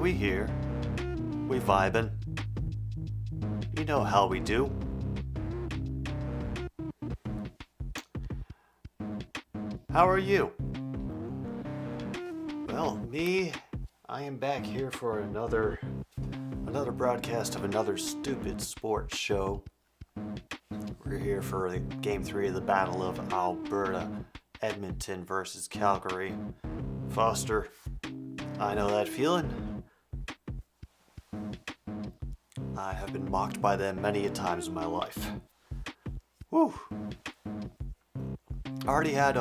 we here. We vibin'. You know how we do. How are you? Well, me, I am back here for another broadcast of another stupid sports show. We're here for Game 3 of the Battle of Alberta, Edmonton versus Calgary. Foster, I know that feeling. I have been mocked by them many a times in my life. Whew. Already had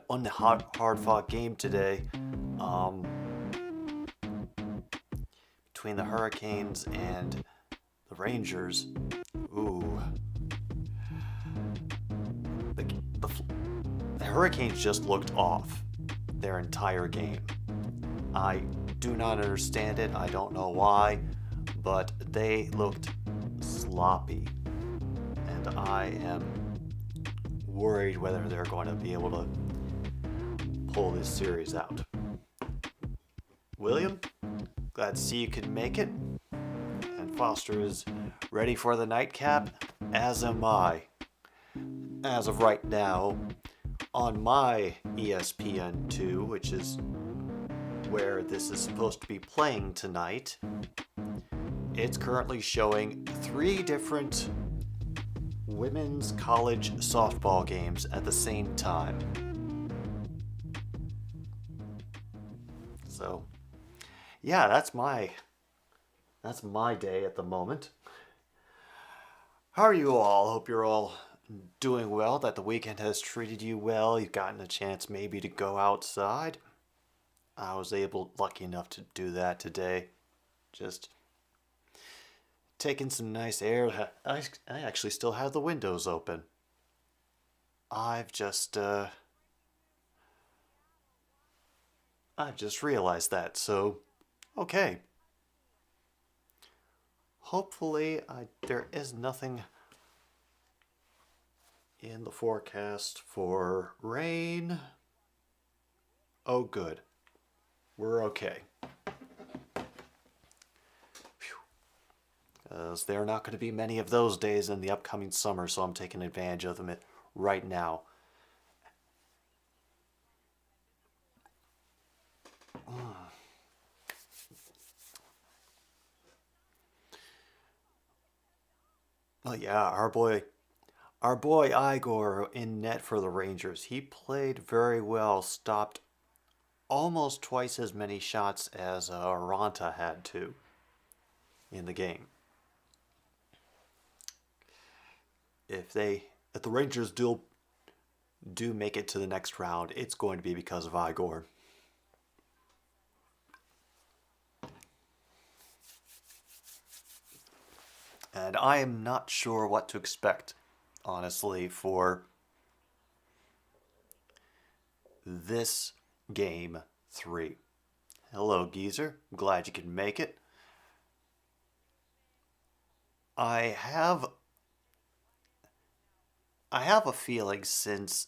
one hard-fought game today. Between the Hurricanes and the Rangers. Ooh. The Hurricanes just looked off their entire game. I do not understand it. I don't know why, but they looked sloppy. And I am worried whether they're going to be able to pull this series out. William, glad to see you could make it. And Foster is ready for the nightcap, as am I. As of right now, on my ESPN2, which is where this is supposed to be playing tonight, it's currently showing 3 different women's college softball games at the same time. So, yeah, that's my day at the moment. How are you all? Hope you're all doing well, that the weekend has treated you well. You've gotten a chance maybe to go outside. I was lucky enough to do that today. Just taking some nice air. I actually still have the windows open. I've just realized that, so okay. Hopefully there is nothing in the forecast for rain. Oh, good. We're okay. There are not going to be many of those days in the upcoming summer, so I'm taking advantage of them right now. Oh yeah, our boy Igor in net for the Rangers. He played very well, stopped almost twice as many shots as Aranta had to in the game. If the Rangers do make it to the next round, it's going to be because of Igor. And I am not sure what to expect, honestly, for this Game 3. Hello, Geezer. Glad you could make it. I have a feeling, since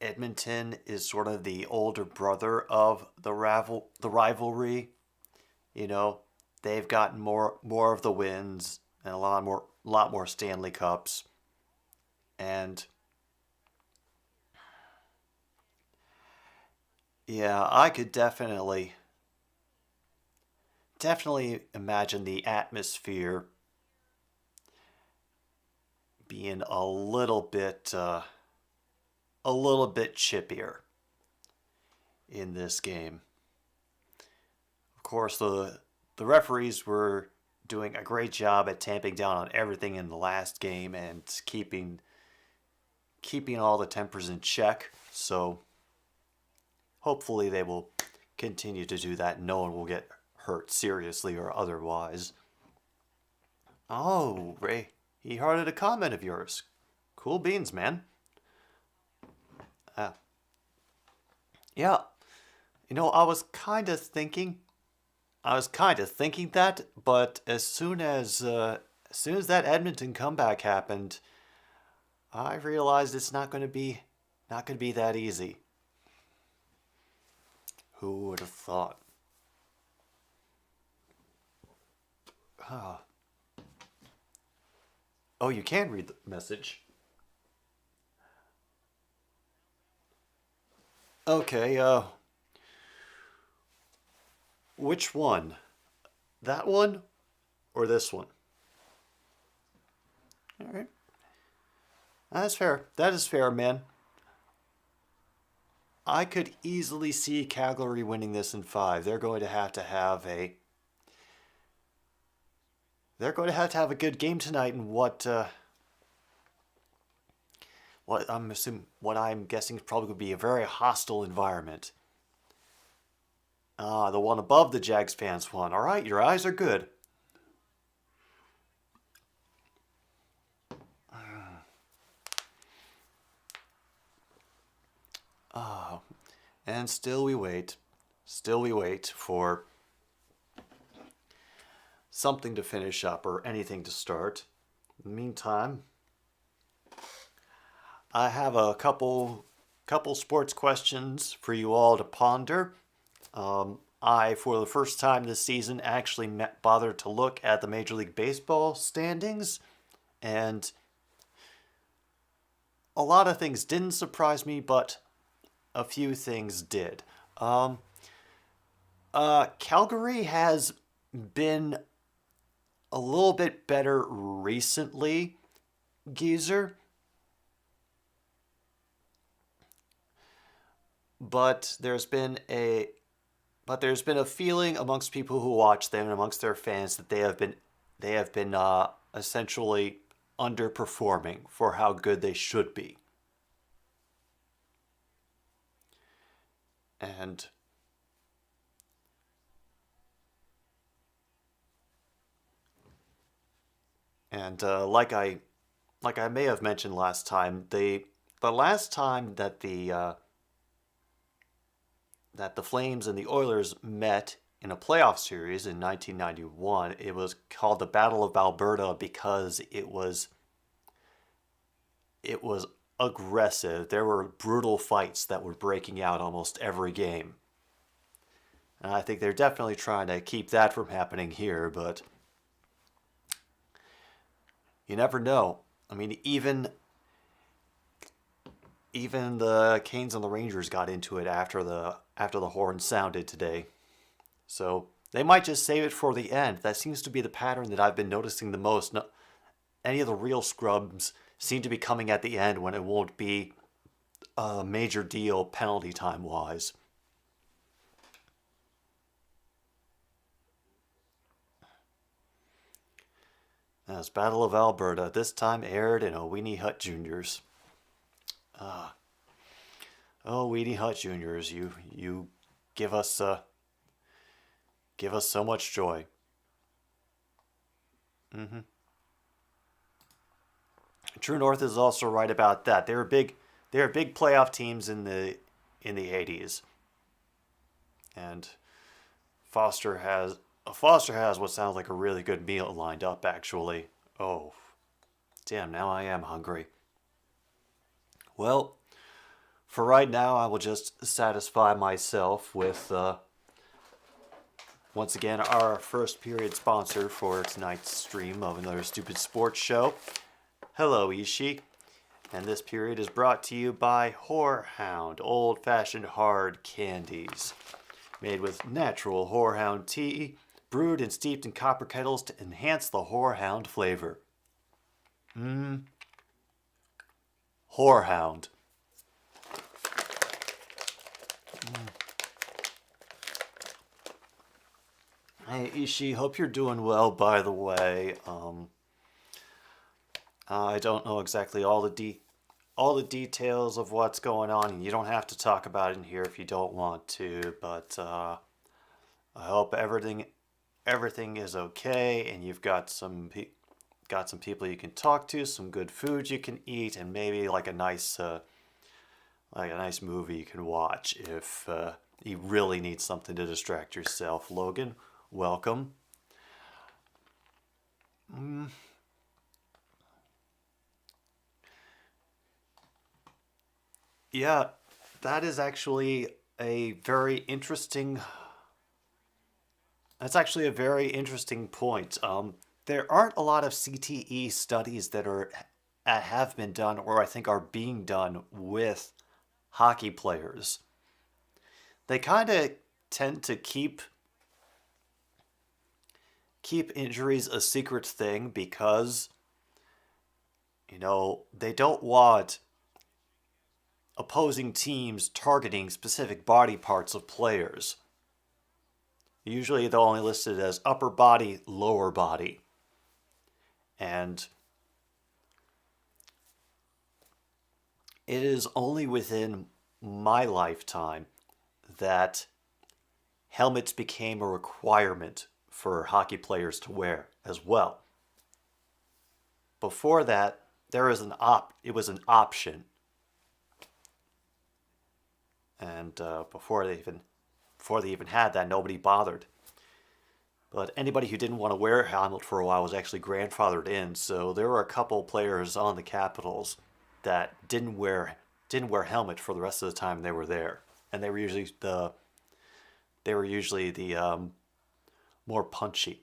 Edmonton is sort of the older brother of the rivalry, you know, they've gotten more of the wins and a lot more Stanley Cups. And yeah, I could definitely imagine the atmosphere being a little bit chippier in this game. Of course, the referees were doing a great job at tamping down on everything in the last game and keeping all the tempers in check. So hopefully they will continue to do that. No one will get hurt seriously or otherwise. Oh, Ray, he hearted a comment of yours. Cool beans, man. Yeah, you know, I was kind of thinking that, but as soon as that Edmonton comeback happened, I realized it's not going to be that easy. Who would have thought? Oh, you can read the message. Okay, which one? That one or this one? All right. That's fair. That is fair, man. I could easily see Calgary winning this in 5. They're going to have a a good game tonight in what I'm guessing probably would be a very hostile environment. The one above the Jags fans one. All right, your eyes are good. And still we wait. Still we wait for something to finish up or anything to start. In the meantime, I have a couple sports questions for you all to ponder. I, for the first time this season, actually bothered to look at the Major League Baseball standings, and a lot of things didn't surprise me, but a few things did. Calgary has been a little bit better recently, Geezer. But there's been a feeling amongst people who watch them and amongst their fans that they have been essentially underperforming for how good they should be. And like I may have mentioned last time, the last time that the Flames and the Oilers met in a playoff series in 1991, it was called the Battle of Alberta because it was aggressive. There were brutal fights that were breaking out almost every game. And I think they're definitely trying to keep that from happening here, but you never know. I mean, even the Canes and the Rangers got into it after the horn sounded today. So they might just save it for the end. That seems to be the pattern that I've been noticing the most. No, any of the real scrubs seem to be coming at the end when it won't be a major deal penalty time wise. That's Battle of Alberta, this time aired in Weenie Hut Juniors. Weenie Hut Juniors, you give us so much joy. True North is also right about that. They were big playoff teams in the 80s. And Foster has what sounds like a really good meal lined up, actually. Oh, damn, now I am hungry. Well, for right now, I will just satisfy myself with, once again, our first period sponsor for tonight's stream of another stupid sports show. Hello, Ishii. And this period is brought to you by Whorehound, old-fashioned hard candies. Made with natural Whorehound tea, brewed and steeped in copper kettles to enhance the Whorehound flavor. Whorehound. Hey Ishii, hope you're doing well, by the way. I don't know exactly all the details of what's going on, and you don't have to talk about it in here if you don't want to, but I hope everything is okay, and you've got some people you can talk to, some good food you can eat, and maybe like a nice movie you can watch if you really need something to distract yourself. Logan, welcome. Yeah, that is actually a very interesting. That's actually a very interesting point. There aren't a lot of CTE studies that are have been done, or I think are being done with hockey players. They kind of tend to keep injuries a secret thing because they don't want opposing teams targeting specific body parts of players. Usually they're only listed as upper body, lower body. And it is only within my lifetime that helmets became a requirement for hockey players to wear as well. Before that, it was an option. And before they even had that, nobody bothered. But anybody who didn't want to wear a helmet for a while was actually grandfathered in. So there were a couple players on the Capitals that didn't wear helmet for the rest of the time they were there, and they were usually the more punchy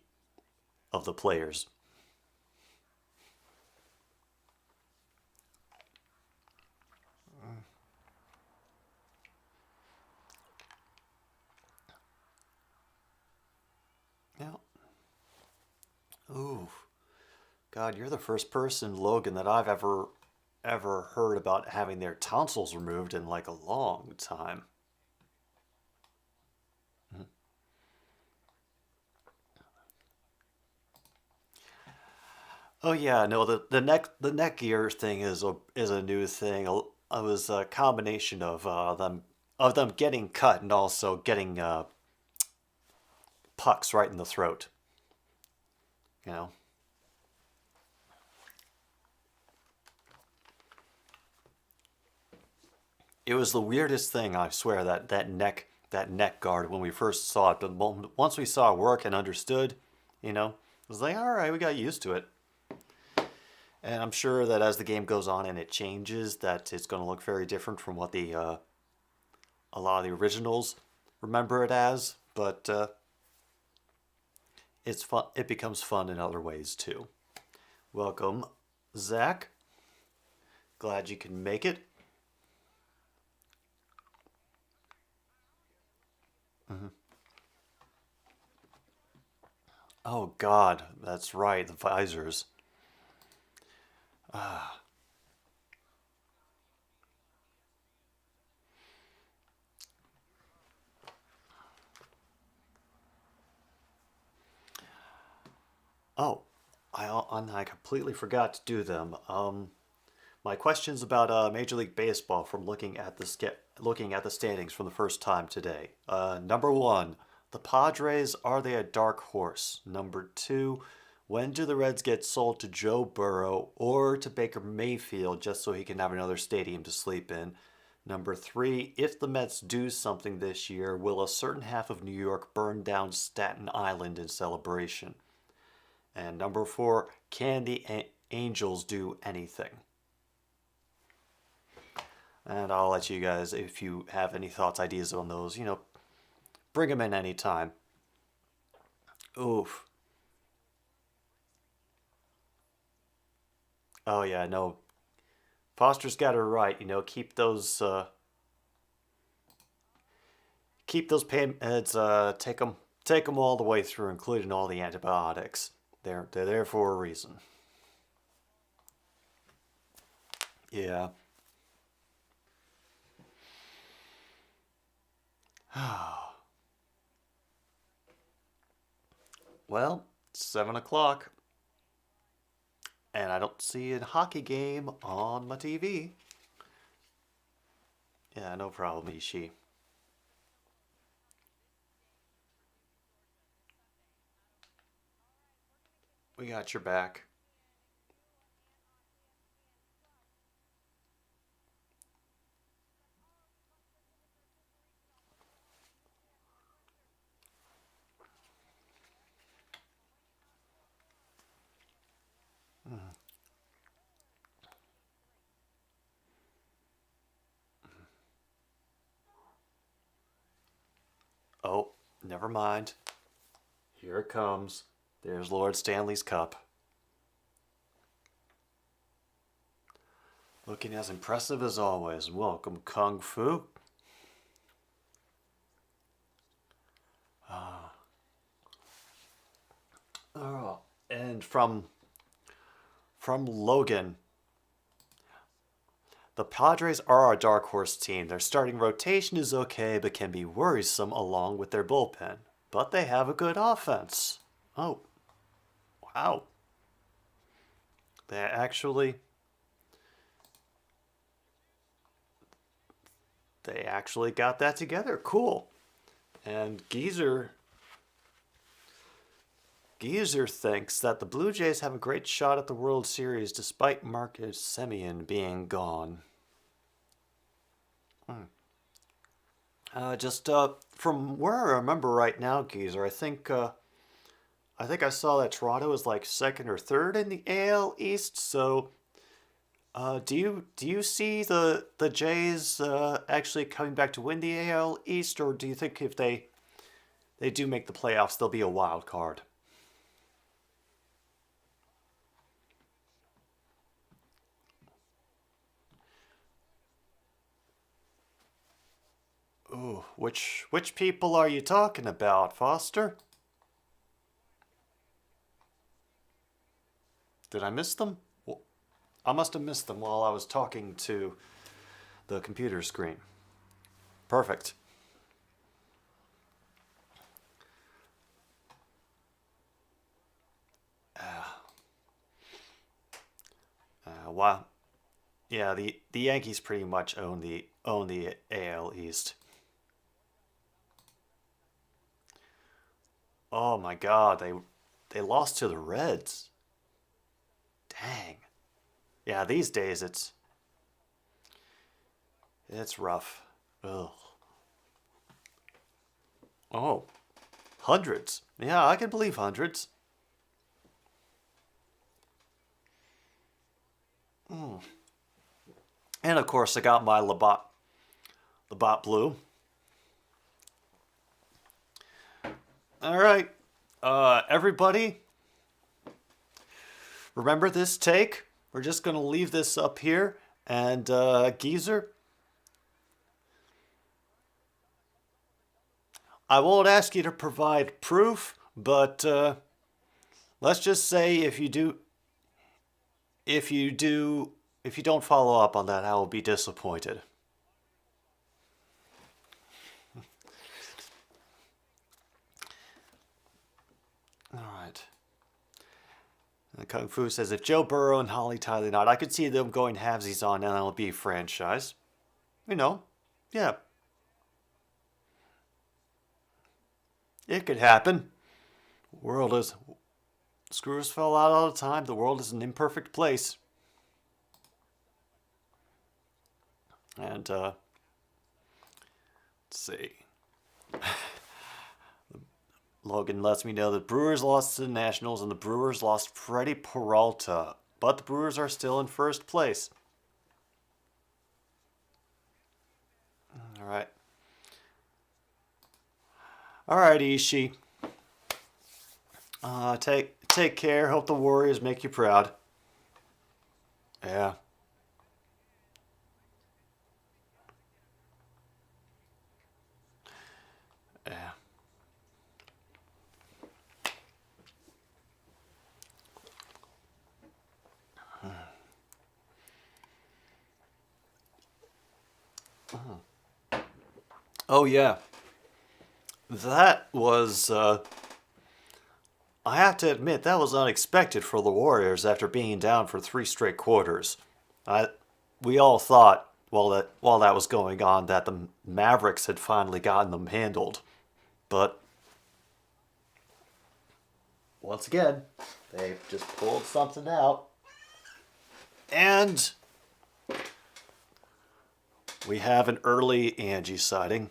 of the players. Yeah. Ooh, God, you're the first person, Logan, that I've ever heard about having their tonsils removed in like a long time. Mhm. Oh yeah, no, the neck gear thing is a new thing. It was a combination of them getting cut and also getting pucks right in the throat. You know, it was the weirdest thing. I swear that neck guard when we first saw it, but once we saw it work and understood, it was like, all right, we got used to it. And I'm sure that as the game goes on and it changes, that it's going to look very different from what the a lot of the originals remember it as. But it's fun. It becomes fun in other ways too. Welcome, Zach. Glad you can make it. Mhm. Oh God, that's right. The visors. Ah. Oh, I completely forgot to do them. My questions about Major League Baseball from looking at the standings from the first time today. Number one, the Padres, are they a dark horse? Number two, when do the Reds get sold to Joe Burrow or to Baker Mayfield just so he can have another stadium to sleep in? Number three, if the Mets do something this year, will a certain half of New York burn down Staten Island in celebration? And number four, can the Angels do anything? And I'll let you guys, if you have any thoughts, ideas on those, bring them in anytime. Oof. Oh yeah, no. Foster's got it right. Keep those pain meds. Take them all the way through, including all the antibiotics. They're there for a reason. Yeah. Well, 7 o'clock, and I don't see a hockey game on my TV. Yeah, no problem, Ishi. We got your back. Oh, never mind. Here it comes. There's Lord Stanley's cup. Looking as impressive as always. Welcome, Kung Fu. And from Logan, the Padres are a dark horse team. Their starting rotation is okay, but can be worrisome along with their bullpen. But they have a good offense. Oh, wow. They actually got that together. Cool. And Geezer thinks that the Blue Jays have a great shot at the World Series despite Marcus Semien being gone. Just from where I remember right now, Geezer, I think I saw that Toronto is like second or third in the AL East. So, do you see the Jays actually coming back to win the AL East, or do you think if they do make the playoffs, they'll be a wild card? Ooh, which people are you talking about, Foster? Did I miss them? Well, I must have missed them while I was talking to the computer screen. Perfect. Wow. Yeah, the Yankees pretty much own the AL East. Oh my God, they lost to the Reds. Dang. Yeah, these days it's rough. Ugh. Oh, hundreds. Yeah, I can believe hundreds. And of course, I got my Labatt Blue. All right, everybody, remember this take? We're just going to leave this up here. And Geezer, I won't ask you to provide proof, but let's just say if you don't follow up on that, I will be disappointed. All right. And Kung Fu says, if Joe Burrow and Holly Tyler not, I could see them going halvesies on MLB franchise. You know, yeah. It could happen. World is... Screws fall out all the time. The world is an imperfect place. And, let's see. Logan lets me know the Brewers lost to the Nationals and the Brewers lost Freddie Peralta. But the Brewers are still in first place. All right. All right, Ishii. Take care. Hope the Warriors make you proud. Yeah. Yeah. Oh yeah. That was I have to admit, that was unexpected for the Warriors after being down for 3 straight quarters. We all thought, while that was going on, that the Mavericks had finally gotten them handled. But once again, they just pulled something out. And we have an early Angie sighting.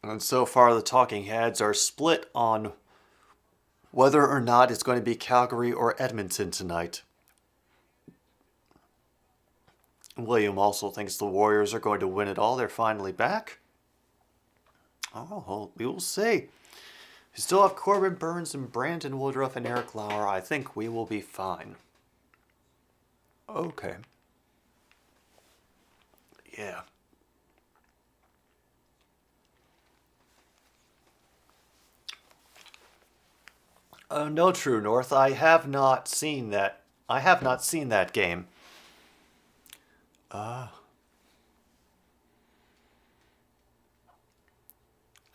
And so far, the talking heads are split on whether or not it's going to be Calgary or Edmonton tonight. William also thinks the Warriors are going to win it all. They're finally back. Oh, well, we will see. We still have Corbin Burns and Brandon Woodruff and Eric Lauer. I think we will be fine. Okay. Yeah. No, True North. I have not seen that. I have not seen that game.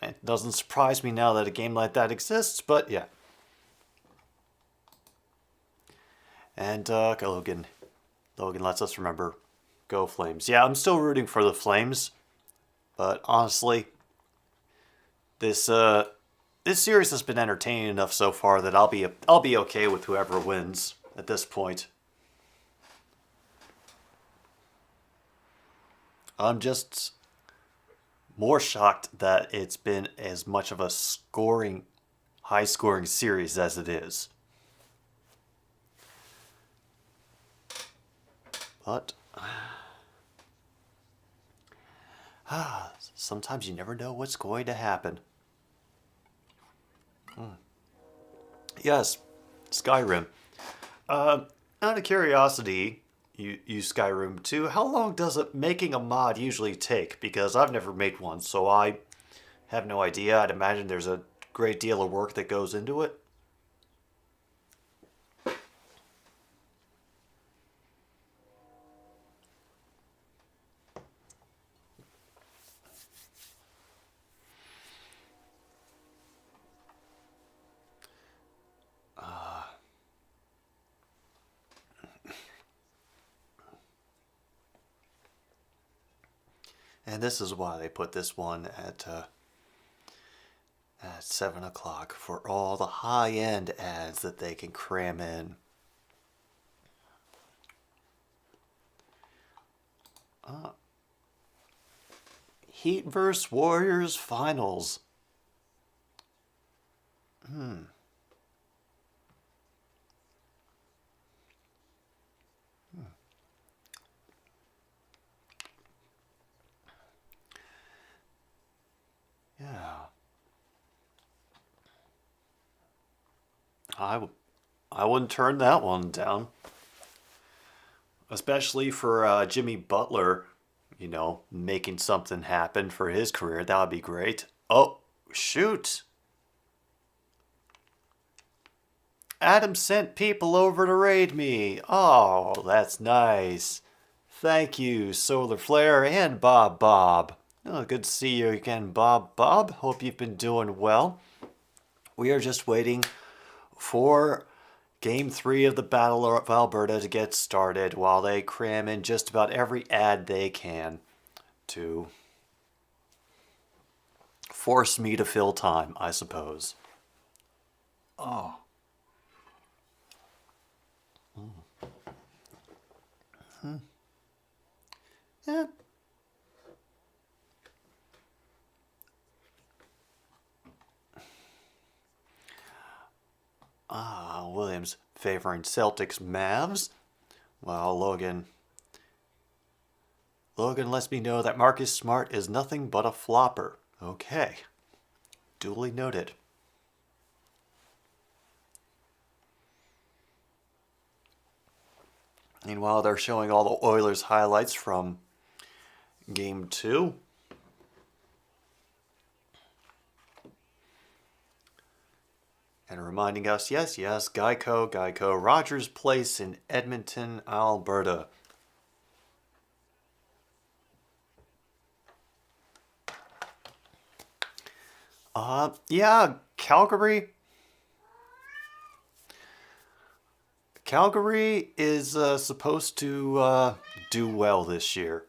It doesn't surprise me now that a game like that exists, but yeah. And Logan lets us remember, go Flames. Yeah, I'm still rooting for the Flames, but honestly, this series has been entertaining enough so far that I'll be okay with whoever wins at this point. I'm just more shocked that it's been as much of a high-scoring series as it is. But sometimes you never know what's going to happen. Yes, Skyrim. Out of curiosity, you Skyrim too. How long does making a mod usually take? Because I've never made one, so I have no idea. I'd imagine there's a great deal of work that goes into it. And this is why they put this one at 7 o'clock, for all the high-end ads that they can cram in. Heat vs. Warriors Finals. Yeah. I wouldn't turn that one down. Especially for Jimmy Butler, making something happen for his career. That would be great. Oh, shoot. Adam sent people over to raid me. Oh, that's nice. Thank you, Solar Flare and Bob. Oh, good to see you again, Bob. Hope you've been doing well. We are just waiting for Game 3 of the Battle of Alberta to get started while they cram in just about every ad they can to force me to fill time, I suppose. Oh. Yeah. Williams favoring Celtics Mavs. Well, Logan lets me know that Marcus Smart is nothing but a flopper. Okay. Duly noted. Meanwhile, they're showing all the Oilers highlights from Game 2. And reminding us, yes, Geico, Rogers Place in Edmonton, Alberta. Yeah, Calgary. Calgary is supposed to do well this year.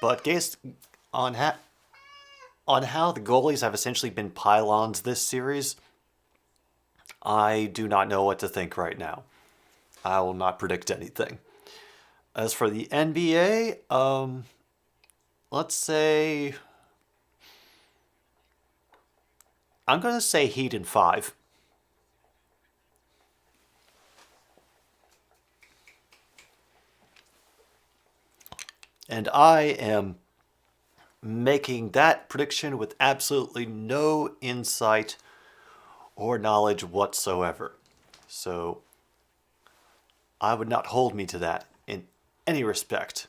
But based on how the goalies have essentially been pylons this series, I do not know what to think right now. I will not predict anything. As for the NBA, let's say, I'm going to say Heat in 5. And I am making that prediction with absolutely no insight or knowledge whatsoever. So I would not hold me to that in any respect.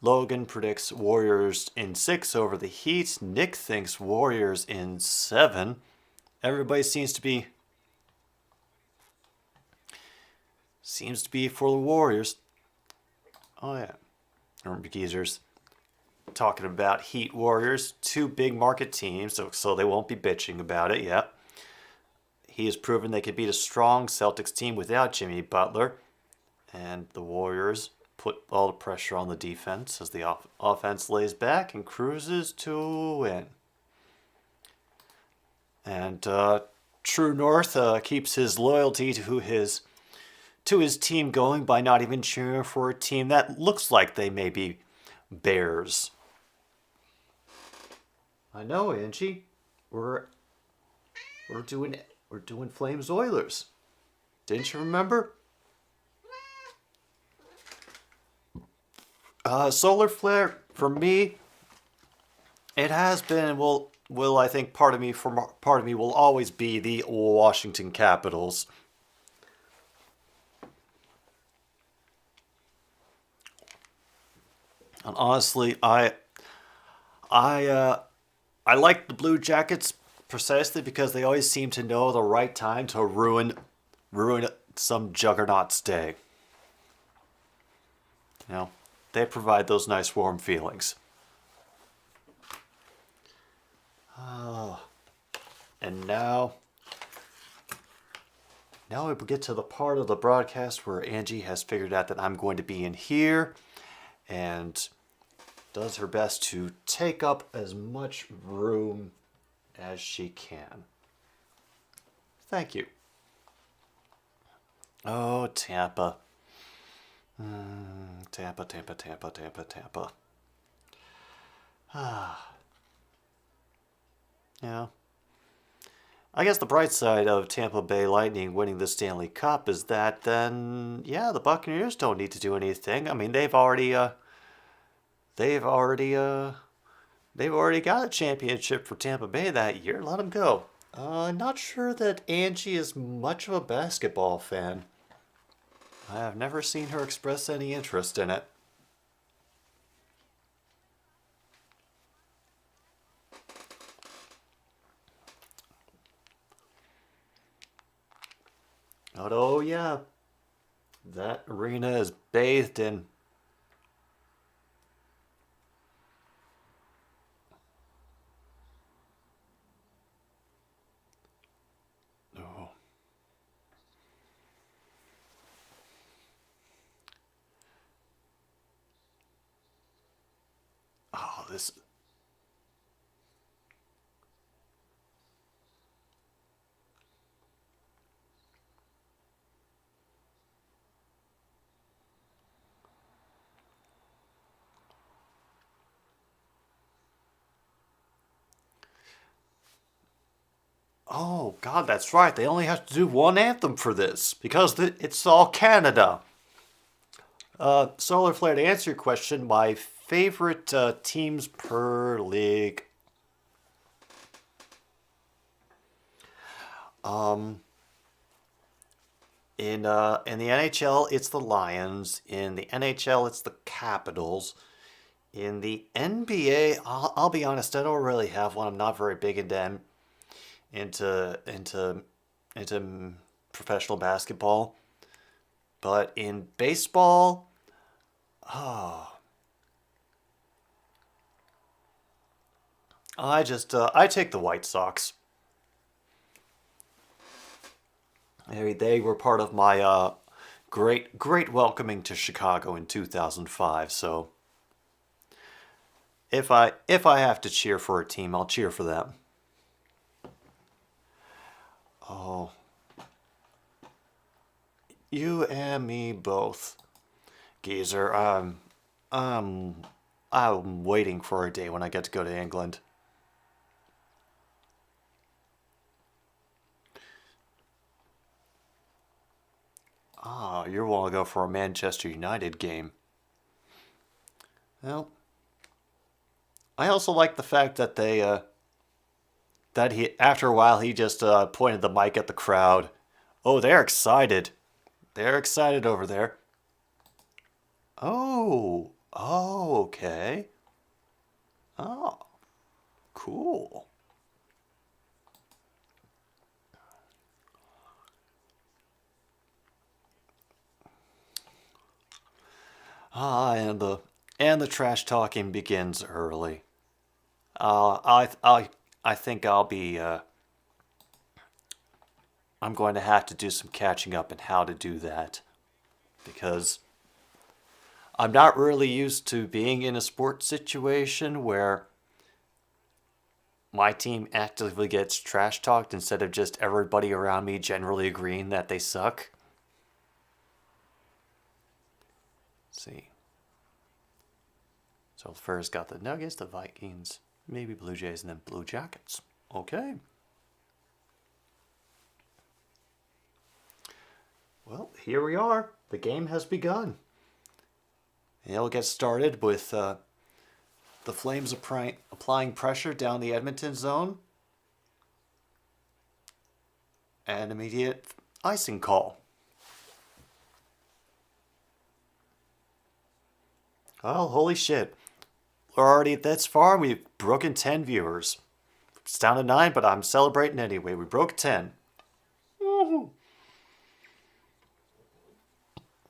Logan predicts Warriors in 6 over the Heat. Nick thinks Warriors in 7. Everybody seems to be for the Warriors. Oh yeah. Remember Geezers talking about Heat Warriors, two big market teams, so they won't be bitching about it yet. He has proven they could beat a strong Celtics team without Jimmy Butler. And the Warriors put all the pressure on the defense as the offense lays back and cruises to a win. And True North keeps his loyalty to his team going by not even cheering for a team that looks like they may be Bears. I know, Angie. We're doing Flames Oilers. Didn't you remember? Solar flare for me. It has been will I think part of me will always be the Washington Capitals. And honestly, I like the Blue Jackets precisely because they always seem to know the right time to ruin some juggernaut's day. You know, they provide those nice warm feelings. Oh, and now we get to the part of the broadcast where Angie has figured out that I'm going to be in here and does her best to take up as much room as she can. Thank you. Oh, Tampa. Tampa. Yeah. I guess the bright side of Tampa Bay Lightning winning the Stanley Cup is that then, yeah, the Buccaneers don't need to do anything. I mean, they've already got a championship for Tampa Bay that year. Let them go. Not sure that Angie is much of a basketball fan. I have never seen her express any interest in it. Oh yeah, that arena is bathed in oh. Oh, this. Oh, God, that's right. They only have to do one anthem for this because it's all Canada. Solar Flare, to answer your question, my favorite teams per league. In the NHL, it's the Lions. In the NHL, it's the Capitals. In the NBA, I'll be honest, I don't really have one. I'm not very big into professional basketball. But in baseball, oh, I take the White Sox. They were part of my great welcoming to Chicago in 2005. So if I have to cheer for a team, I'll cheer for them. Oh, you and me both, geezer. I'm waiting for a day when I get to go to England. Ah, you want to go for a Manchester United game. Well, I also like the fact that after a while he just pointed the mic at the crowd. Oh, they're excited. They're excited over there. Oh, okay. Oh, cool. And the trash talking begins early. I think I'm going to have to do some catching up in how to do that because I'm not really used to being in a sports situation where my team actively gets trash talked instead of just everybody around me generally agreeing that they suck. Let's see. So first got the Nuggets, the Vikings, maybe Blue Jays, and then Blue Jackets. Okay. Well, here we are. The game has begun. And it'll get started with the Flames applying pressure down the Edmonton zone. And immediate icing call. Oh, holy shit. We're already this far. We've broken 10 viewers. It's down to 9, but I'm celebrating anyway. We broke 10. Woohoo.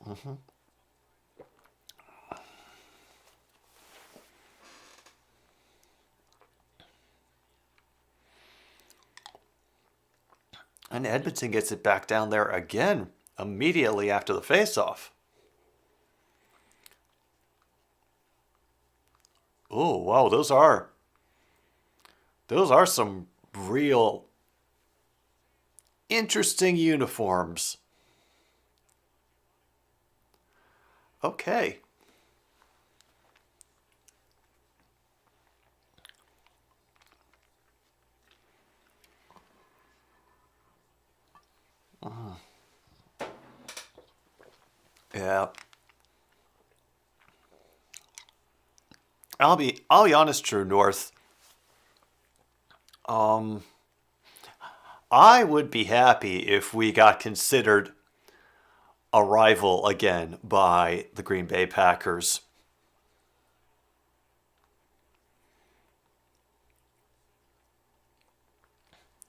Mm-hmm. And Edmonton gets it back down there again immediately after the faceoff. Oh, wow, those are some real interesting uniforms. Okay. Yeah. I'll be honest, True North. I would be happy if we got considered a rival again by the Green Bay Packers.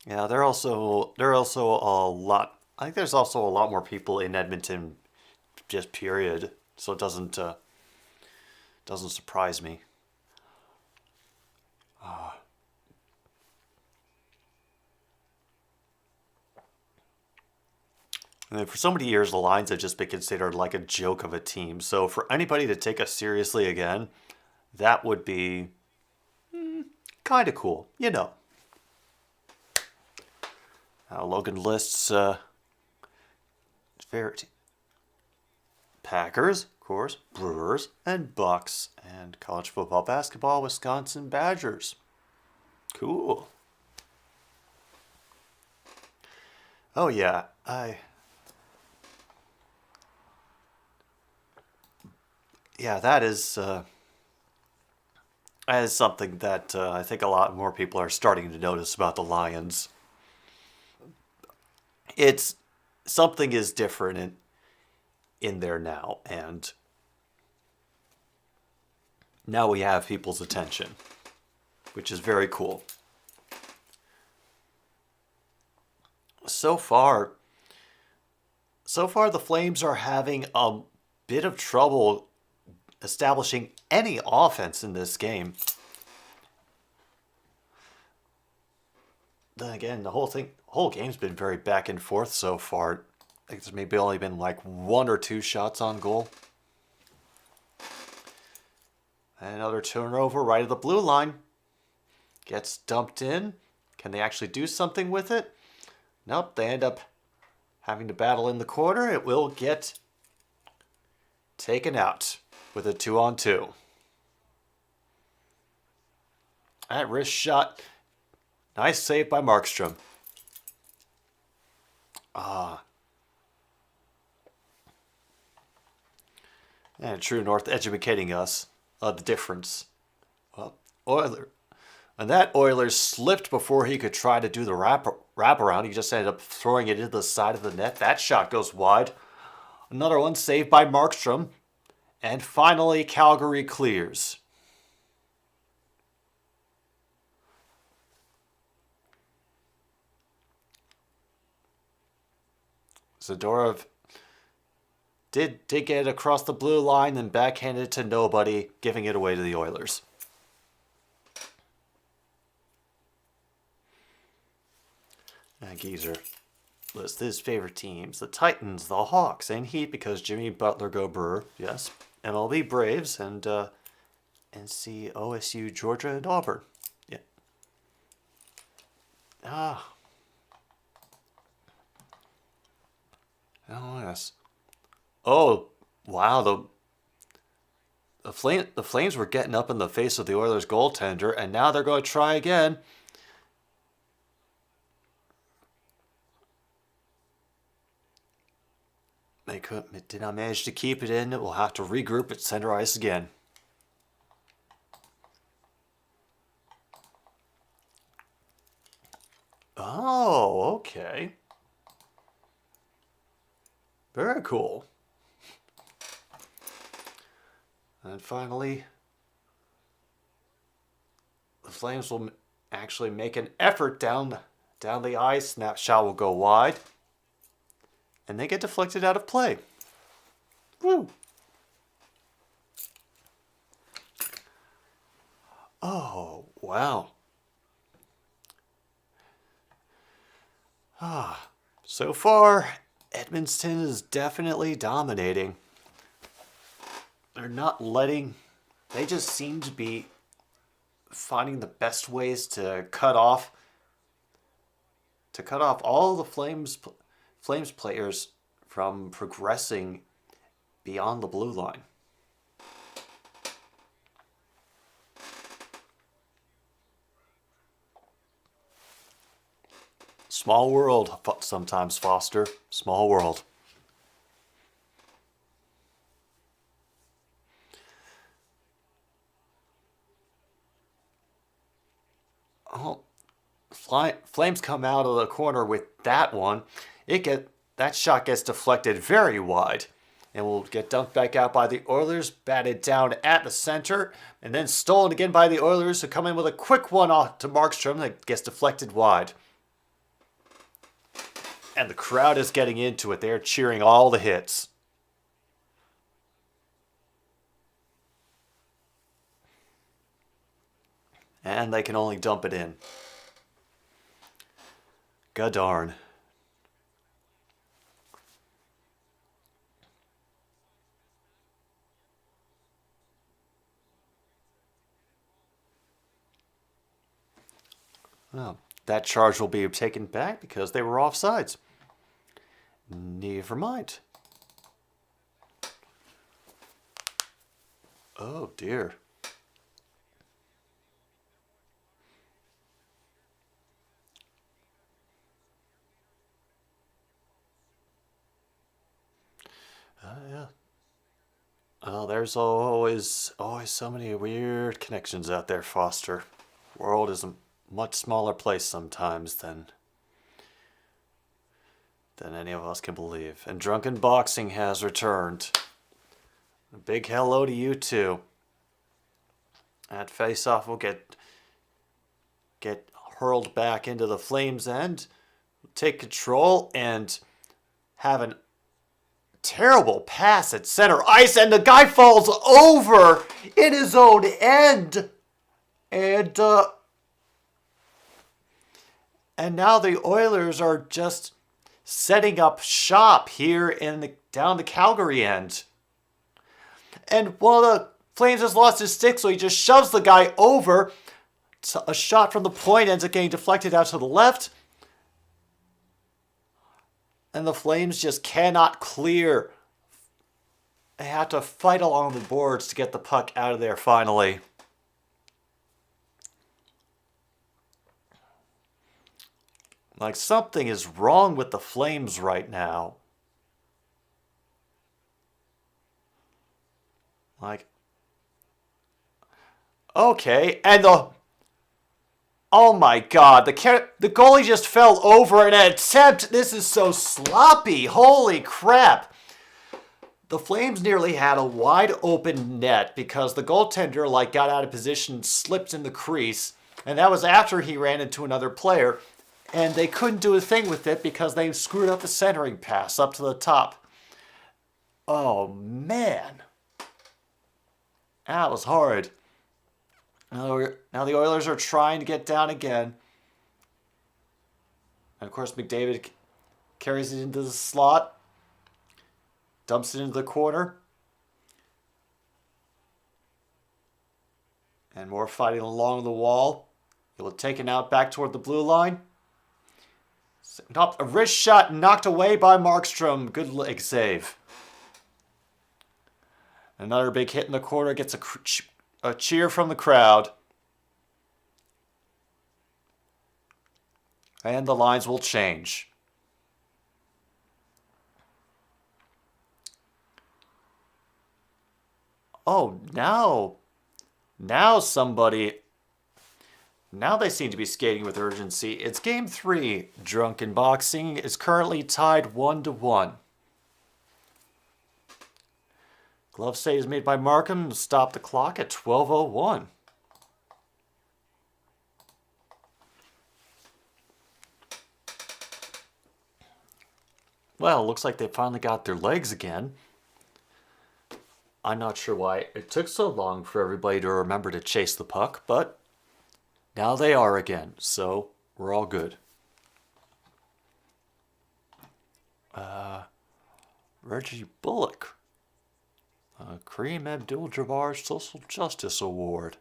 Yeah, they're also a lot. I think there's also a lot more people in Edmonton, just period. So it doesn't surprise me. And then for so many years, the Lions have just been considered like a joke of a team. So for anybody to take us seriously again, that would be kind of cool, you know. Logan lists favorite Packers, of course, Brewers, and Bucks, and college football, basketball, Wisconsin Badgers. Cool. Oh yeah, that is something that I think a lot more people are starting to notice about the Lions. It's something is different in there now, and now we have people's attention, which is very cool. So far, the Flames are having a bit of trouble establishing any offense in this game. Then again, the whole game's been very back and forth so far. I think there's maybe only been like 1 or 2 shots on goal. And another turnover right at the blue line. Gets dumped in. Can they actually do something with it? Nope, they end up having to battle in the corner. It will get taken out with a 2-on-2. That wrist shot. Nice save by Markstrom. And True North educating us the difference. Well, and that Oilers slipped before he could try to do the wraparound. He just ended up throwing it into the side of the net. That shot goes wide. Another one saved by Markstrom. And finally, Calgary clears. Zadorov did get it across the blue line and backhanded it to nobody, giving it away to the Oilers. And Geezer lists his favorite teams: the Titans, the Hawks, and Heat, because Jimmy Butler go Burr. Yes. MLB Braves and NC OSU, Georgia, and Auburn. Yeah. Ah. Oh yes. Oh wow. The Flames were getting up in the face of the Oilers goaltender, and now they're going to try again. They did not manage to keep it in. We'll have to regroup at center ice again. Oh, okay. Very cool. And finally, the Flames will actually make an effort down the ice. That shot will go wide. And they get deflected out of play. Woo! Oh, wow. So far, Edmonton is definitely dominating. They're not letting... They just seem to be finding the best ways to cut off all the Flames players from progressing beyond the blue line. Small world sometimes, Foster. Small world. Oh, Flames come out of the corner with that one. That shot gets deflected very wide and will get dumped back out by the Oilers, batted down at the center, and then stolen again by the Oilers, who come in with a quick one off to Markstrom that gets deflected wide. And the crowd is getting into it. They're cheering all the hits. And they can only dump it in. God darn. Well, that charge will be taken back because they were offsides. Never mind. Oh dear. Yeah. Oh, there's always so many weird connections out there, Foster. World is a much smaller place sometimes than any of us can believe. And Drunken Boxing has returned. A big hello to you too. At face-off, we'll get hurled back into the Flames' end, take control, and have a terrible pass at center ice, and the guy falls over in his own end. And now the Oilers are just setting up shop here down the Calgary end. And one of the Flames has lost his stick, so he just shoves the guy over. A shot from the point ends up getting deflected out to the left. And the Flames just cannot clear. They have to fight along the boards to get the puck out of there finally. Like, something is wrong with the Flames right now. Like, Okay, and oh my god, the goalie just fell over in an attempt. This is so sloppy. Holy crap. The Flames nearly had a wide open net because the goaltender got out of position, slipped in the crease, and that was after he ran into another player, and they couldn't do a thing with it because they screwed up the centering pass up to the top. Oh man. That was horrid. Now the Oilers are trying to get down again. And of course McDavid carries it into the slot. Dumps it into the corner. And more fighting along the wall. He'll take it out back toward the blue line. A wrist shot knocked away by Markstrom. Good leg save. Another big hit in the corner. Gets a cheer from the crowd. And the lines will change. Oh, now they seem to be skating with urgency. It's game 3. Drunken Boxing is currently tied 1-1. Glove save is made by Markham to stop the clock at 12:01. Well, looks like they finally got their legs again. I'm not sure why it took so long for everybody to remember to chase the puck, but now they are again, so we're all good. Reggie Bullock. Kareem Abdul-Jabbar Social Justice Award.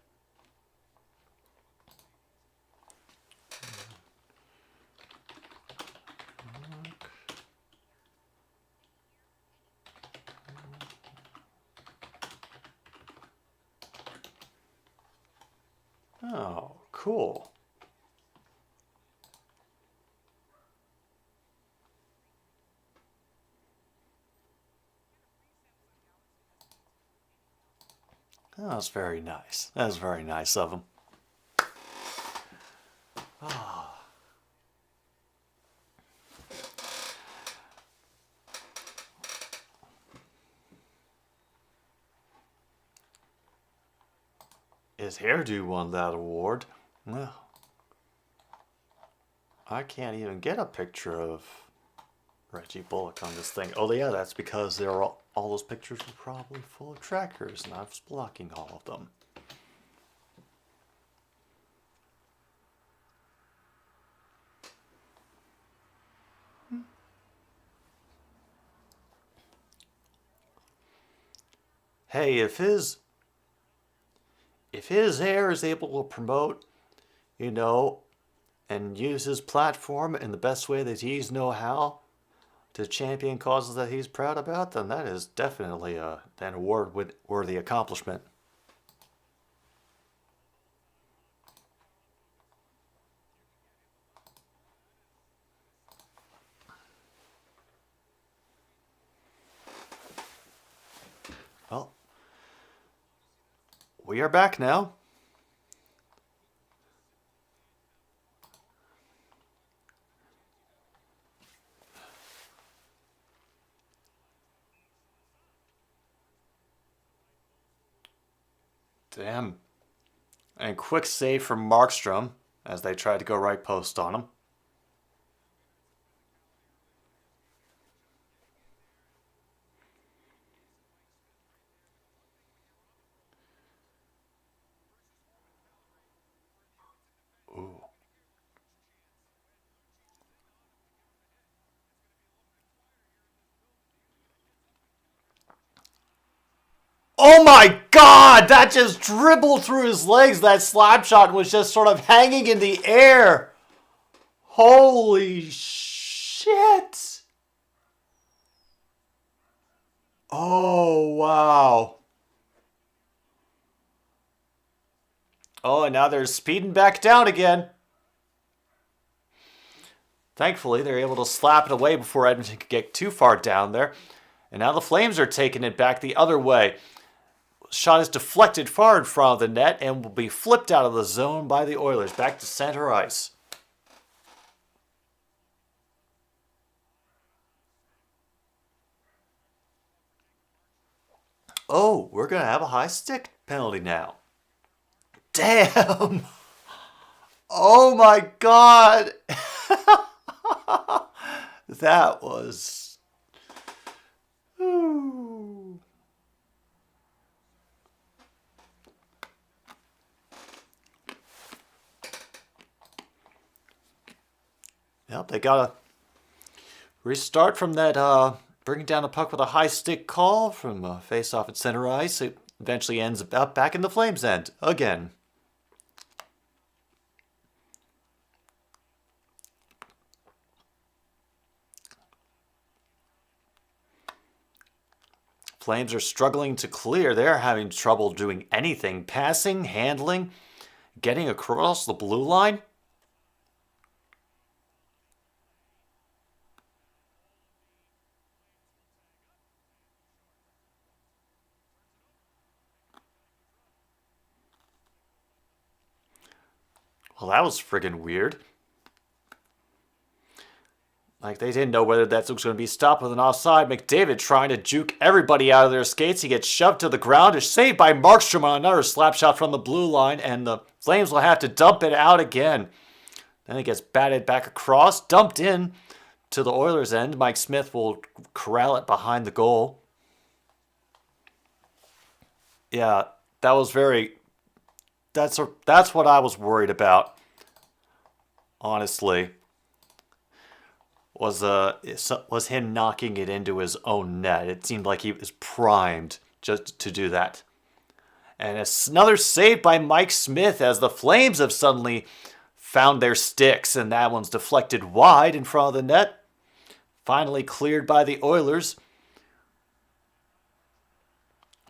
Oh, cool. That was very nice. That was very nice of him. Oh. His hairdo won that award. Well, I can't even get a picture of Reggie Bullock on this thing. Oh yeah, that's because they're all those pictures are probably full of trackers, and I was blocking all of them. Hey, if his hair is able to promote, and use his platform in the best way that he's know how to champion causes that he's proud about, then that is definitely an award-worthy accomplishment. Well, we are back now. Damn. And quick save from Markstrom as they tried to go right post on him. Ooh. Oh my god! That just dribbled through his legs. That slap shot was just sort of hanging in the air. Holy shit! Oh, wow. Oh, and now they're speeding back down again. Thankfully, they're able to slap it away before Edmonton could get too far down there. And now the Flames are taking it back the other way. shot is deflected far in front of the net and will be flipped out of the zone by the Oilers. Back to center ice. Oh, we're going to have a high stick penalty now. Damn! Oh my God! That was... Ooh. Yep, they gotta restart from that, bringing down the puck with a high stick call from a face-off at center ice. It eventually ends up back in the Flames' end again. Flames are struggling to clear. They're having trouble doing anything. Passing, handling, getting across the blue line. Well, that was friggin' weird. Like, they didn't know whether that was going to be stopped with an offside. McDavid trying to juke everybody out of their skates. He gets shoved to the ground. Is saved by Markstrom on another slap shot from the blue line. And the Flames will have to dump it out again. Then it gets batted back across. Dumped in to the Oilers' end. Mike Smith will corral it behind the goal. Yeah, that was very... That's what I was worried about, honestly. Was him knocking it into his own net. It seemed like he was primed just to do that. And it's another save by Mike Smith as the Flames have suddenly found their sticks, and that one's deflected wide in front of the net. Finally cleared by the Oilers.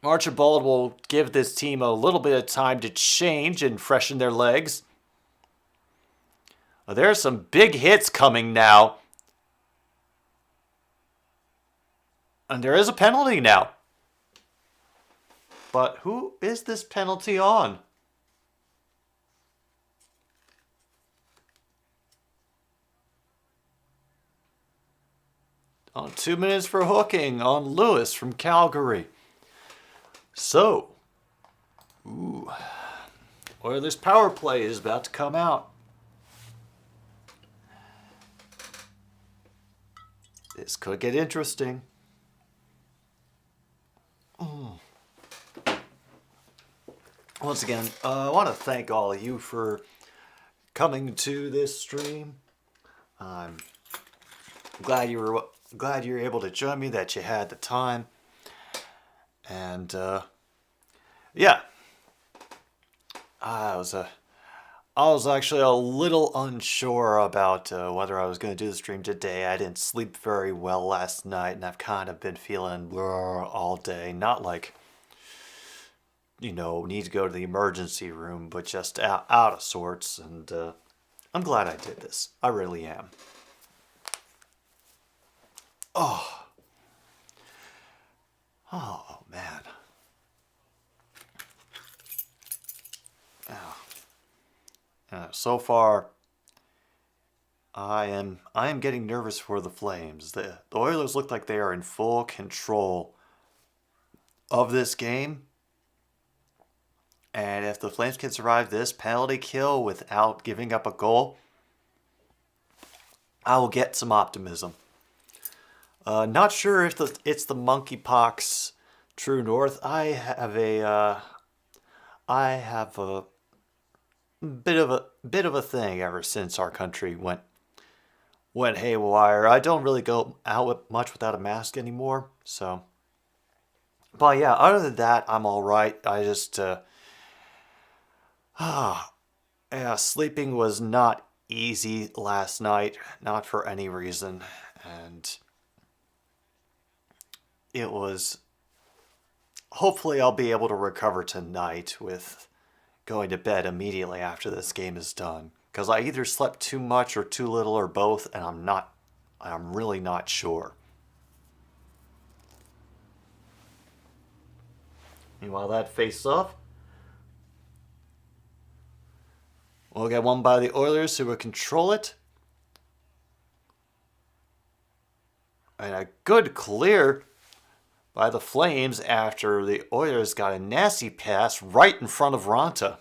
Archibald will give this team a little bit of time to change and freshen their legs. Well, there are some big hits coming now. And there is a penalty now. But who is this penalty on? On 2 minutes for hooking on Lewis from Calgary. So, Oilers power play is about to come out. This could get interesting. Once again, I want to thank all of you for coming to this stream. I'm glad you were able to join me, that you had the time. And yeah, I was actually a little unsure about whether I was going to do the stream today. I didn't sleep very well last night, and I've kind of been feeling all day. Not like, you know, need to go to the emergency room, but just out of sorts. And I'm glad I did this. I really am. Oh man. So far, I am getting nervous for the Flames. The Oilers look like they are in full control of this game. And if the Flames can survive this penalty kill without giving up a goal, I will get some optimism. Not sure if it's the monkeypox true north. I have a bit of a thing ever since our country went haywire. I don't really go out much without a mask anymore. So, but yeah, other than that, I'm all right. I just sleeping was not easy last night, not for any reason, and it was. Hopefully, I'll be able to recover tonight with going to bed immediately after this game is done. Because I either slept too much or too little or both, and I'm really not sure. Meanwhile, that face-off we'll get one by the Oilers, who will control it. And a good clear by the Flames after the Oilers got a nasty pass right in front of Ronta.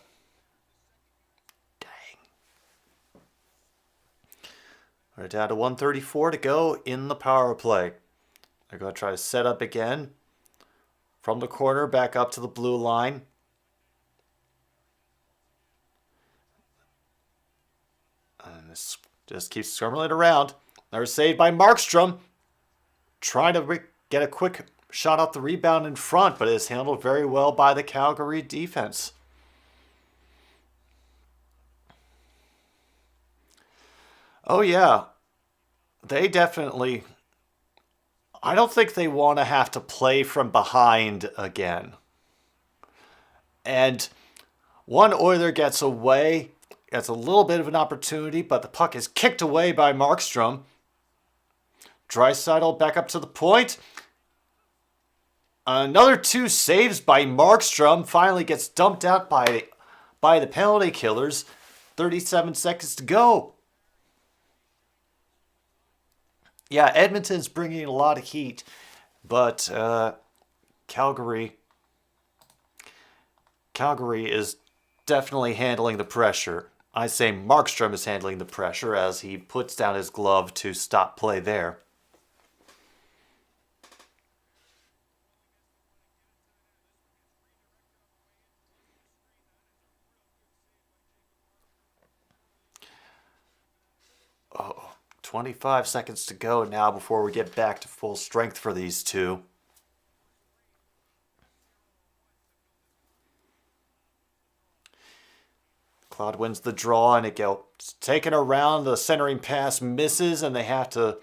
Dang. We're down to 1:34 to go in the power play. They're going to try to set up again. From the corner, back up to the blue line. And this just keeps skirming around. They're saved by Markstrom. Trying to get a quick shot off the rebound in front, but it is handled very well by the Calgary defense. Oh yeah, they definitely... I don't think they want to have to play from behind again. And one Oiler gets away, gets a little bit of an opportunity, but the puck is kicked away by Markstrom. Draisaitl back up to the point. Another 2 saves by Markstrom. Finally gets dumped out by the penalty killers. 37 seconds to go. Yeah, Edmonton's bringing a lot of heat, but Calgary is definitely handling the pressure. I say Markstrom is handling the pressure as he puts down his glove to stop play there. Oh, 25 seconds to go now before we get back to full strength for these two. Cloud wins the draw and it gets taken around. The centering pass misses and they have to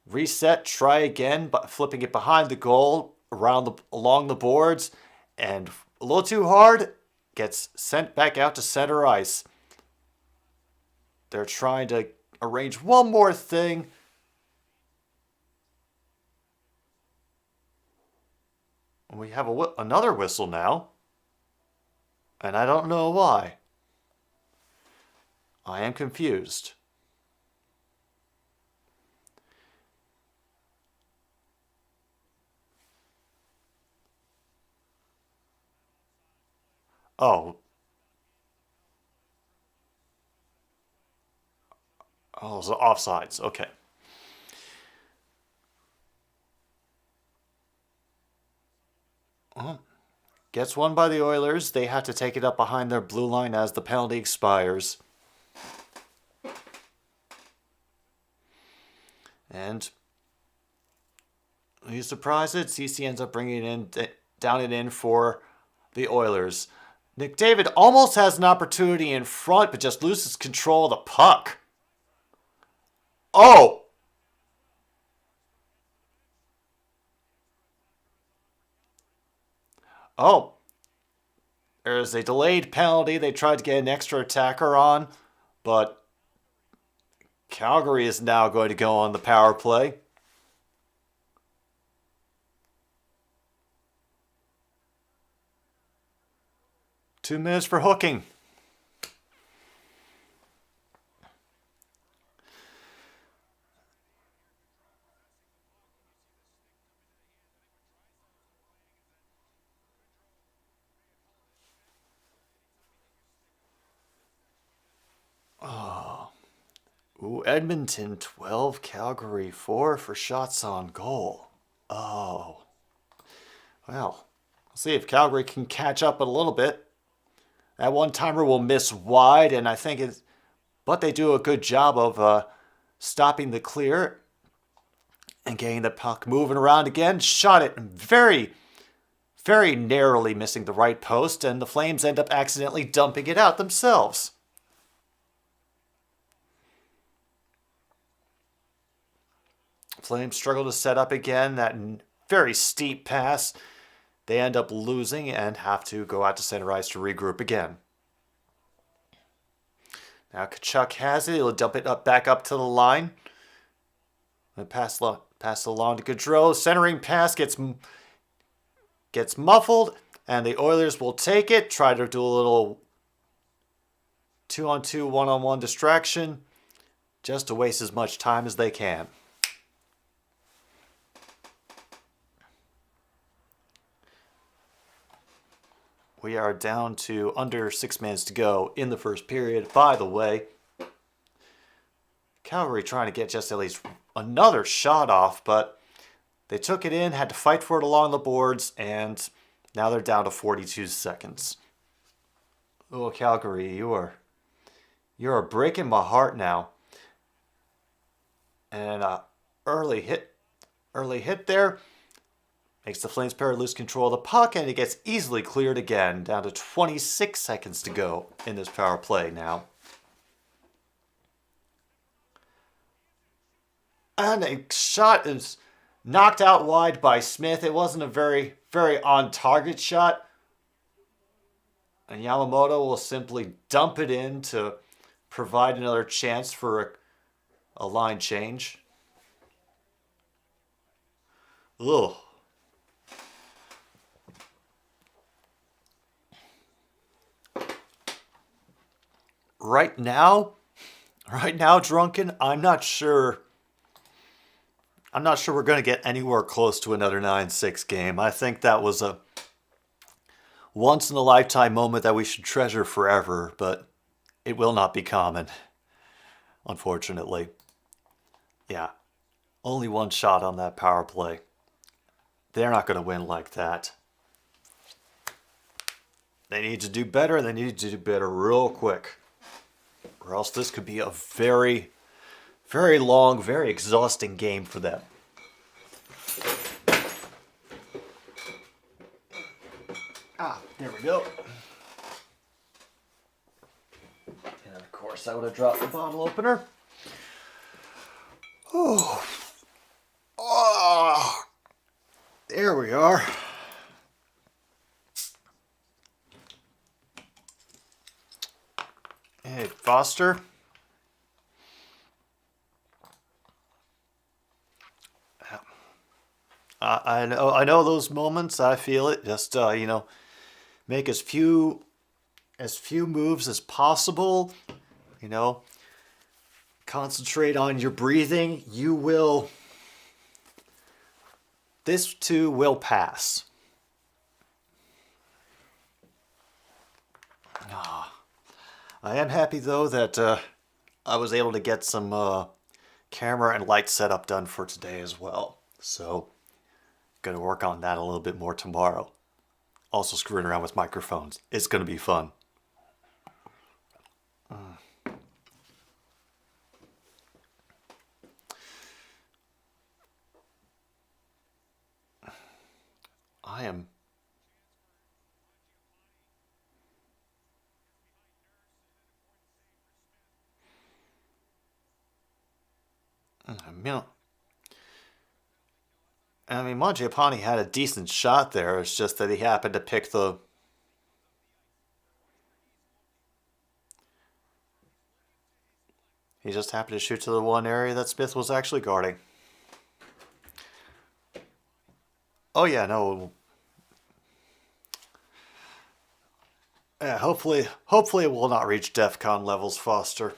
reset, try again, but flipping it behind the goal, along the boards, and a little too hard, gets sent back out to center ice. They're trying to arrange one more thing. We have another whistle now, and I don't know why. I am confused. Oh, so offsides. Okay. Gets one by the Oilers. They have to take it up behind their blue line as the penalty expires. And are you surprised? CC ends up bringing it in, down it in for the Oilers. McDavid almost has an opportunity in front, but just loses control of the puck. Oh! Oh. There's a delayed penalty. They tried to get an extra attacker on, but Calgary is now going to go on the power play. Two minutes for hooking. Ooh, Edmonton 12, Calgary 4 for shots on goal. Oh. Well, let's see if Calgary can catch up a little bit. That one-timer will miss wide, and I think it's... But they do a good job of stopping the clear and getting the puck moving around again. Shot it very, very narrowly, missing the right post, and the Flames end up accidentally dumping it out themselves. Flames struggle to set up again. That very steep pass. They end up losing and have to go out to center ice to regroup again. Now Tkachuk has it. He'll dump it back up to the line. And pass along to Gaudreau. Centering pass gets gets muffled, and the Oilers will take it, try to do a little 2-on-2, 1-on-1 distraction, just to waste as much time as they can. We are down to under 6 minutes to go in the first period. By the way, Calgary trying to get just at least another shot off, but they took it in, had to fight for it along the boards, and now they're down to 42 seconds. Oh, Calgary, you are breaking my heart now. And early hit there. Makes the Flames pair lose control of the puck, and it gets easily cleared again. Down to 26 seconds to go in this power play now. And a shot is knocked out wide by Smith. It wasn't a very, very on-target shot. And Yamamoto will simply dump it in to provide another chance for a line change. Ugh. Right now, Drunken, I'm not sure we're going to get anywhere close to another 9-6 game. I think that was a once-in-a-lifetime moment that we should treasure forever, but it will not be common, unfortunately. Yeah, only one shot on that power play. They're not going to win like that. They need to do better, and they need to do better real quick. Or else this could be a very, very long, very exhausting game for them. There we go. And of course I would have dropped the bottle opener. Oh. There we are. Hey, Foster. I know those moments. I feel it. Just make as few moves as possible. Concentrate on your breathing. This too will pass. I am happy though that I was able to get some camera and light setup done for today as well. So, going to work on that a little bit more tomorrow. Also screwing around with microphones. It's going to be fun. Mangiapane had a decent shot there. It's just that he happened to pick the... He just happened to shoot to the one area that Smith was actually guarding. Oh yeah, no. Yeah, hopefully it will not reach DEFCON levels, Foster.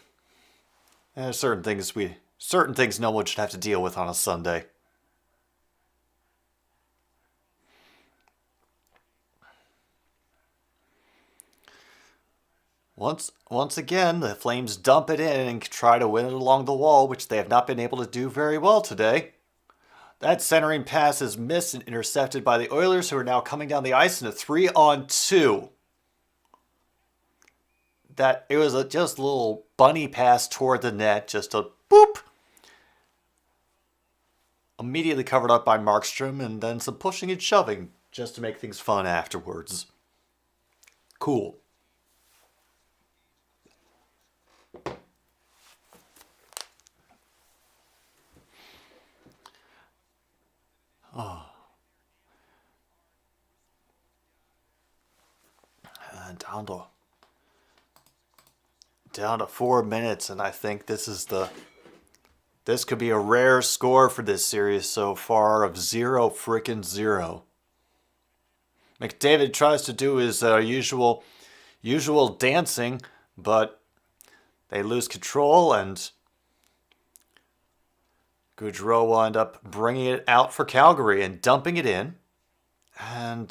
There's certain things no one should have to deal with on a Sunday. Once again, the Flames dump it in and try to win it along the wall, which they have not been able to do very well today. That centering pass is missed and intercepted by the Oilers, who are now coming down the ice in a 3-on-2. It was just a little bunny pass toward the net, just a boop. Immediately covered up by Markstrom, and then some pushing and shoving just to make things fun afterwards. Cool. Oh. And down to 4 minutes, and I think this could be a rare score for this series so far of 0-0. McDavid tries to do his usual dancing, but they lose control, and Gaudreau will end up bringing it out for Calgary and dumping it in. And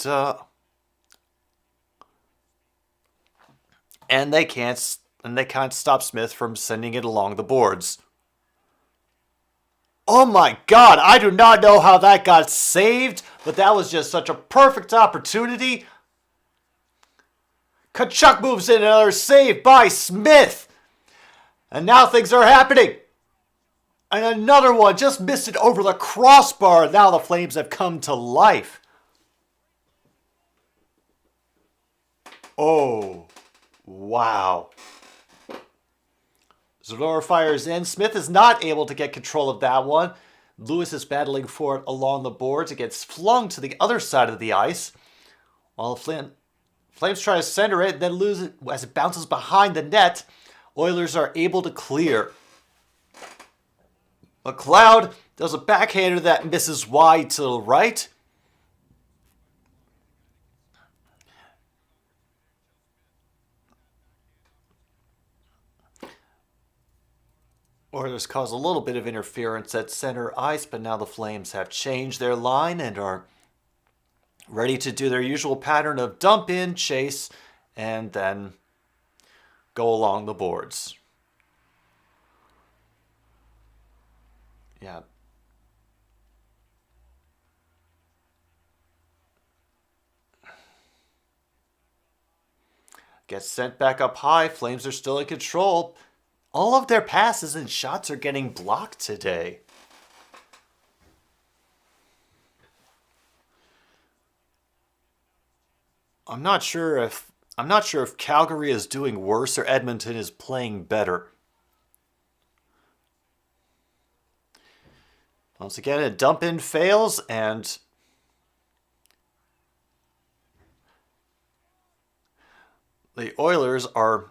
they can't stop Smith from sending it along the boards. Oh my God, I do not know how that got saved, but that was just such a perfect opportunity. Tkachuk moves in, another save by Smith. And now things are happening. And another one just missed it over the crossbar. Now the Flames have come to life. Oh, wow. Zadorov fires in. Smith is not able to get control of that one. Lewis is battling for it along the boards. It gets flung to the other side of the ice. While the Flames try to center it, then lose it as it bounces behind the net. Oilers are able to clear. McLeod does a backhander that misses wide to the right. Oilers cause a little bit of interference at center ice, but now the Flames have changed their line and are ready to do their usual pattern of dump in, chase, and then go along the boards. Yeah. Gets sent back up high. Flames are still in control. All of their passes and shots are getting blocked today. I'm not sure if Calgary is doing worse or Edmonton is playing better. Once again, a dump in fails, and the Oilers are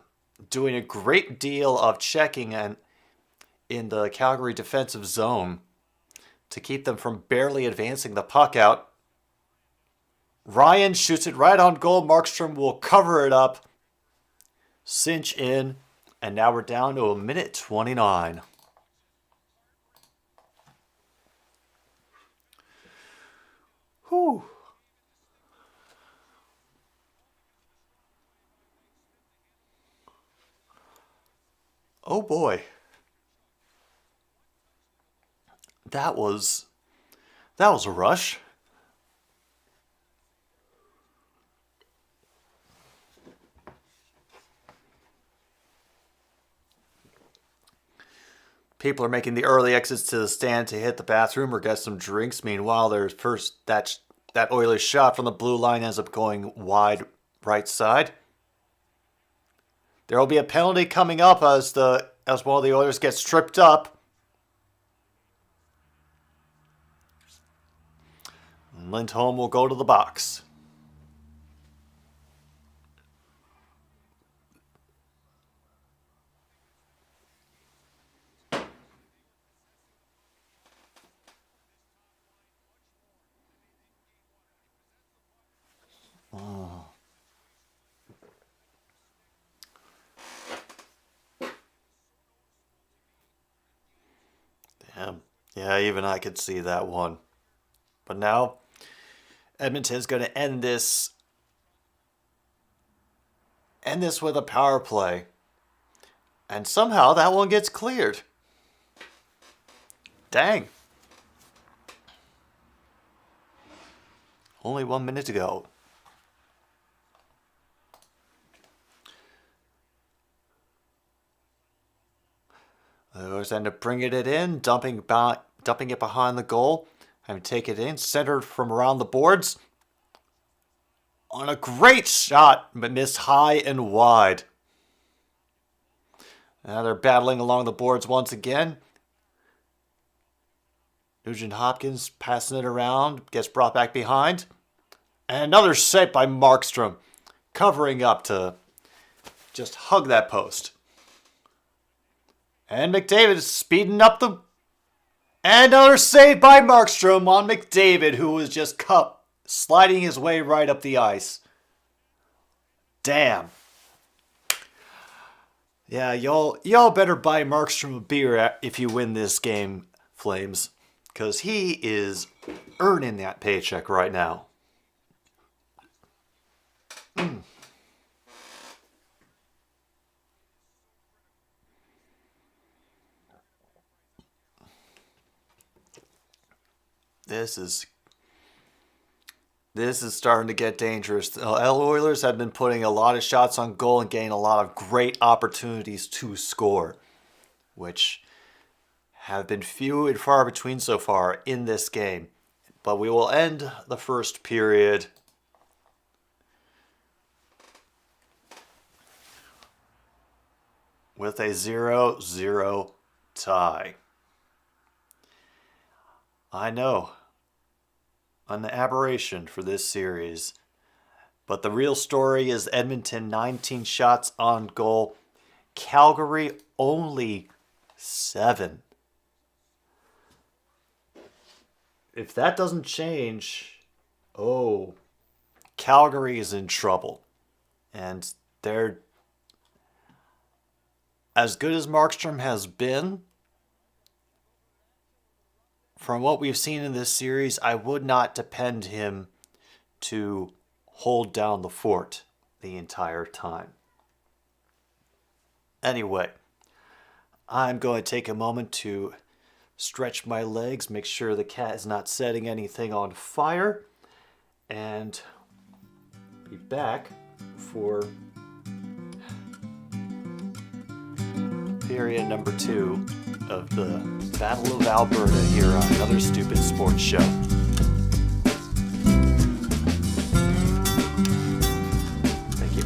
doing a great deal of checking and in the Calgary defensive zone to keep them from barely advancing the puck out. Ryan shoots it right on goal. Markstrom will cover it up, cinch in, and now we're down to 1:29. Whew. Oh boy. That was a rush. People are making the early exits to the stand to hit the bathroom or get some drinks. Meanwhile, there's first that Oilers shot from the blue line ends up going wide right side. There will be a penalty coming up as one of the Oilers gets tripped up. Lindholm will go to the box. Oh. Damn. Yeah, even I could see that one. But now, Edmonton's going to end this with a power play. And somehow that one gets cleared. Dang. Only 1 minute to go. The Oilers end up bringing it in, dumping it behind the goal, having take it in, centered from around the boards. On a great shot, but missed high and wide. Now they're battling along the boards once again. Nugent Hopkins passing it around, gets brought back behind. And another save by Markstrom, covering up to just hug that post. And McDavid is speeding up the... And another save by Markstrom on McDavid, who was just sliding his way right up the ice. Damn. Yeah, y'all better buy Markstrom a beer if you win this game, Flames, because he is earning that paycheck right now. This is starting to get dangerous. The Oilers have been putting a lot of shots on goal and getting a lot of great opportunities to score, which have been few and far between so far in this game. But we will end the first period with a 0-0 tie. I know, an aberration for this series. But the real story is Edmonton 19 shots on goal, Calgary only 7. If that doesn't change, Calgary is in trouble. And they're as good as Markstrom has been. From what we've seen in this series, I would not depend him to hold down the fort the entire time. Anyway, I'm going to take a moment to stretch my legs, make sure the cat is not setting anything on fire, and be back for period number 2 of the Battle of Alberta here on Another Stupid Sports Show. Thank you.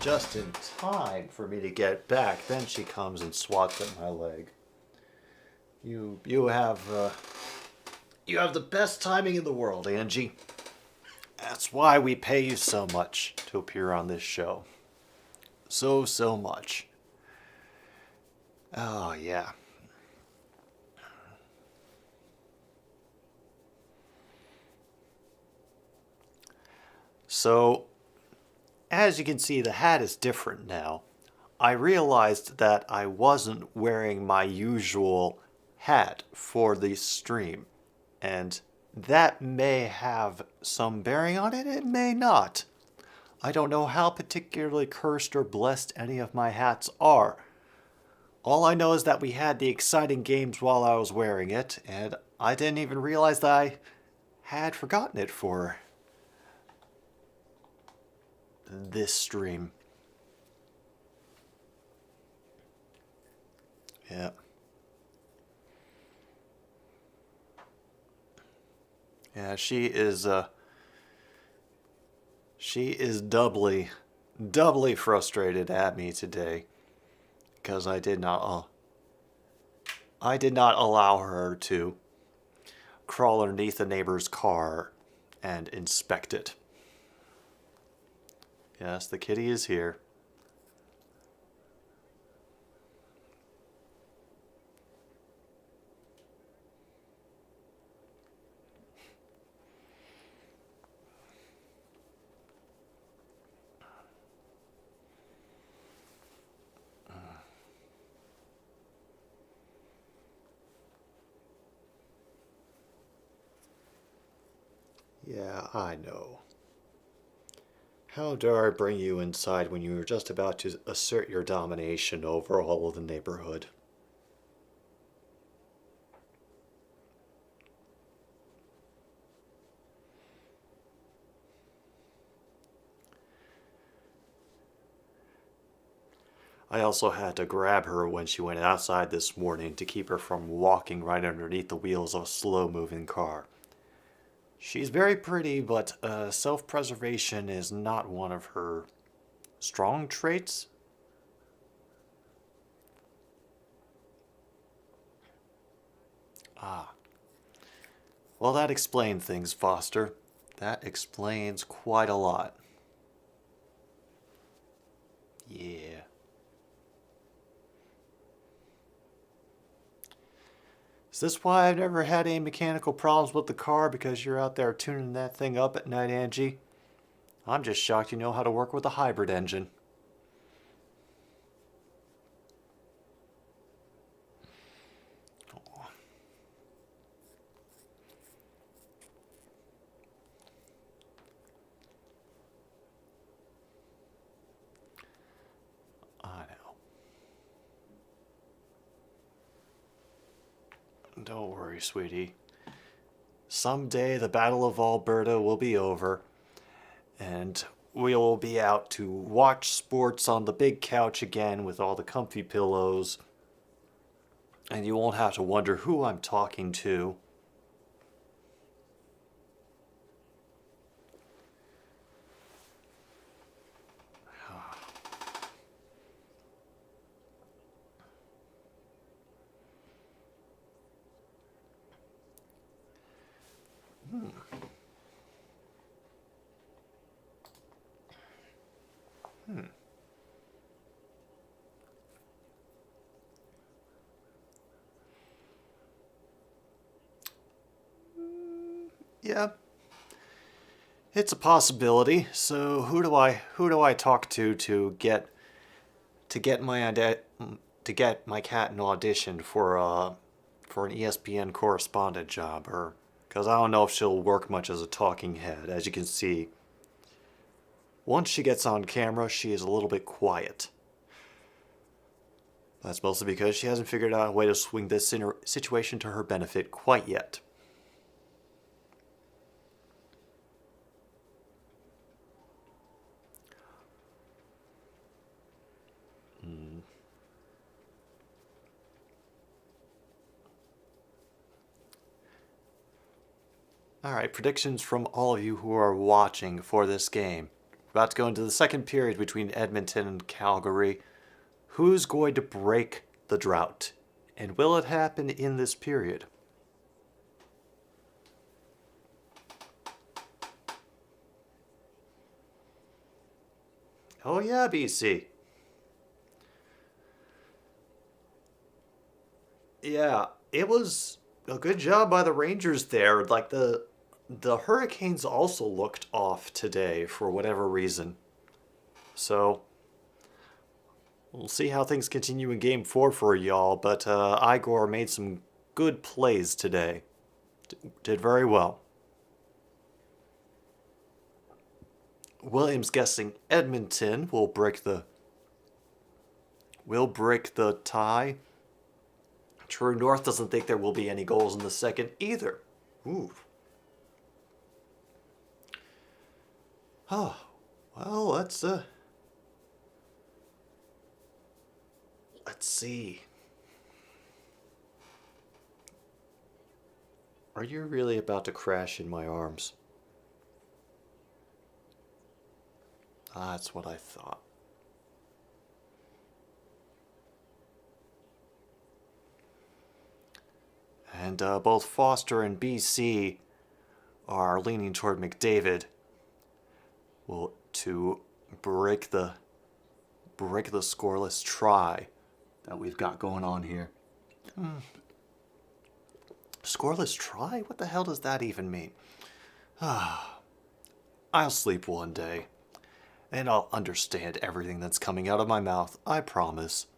Just in time for me to get back. Then she comes and swats at my leg. You have the best timing in the world, Angie. That's why we pay you so much to appear on this show. So much. Oh, yeah. So, as you can see, the hat is different now. I realized that I wasn't wearing my usual hat for the stream, and that may have some bearing on it, it may not. I don't know how particularly cursed or blessed any of my hats are. All I know is that we had the exciting games while I was wearing it, and I didn't even realize that I had forgotten it for this stream. Yeah. Yeah, she is doubly frustrated at me today because I did not allow her to crawl underneath the neighbor's car and inspect it. Yes, the kitty is here. Yeah, I know. How dare I bring you inside when you were just about to assert your domination over all of the neighborhood? I also had to grab her when she went outside this morning to keep her from walking right underneath the wheels of a slow-moving car. She's very pretty, but self-preservation is not one of her strong traits. Ah, well, that explains things, Foster. That explains quite a lot. Yeah. Is this why I've never had any mechanical problems with the car? Because you're out there tuning that thing up at night, Angie? I'm just shocked you know how to work with a hybrid engine. Oh, I know. Don't worry, sweetie. Someday the Battle of Alberta will be over, and we'll be out to watch sports on the big couch again with all the comfy pillows, and you won't have to wonder who I'm talking to. Yeah, it's a possibility. So who do I talk to get my cat an audition for an ESPN correspondent job, or because I don't know if she'll work much as a talking head. As you can see, once she gets on camera, she is a little bit quiet. That's mostly because she hasn't figured out a way to swing this situation to her benefit quite yet. Alright, predictions from all of you who are watching for this game. We're about to go into the second period between Edmonton and Calgary. Who's going to break the drought? And will it happen in this period? Oh yeah, BC. Yeah, it was a good job by the Rangers there. Like the Hurricanes also looked off today for whatever reason. So we'll see how things continue in Game 4 for y'all. But Igor made some good plays today. Did very well. Williams guessing Edmonton will break the tie. True North doesn't think there will be any goals in the second either. Ooh. Oh, well, let's see. Are you really about to crash in my arms? Ah, that's what I thought. And both Foster and BC are leaning toward McDavid to break the scoreless try that we've got going on here. Scoreless try? What the hell does that even mean? I'll sleep one day, and I'll understand everything that's coming out of my mouth, I promise.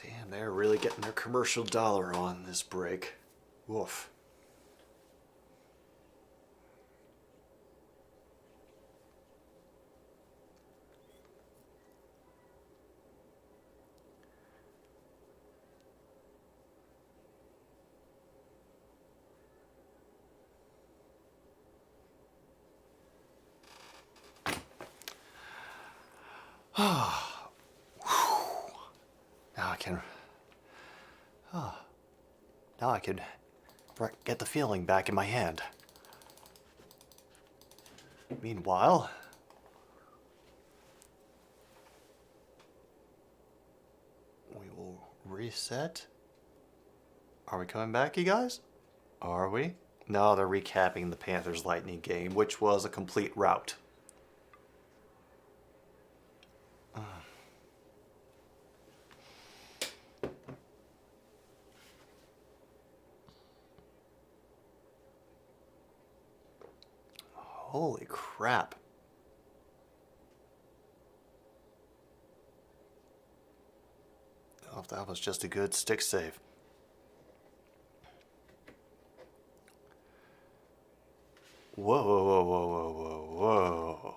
Damn, they're really getting their commercial dollar on this break. Woof. Now I can get the feeling back in my hand. Meanwhile, we will reset. Are we coming back, you guys? Are we? No, they're recapping the Panthers Lightning game, which was a complete rout. Holy crap. Oh, that was just a good stick save. Whoa, whoa, whoa, whoa, whoa, whoa.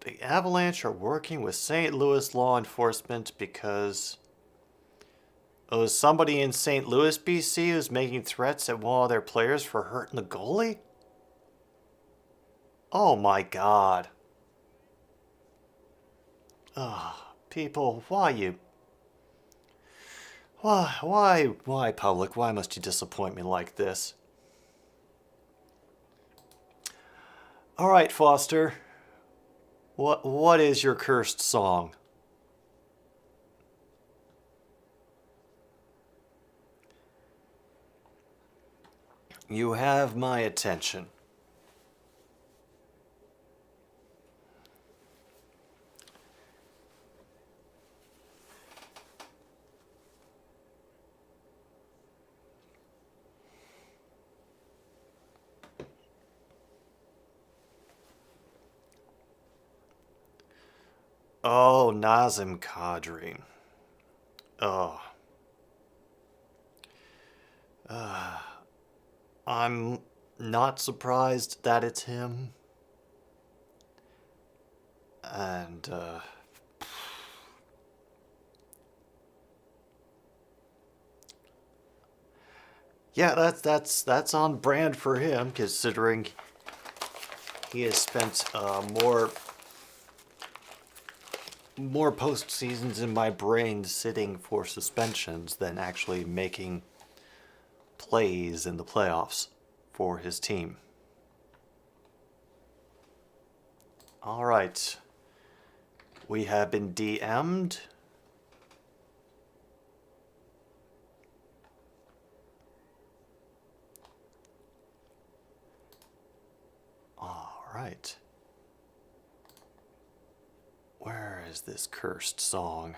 The Avalanche are working with St. Louis law enforcement because somebody in St. Louis, BC, who's making threats at one of their players for hurting the goalie? Oh my god. People, why public? Why must you disappoint me like this? All right, Foster. What is your cursed song? You have my attention. Oh, Nazem Kadri. Oh. I'm not surprised that it's him. And, yeah, that's on brand for him, considering he has spent more postseasons in my brain sitting for suspensions than actually making plays in the playoffs for his team. All right. We have been DM'd. All right. Where is this cursed song?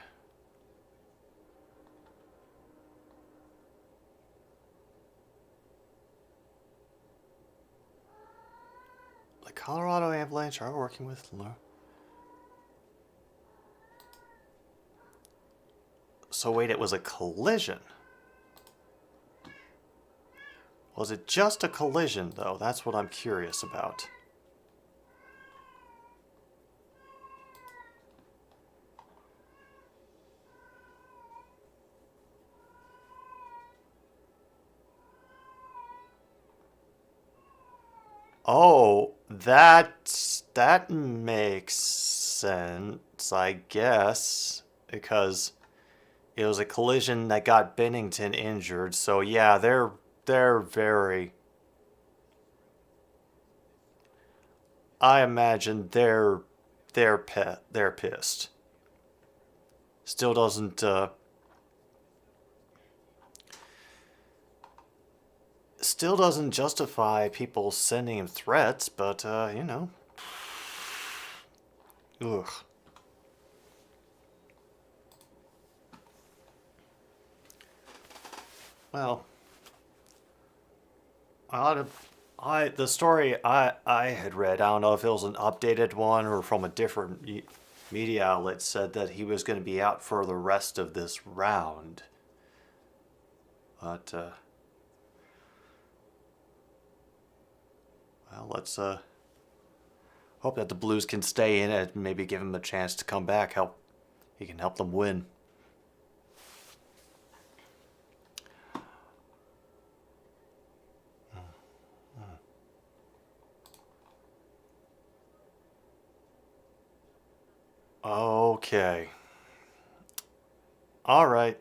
The Colorado Avalanche are working with... So wait, it was a collision. Was it just a collision, though? That's what I'm curious about. Oh, that makes sense, I guess, because it was a collision that got Bennington injured. So yeah, they're very... I imagine they're pissed. Still doesn't justify people sending him threats, but you know. Ugh. Well, the story I had read, I don't know if it was an updated one or from a different media outlet, said that he was going to be out for the rest of this round. But well, let's hope that the Blues can stay in it and maybe give him a chance to come back. He can help them win. Okay. All right.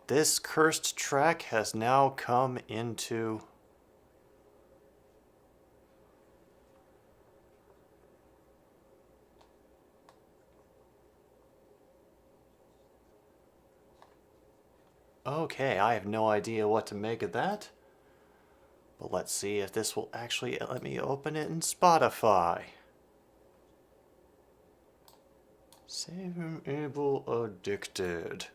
This cursed track has now come into... Okay, I have no idea what to make of that. But let's see if this will actually let me open it in Spotify. Save him able addicted.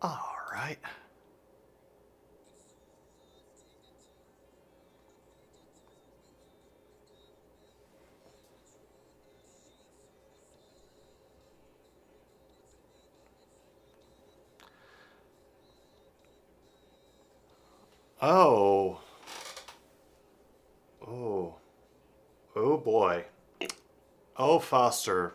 All right. Oh. Oh. Oh boy. Oh, Foster.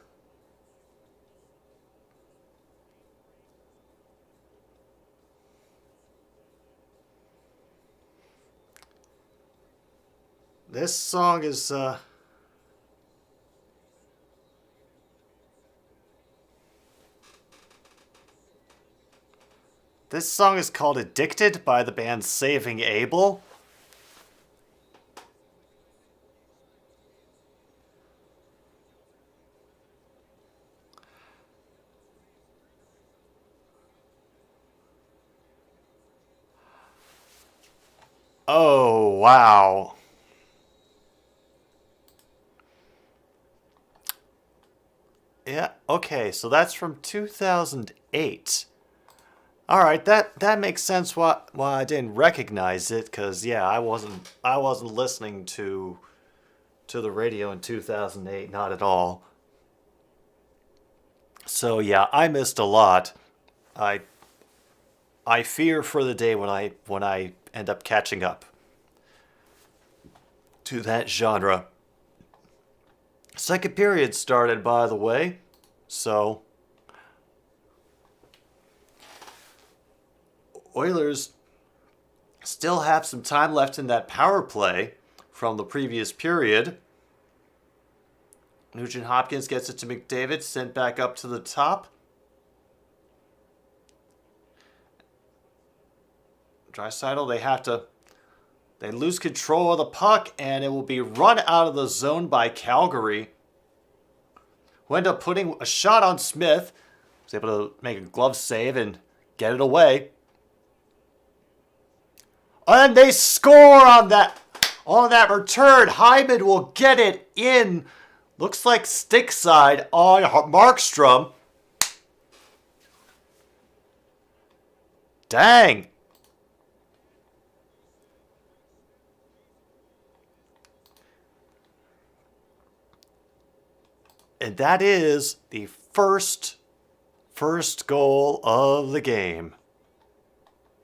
This song is, this song is called Addicted by the band Saving Abel. Oh, wow. Yeah, okay, so that's from 2008. All right, that makes sense why I didn't recognize it, cuz yeah, I wasn't listening to the radio in 2008, not at all. So yeah, I missed a lot. I I fear for the day when I end up catching up to that genre. Second period started, by the way, so Oilers still have some time left in that power play from the previous period. Nugent Hopkins gets it to McDavid, sent back up to the top. Draisaitl, they lose control of the puck, and it will be run out of the zone by Calgary, who end up putting a shot on Smith. Was able to make a glove save and get it away. And they score on that return. Hyman will get it in. Looks like stick side on Markstrom. Dang. And that is the first goal of the game.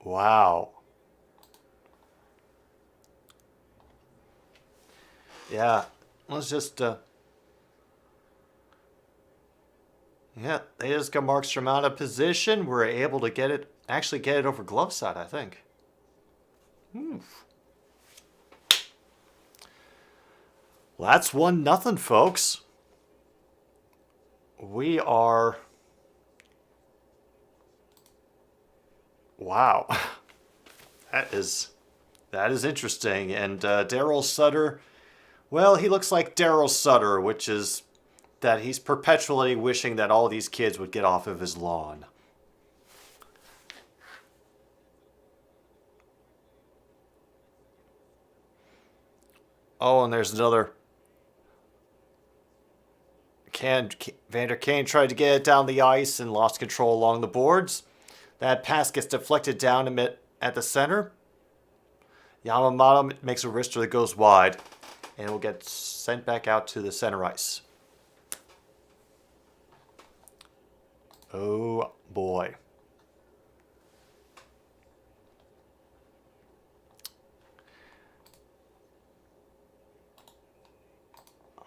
Wow. Yeah, let's just, yeah, they just got Markstrom out of position. We're able to actually get it over glove side, I think. Oof. Well, that's 1-0, folks. We are... Wow. That is interesting. And Daryl Sutter... Well, he looks like Daryl Sutter, which is that he's perpetually wishing that all these kids would get off of his lawn. Oh, and there's another. Vander Kane tried to get it down the ice and lost control along the boards. That pass gets deflected down a bit at the center. Yamamoto makes a wrister that goes wide, and it will get sent back out to the center ice. Oh boy.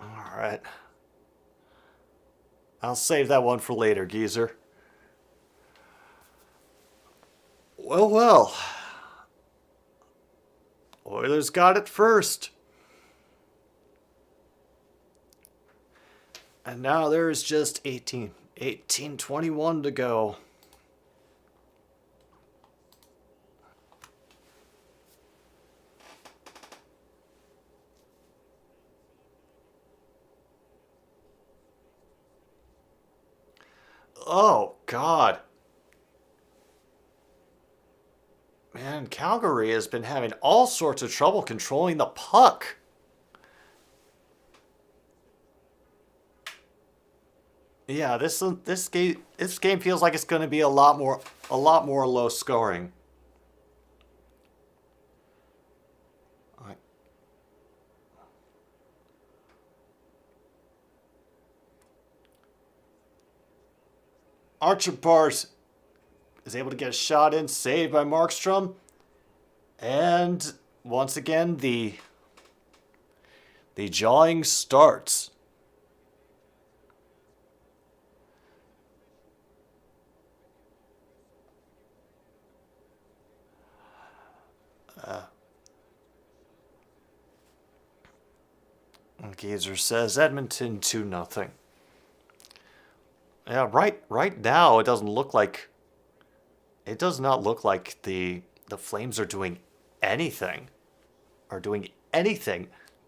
All right. I'll save that one for later, geezer. Well. Oilers got it first. And now there's just 18:21 to go. Oh, God. Man, Calgary has been having all sorts of trouble controlling the puck. Yeah, this game feels like it's going to be a lot more low scoring. All right. Archibald is able to get a shot in, saved by Markstrom, and once again the jawing starts. Geezer says Edmonton 2-0. Yeah, right now it does not look like the Flames are doing anything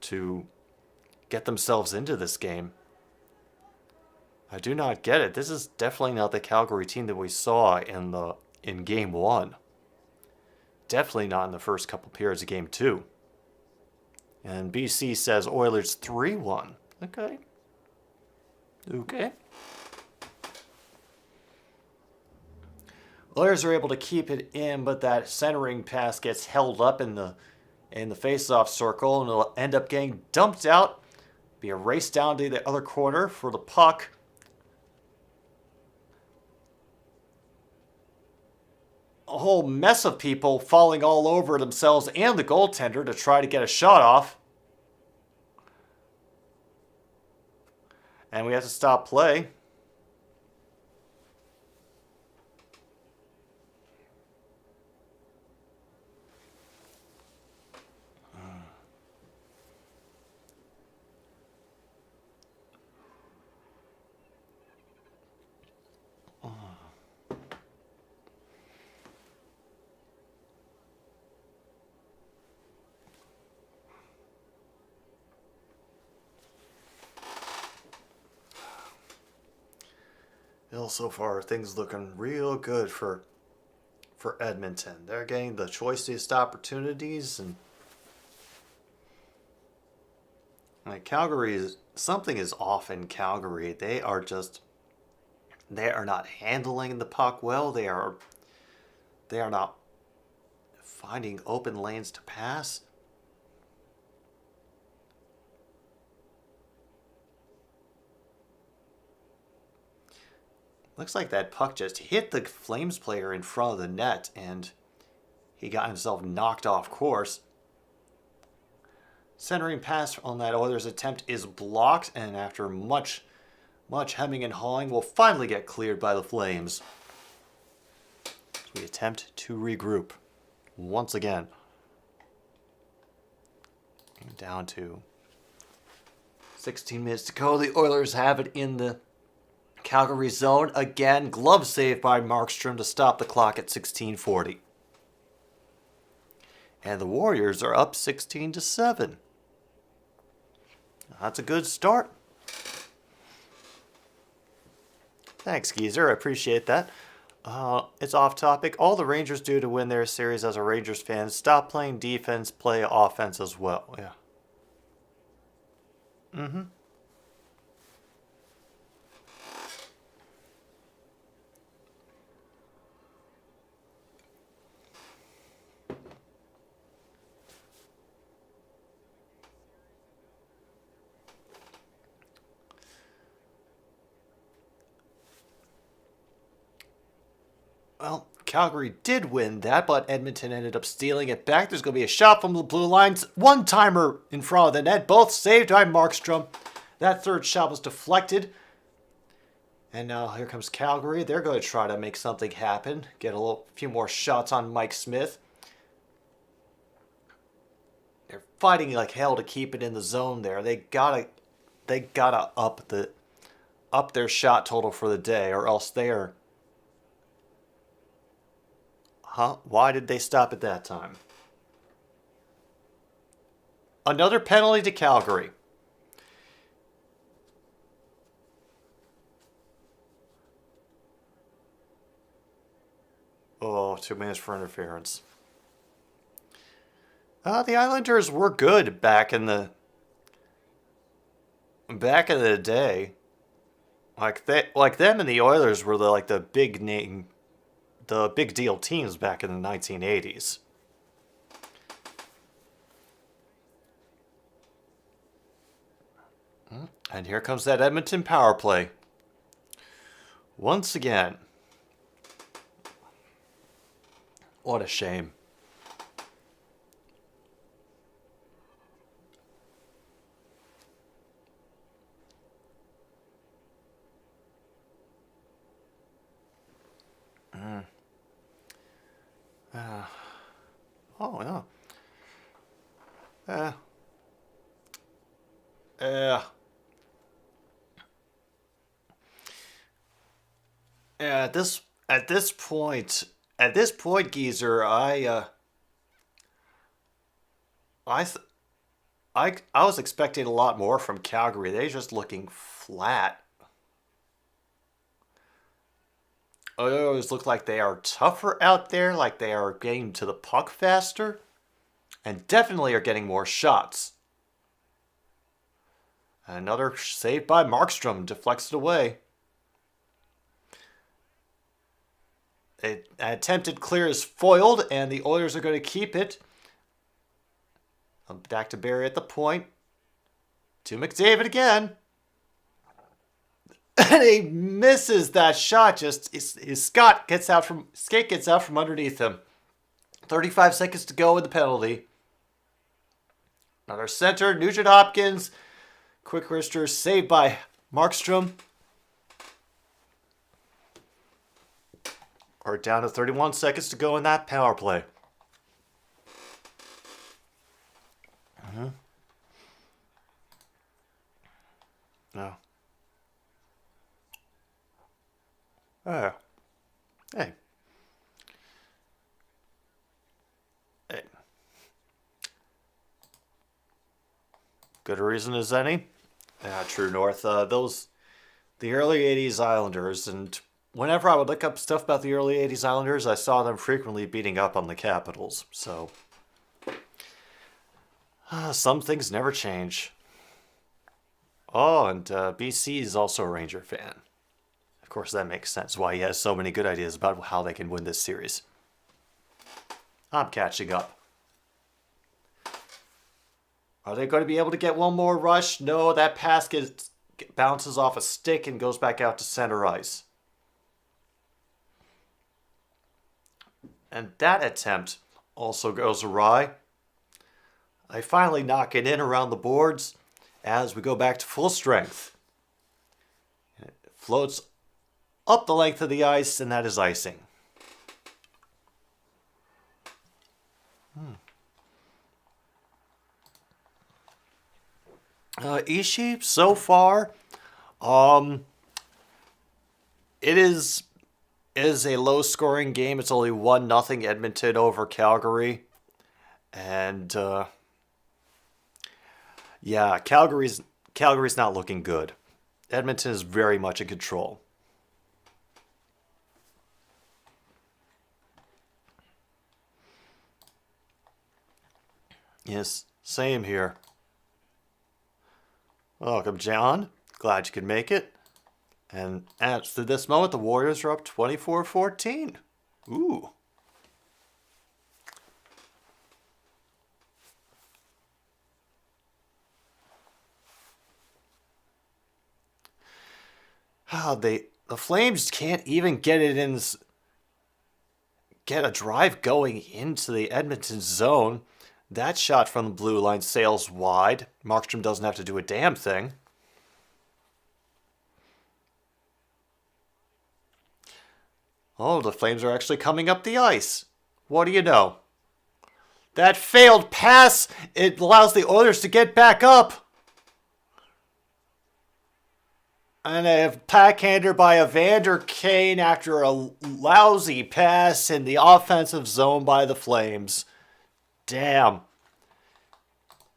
to get themselves into this game. I do not get it. This is definitely not the Calgary team that we saw in game 1. Definitely not in the first couple periods of game 2. And BC says Oilers 3-1. Okay. Oilers are able to keep it in, but that centering pass gets held up in the face-off circle, and it'll end up getting dumped out. Be a race down to the other corner for the puck. A whole mess of people falling all over themselves and the goaltender to try to get a shot off. And we have to stop play. Well, so far things looking real good for Edmonton. They're getting the choicest opportunities, and like Calgary is something is off in Calgary. They are not handling the puck well. They are not finding open lanes to pass. Looks like that puck just hit the Flames player in front of the net, and he got himself knocked off course. Centering pass on that Oilers attempt is blocked, and after much hemming and hawing, will finally get cleared by the Flames. We attempt to regroup once again. Down to 16 minutes to go. The Oilers have it in the Calgary zone. Again, glove save by Markstrom to stop the clock at 16:40. And the Warriors are up 16-7. That's a good start. Thanks, Geezer. I appreciate that. It's off topic. All the Rangers do to win their series as a Rangers fan: stop playing defense, play offense as well. Yeah. Mm-hmm. Well, Calgary did win that, but Edmonton ended up stealing it back. There's going to be a shot from the blue lines. One-timer in front of the net. Both saved by Markstrom. That third shot was deflected. And now here comes Calgary. They're going to try to make something happen. Get a few more shots on Mike Smith. They're fighting like hell to keep it in the zone there. They gotta up their shot total for the day, or else they are... Huh? Why did they stop at that time? Another penalty to Calgary. Oh, 2 minutes for interference. The Islanders were good back in the day. Like them and the Oilers were the big name, the big deal teams back in the 1980s. And here comes that Edmonton power play. Once again. What a shame. Oh, yeah. At this point, Geezer, I was expecting a lot more from Calgary. They're just looking flat. Oilers look like they are tougher out there, like they are getting to the puck faster, and definitely are getting more shots. Another save by Markstrom, deflects it away. An attempted clear is foiled, and the Oilers are going to keep it. Back to Barry at the point. To McDavid again. And he misses that shot. His skate gets out from underneath him. 35 seconds to go with the penalty. Another center, Nugent Hopkins. Quick wrister saved by Markstrom. We're down to 31 seconds to go in that power play. No. Oh. Hey. Hey. Good a reason as any. True North. The early 80s Islanders, and whenever I would look up stuff about the early 80s Islanders, I saw them frequently beating up on the Capitals. So, some things never change. Oh, and BC is also a Ranger fan. Of course, that makes sense why he has so many good ideas about how they can win this series. I'm catching up. Are they going to be able to get one more rush? No, that pass bounces off a stick and goes back out to center ice. And that attempt also goes awry. I finally knock it in around the boards as we go back to full strength. It floats up the length of the ice, and that is icing. Ishii, so far, it is a low-scoring game. It's only 1-0 Edmonton over Calgary. And, yeah, Calgary's not looking good. Edmonton is very much in control. Yes, same here. Welcome, John. Glad you could make it. And at this moment, the Warriors are up 24-14. Ooh. The Flames can't even get a drive going into the Edmonton zone. That shot from the blue line sails wide. Markstrom doesn't have to do a damn thing. Oh, the Flames are actually coming up the ice. What do you know? That failed pass, it allows the Oilers to get back up. And a backhander by Evander Kane after a lousy pass in the offensive zone by the Flames. Damn.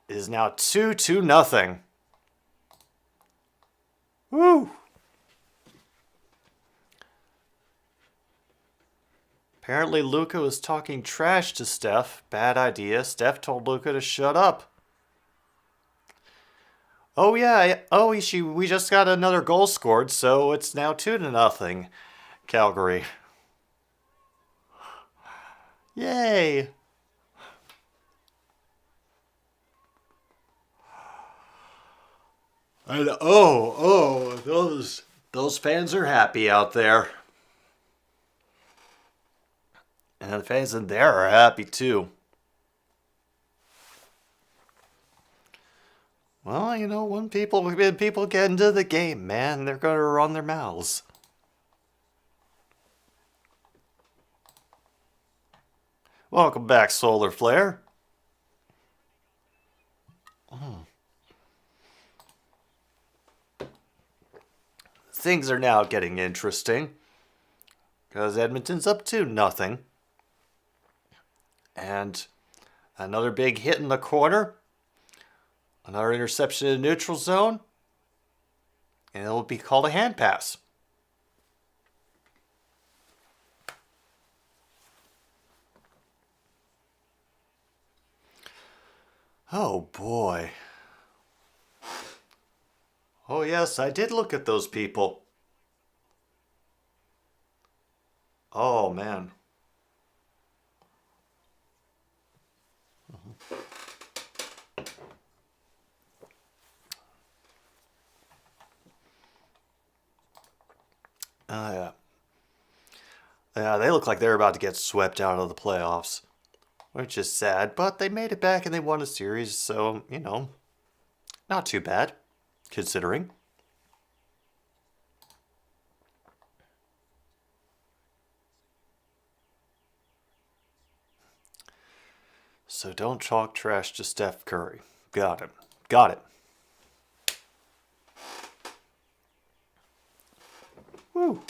It is now 2-0. Woo. Apparently Luka was talking trash to Steph. Bad idea. Steph told Luka to shut up. Oh yeah, we just got another goal scored, so it's now 2-0 Calgary. Yay. And those fans are happy out there. And the fans in there are happy too. Well, you know, when people get into the game, man, they're going to run their mouths. Welcome back, Solar Flare. Things are now getting interesting. Because Edmonton's up 2-0. And another big hit in the corner. Another interception in the neutral zone. And it will be called a hand pass. Oh boy. Oh yes, I did look at those people. Oh man. Yeah. Yeah, they look like they're about to get swept out of the playoffs. Which is sad, but they made it back and they won a series, so, you know, not too bad, considering. So don't talk trash to Steph Curry. Got him. Got it. Woo.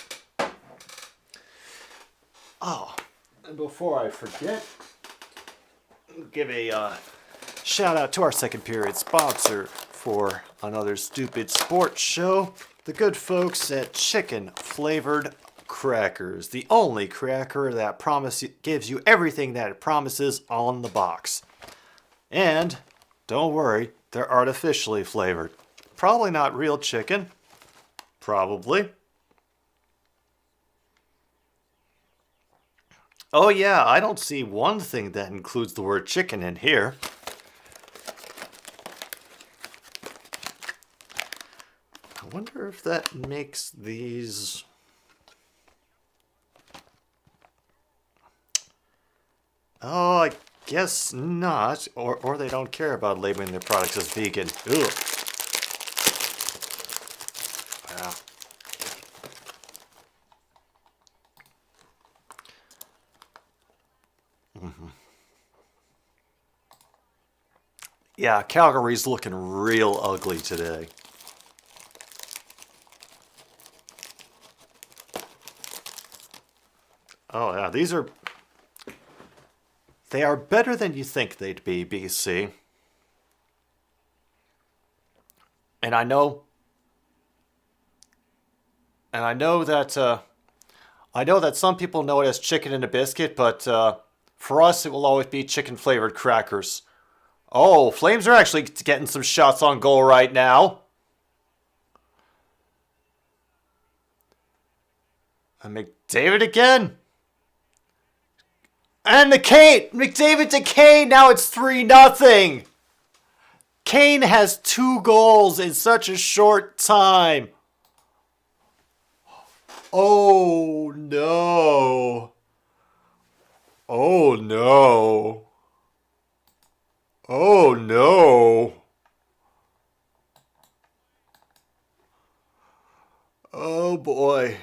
Oh, and before I forget, give a shout out to our second period sponsor for another stupid sports show, the good folks at Chicken Flavored crackers, the only cracker that gives you everything that it promises on the box. And don't worry, they're artificially flavored. Probably not real chicken. Probably. Oh yeah, I don't see one thing that includes the word chicken in here. I wonder if that makes these... Oh, I guess not. Or they don't care about labeling their products as vegan. Ugh. Wow. Yeah, Calgary's looking real ugly today. Oh yeah, they are better than you think they'd be, BC. And I know that some people know it as chicken in a biscuit, but for us it will always be chicken flavored crackers. Oh, Flames are actually getting some shots on goal right now. And McDavid again. And McDavid to Kane. Now it's 3-0. Kane has 2 goals in such a short time. Oh no. Oh no. Oh no. Oh boy.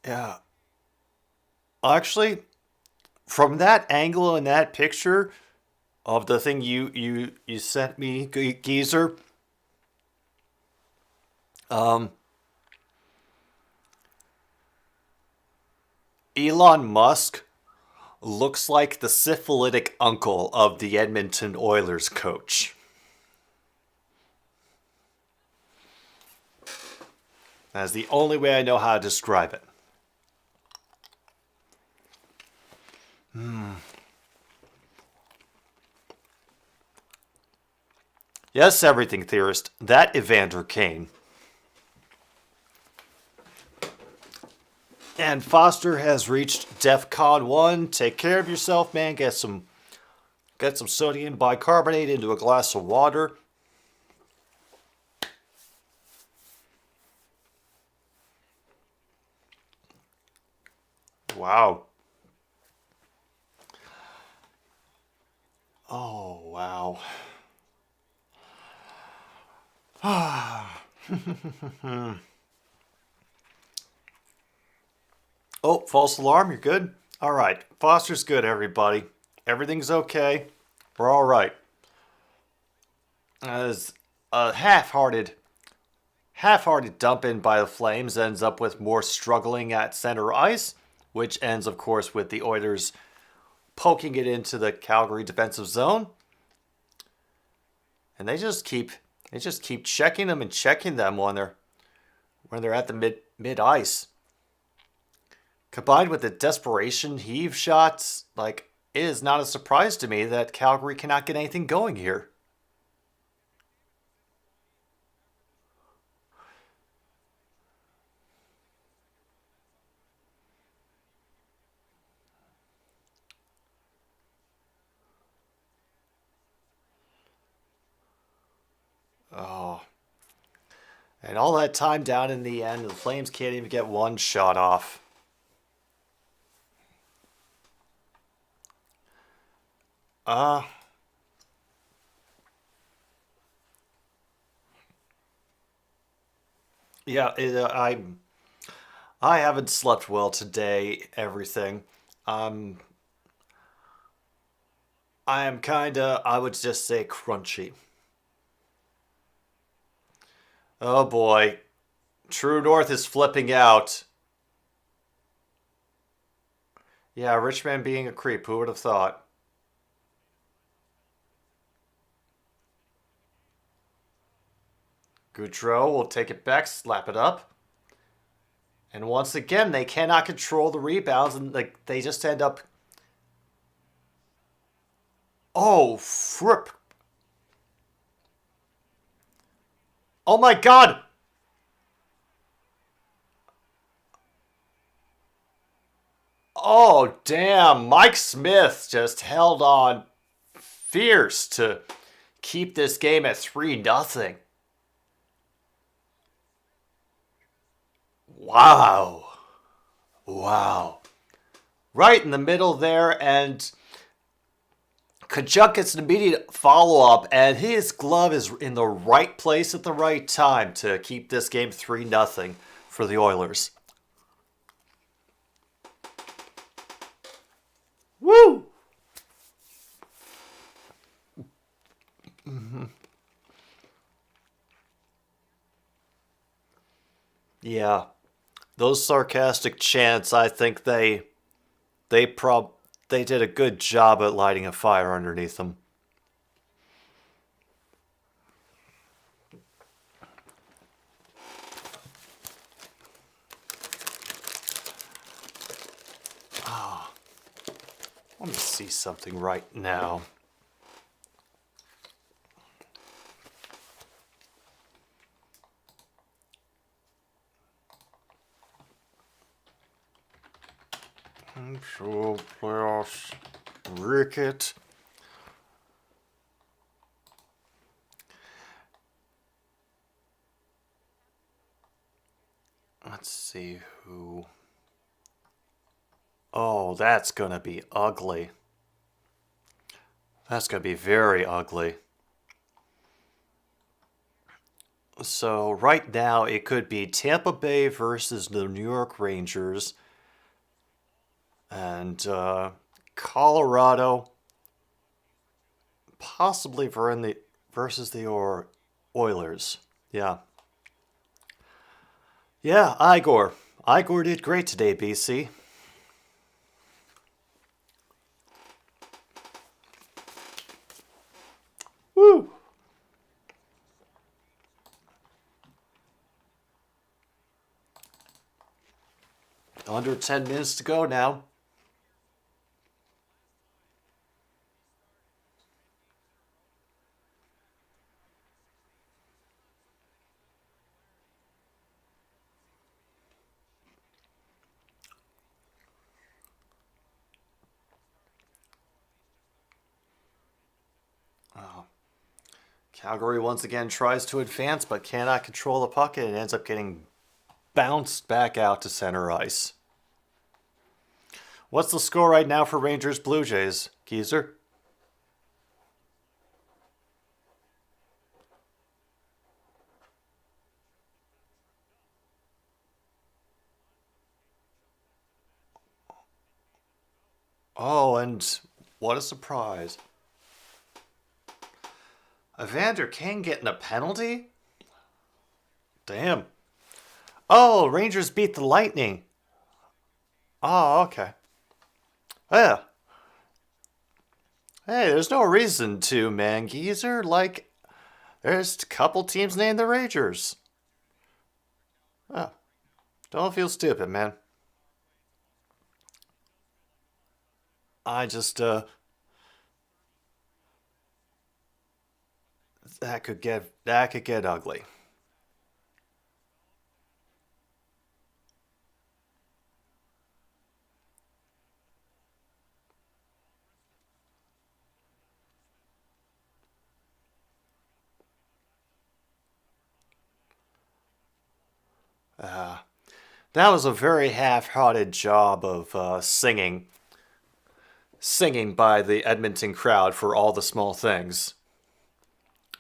Yeah. Actually, from that angle and that picture of the thing you sent me, geezer, Elon Musk looks like the syphilitic uncle of the Edmonton Oilers coach. That's the only way I know how to describe it. Yes, everything theorist. That Evander Kane. And Foster has reached DEFCON 1. Take care of yourself, man. Get some sodium bicarbonate into a glass of water. Wow. Oh, wow. Oh, false alarm, you're good? All right, Foster's good, everybody. Everything's okay. We're all right. As a half-hearted dump in by the Flames ends up with more struggling at center ice, which ends, of course, with the Oilers poking it into the Calgary defensive zone. And they just keep checking them and checking them when they're at the mid ice. Combined with the desperation heave shots, it is not a surprise to me that Calgary cannot get anything going here. Oh. And all that time down in the end, the Flames can't even get one shot off. Yeah, I haven't slept well today, everything. I am kinda, I would just say crunchy. Oh boy. True North is flipping out. Yeah, Richman being a creep. Who would have thought? Goudreau will take it back, slap it up. And once again, they cannot control the rebounds, and they just end up... Oh, fripp. Oh my god! Oh, damn. Mike Smith just held on fierce to keep this game at 3-0. Wow. Wow. Right in the middle there, and Kachuk gets an immediate follow-up, and his glove is in the right place at the right time to keep this game 3-0 for the Oilers. Woo! Mm-hmm. Yeah. Those sarcastic chants, I think they did a good job at lighting a fire underneath them. Oh, let me see something right now. So playoffs, Rickett. Let's see who. Oh, that's gonna be ugly. That's gonna be very ugly. So right now it could be Tampa Bay versus the New York Rangers. And Colorado, possibly versus the Oilers. Yeah. Yeah, Igor. Igor did great today, BC. Woo! Under 10 minutes to go now. Oh. Calgary once again tries to advance but cannot control the puck and ends up getting bounced back out to center ice. What's the score right now for Rangers Blue Jays, Geezer? Oh, and what a surprise. Evander Kane getting a penalty? Damn. Oh, Rangers beat the Lightning. Oh, okay. Yeah. Hey, there's no reason to, man, Geezer. Like, there's a couple teams named the Rangers. Oh, don't feel stupid, man. I just, that could get ugly. That was a very half-hearted job of singing by the Edmonton crowd for All the Small Things.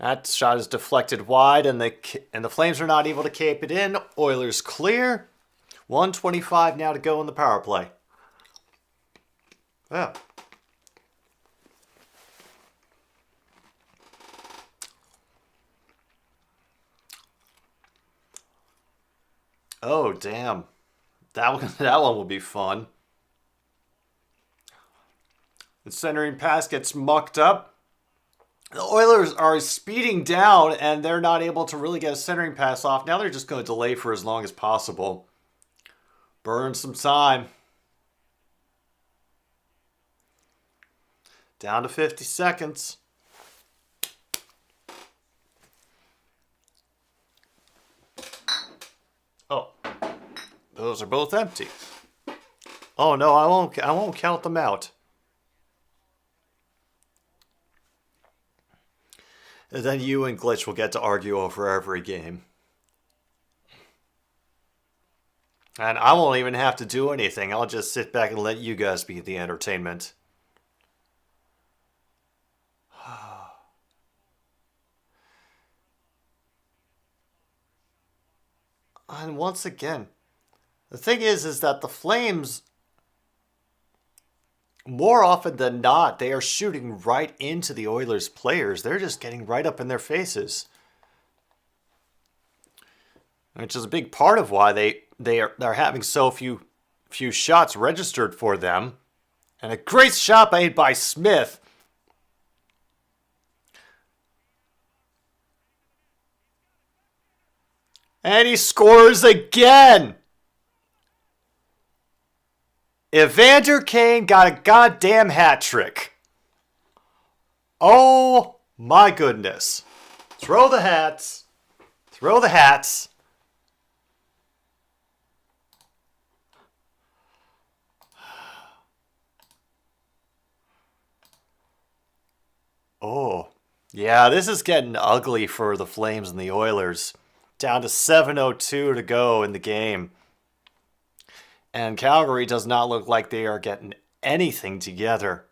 That shot is deflected wide, and the Flames are not able to cape it in. Oilers clear. 1:25 now to go in the power play. Yeah. Oh, damn. That one will be fun. The centering pass gets mucked up. The Oilers are speeding down, and they're not able to really get a centering pass off. Now they're just going to delay for as long as possible. Burn some time. Down to 50 seconds. Oh, those are both empty. Oh no, I won't count them out. And then you and Glitch will get to argue over every game. And I won't even have to do anything. I'll just sit back and let you guys be the entertainment. And once again, the thing is that the Flames, more often than not, they are shooting right into the Oilers players. They're just getting right up in their faces. Which is a big part of why they're having so few shots registered for them. And a great shot made by Smith. And he scores again. Evander Kane got a goddamn hat trick. Oh my goodness. Throw the hats. Throw the hats. Oh, yeah, this is getting ugly for the Flames and the Oilers. Down to 7:02 to go in the game. And Calgary does not look like they are getting anything together.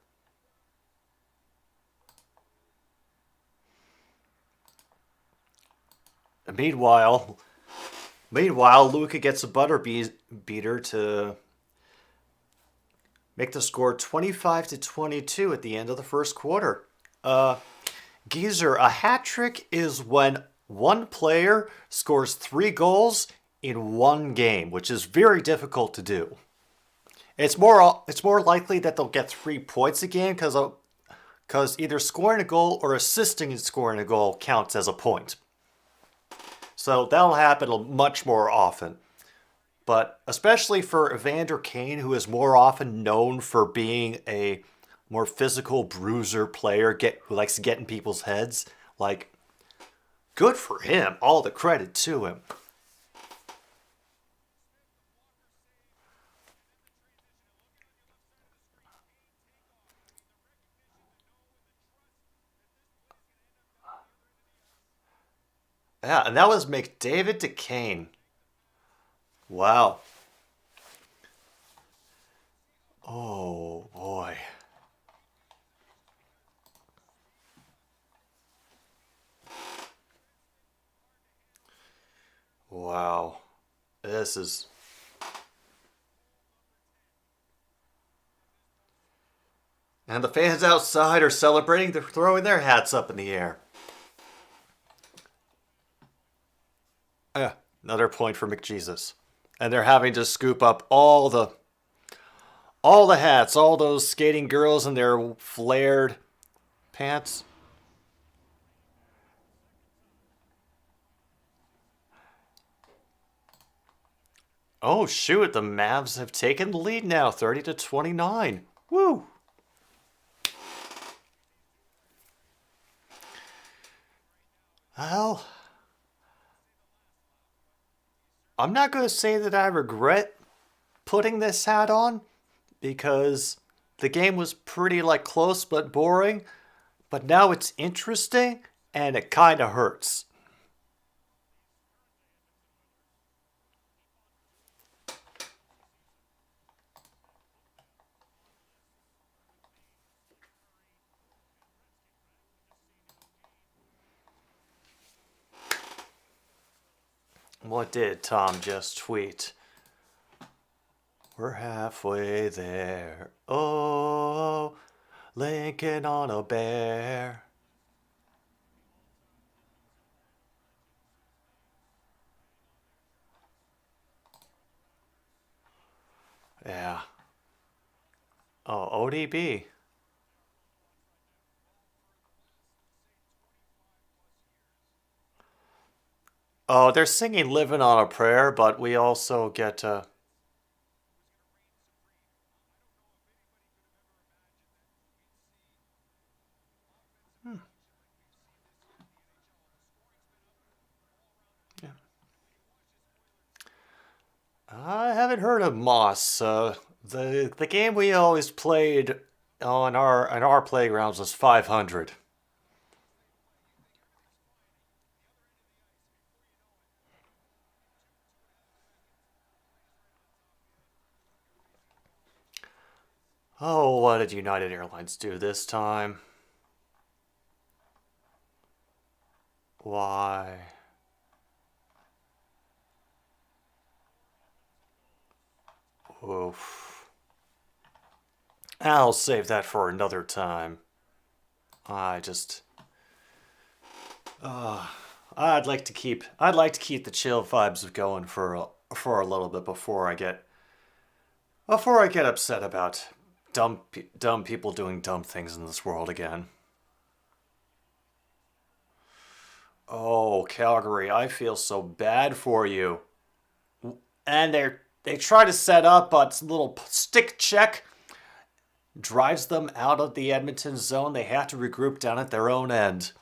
Meanwhile, Luka gets a butter beater to make the score 25-22 at the end of the first quarter. Geezer, a hat trick is when one player scores 3 goals in one game, which is very difficult to do. It's more likely that they'll get 3 points a game because either scoring a goal or assisting in scoring a goal counts as a point. So that'll happen much more often. But especially for Evander Kane, who is more often known for being a more physical bruiser player who likes to get in people's heads, like, good for him. All the credit to him. Yeah, and that was McDavid to Kane. Wow. Oh, boy. Wow. This is... And the fans outside are celebrating. They're throwing their hats up in the air. Yeah, another point for McJesus. And they're having to scoop up all the hats, all those skating girls in their flared pants. Oh shoot, the Mavs have taken the lead now, 30-29. Woo! Well, I'm not going to say that I regret putting this hat on, because the game was pretty close but boring, but now it's interesting and it kind of hurts. What did Tom just tweet? We're halfway there. Oh, Lincoln on a bear. Yeah. Oh, ODB. Oh, they're singing Living on a Prayer, but we also get hmm, yeah. I haven't heard of Moss. The game we always played on our playgrounds was 500. Oh, what did United Airlines do this time? Why? Oof. I'll save that for another time. I just uh I'd like to keep the chill vibes going for a little bit before I get upset about dumb people doing dumb things in this world again. Oh, Calgary, I feel so bad for you. And they try to set up a little stick check, drives them out of the Edmonton zone. They have to regroup down at their own end.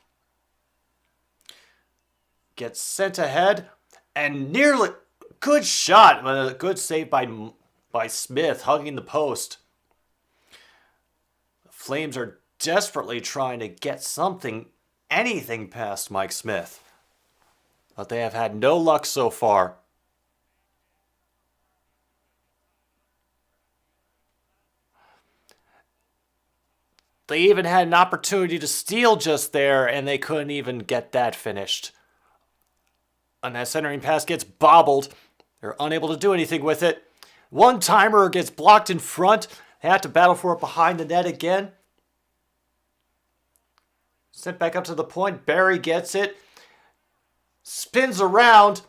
Gets sent ahead, and nearly good shot, but a good save by Smith, hugging the post. Flames are desperately trying to get anything past Mike Smith, but they have had no luck so far. They even had an opportunity to steal just there, and they couldn't even get that finished. And that centering pass gets bobbled. They're unable to do anything with it. One timer gets blocked in front. They have to battle for it behind the net again. Sent back up to the point. Barry gets it. Spins around.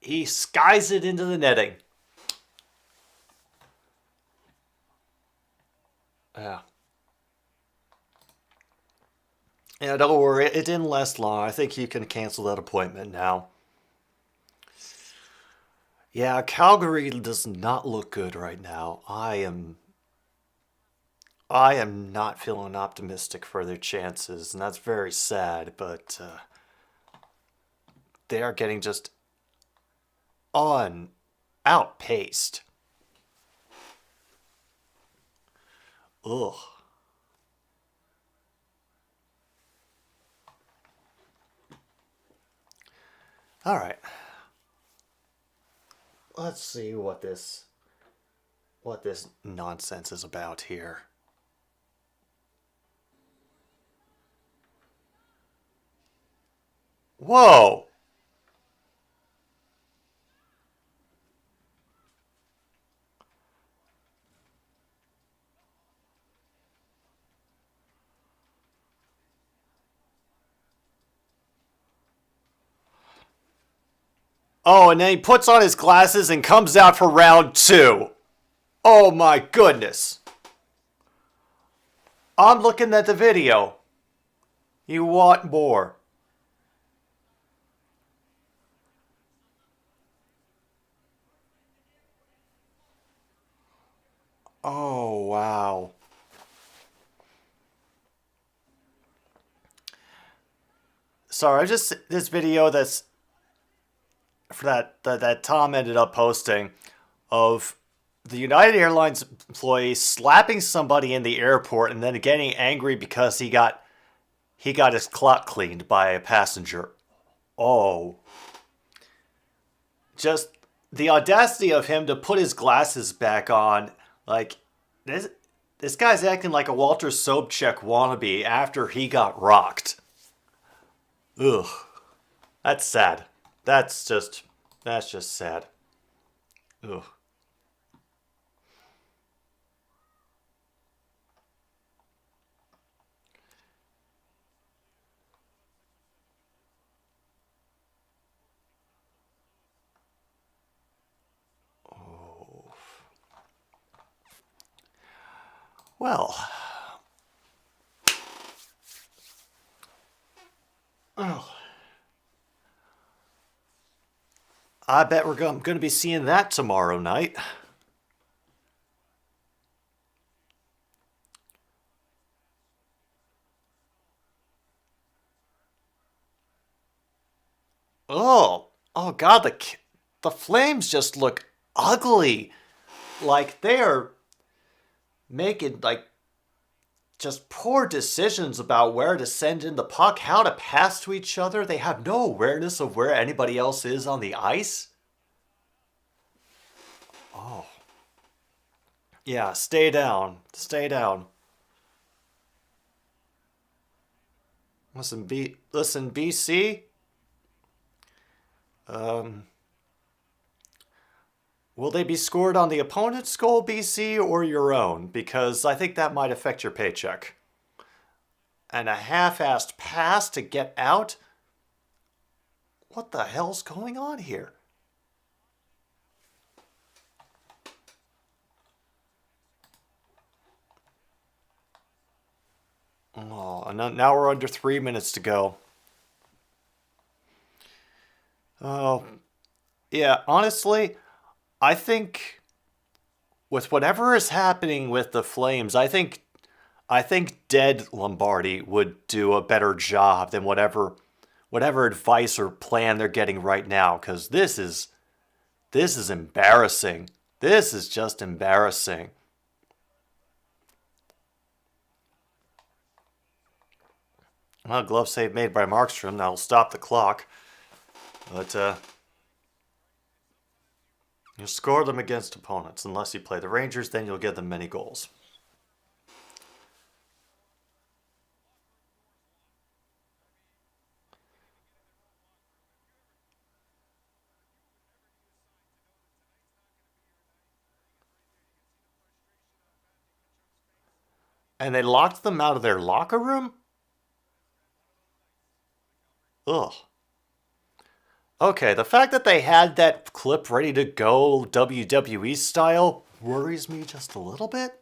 He skies it into the netting. Yeah. Yeah, don't worry. It didn't last long. I think you can cancel that appointment now. Yeah, Calgary does not look good right now. I am not feeling optimistic for their chances, and that's very sad, but they are getting just on outpaced. Ugh. All right. Let's see what this nonsense is about here. Whoa. Oh, and then he puts on his glasses and comes out for round two. Oh my goodness. I'm looking at the video. You want more? Oh, wow. Sorry, I just this video that's for that Tom ended up posting of the United Airlines employee slapping somebody in the airport and then getting angry because he got his clock cleaned by a passenger. Oh, just the audacity of him to put his glasses back on. Like this guy's acting like a Walter Sobchak wannabe after he got rocked. Ugh, that's sad. That's just sad. Ugh. Well, oh, I bet we're going to be seeing that tomorrow night. Oh God, the Flames just look ugly. Like they're making like just poor decisions about where to send in the puck, how to pass to each other. They have no awareness of where anybody else is on the ice. Oh. Yeah, stay down. Stay down. Listen, BC. Um, will they be scored on the opponent's goal, BC, or your own? Because I think that might affect your paycheck. And a half-assed pass to get out? What the hell's going on here? Oh, and now we're under 3 minutes to go. Oh, yeah, honestly, I think with whatever is happening with the Flames, I think dead Lombardi would do a better job than whatever advice or plan they're getting right now, because this is embarrassing. This is just embarrassing. Well, glove save made by Markstrom. That'll stop the clock. But you score them against opponents. Unless you play the Rangers, then you'll get them many goals. And they locked them out of their locker room? Ugh. Okay, the fact that they had that clip ready to go WWE style worries me just a little bit.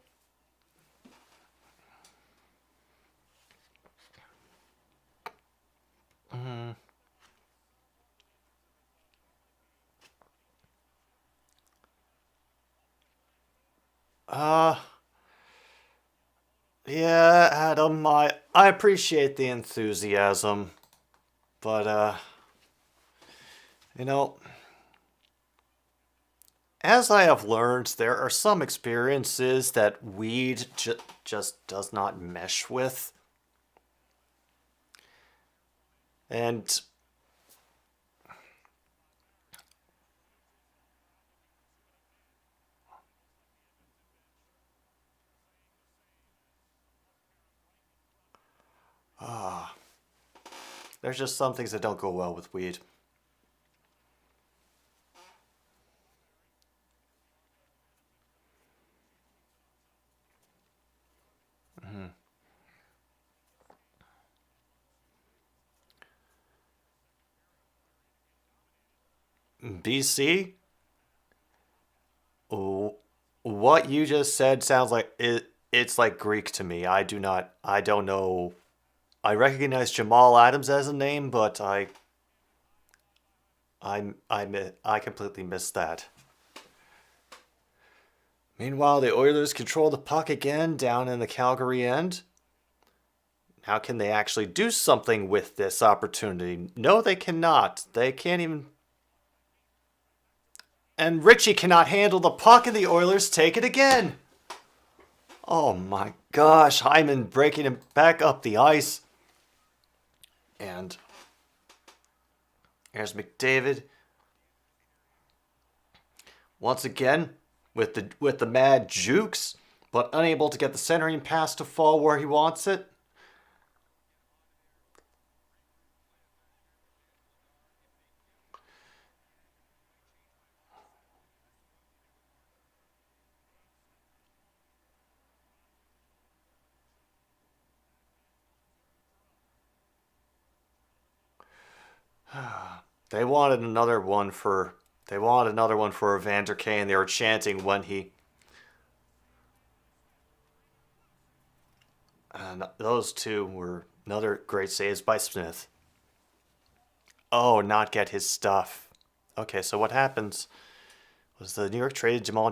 Mm. Uh, yeah, Adam, I appreciate the enthusiasm, but you know, as I have learned, there are some experiences that weed just does not mesh with. And there's just some things that don't go well with weed. BC, what you just said sounds like it's like Greek to me. I don't know. I recognize Jamal Adams as a name, but I completely missed that. Meanwhile, the Oilers control the puck again down in the Calgary end. How can they actually do something with this opportunity? No, they cannot. They can't even. And Richie cannot handle the puck, and the Oilers take it again. Oh my gosh, Hyman breaking him back up the ice. And here's McDavid. Once again, with the mad jukes, but unable to get the centering pass to fall where he wants it. They wanted another one for Evander Kane. They were chanting when he And those two were another great saves by Smith. Oh, not get his stuff. Okay, so what happens was the New York traded Jamal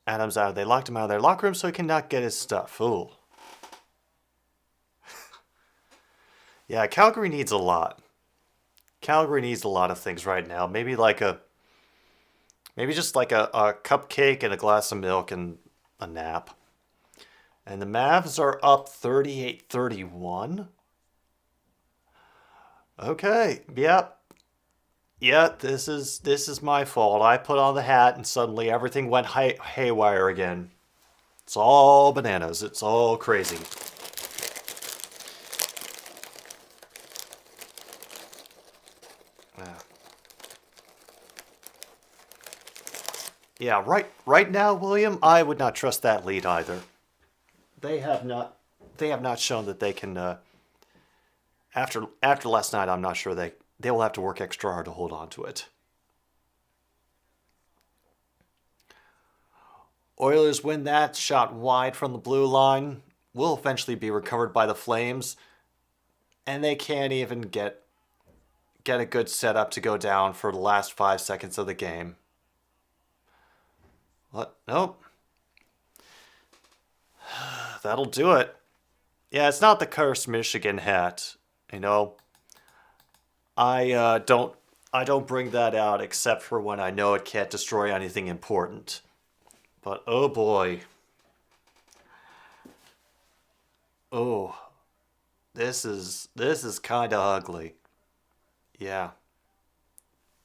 Adams out. They locked him out of their locker room so he cannot get his stuff. Ooh. Yeah, Calgary needs a lot. Calgary needs a lot of things right now. Maybe just like a cupcake and a glass of milk and a nap. And the Mavs are up 38-31. Okay, yep. Yeah, this is my fault. I put on the hat and suddenly everything went haywire again. It's all bananas. It's all crazy. Yeah, right now, William, I would not trust that lead either. They have not shown that they can after last night, I'm not sure they will have to work extra hard to hold on to it. Oilers win that shot wide from the blue line. Will eventually be recovered by the Flames, and they can't even get a good setup to go down for the last 5 seconds of the game. What? Nope. That'll do it. Yeah, it's not the cursed Michigan hat. You know, I don't bring that out except for when I know it can't destroy anything important. But oh boy. Oh, this is kind of ugly. Yeah.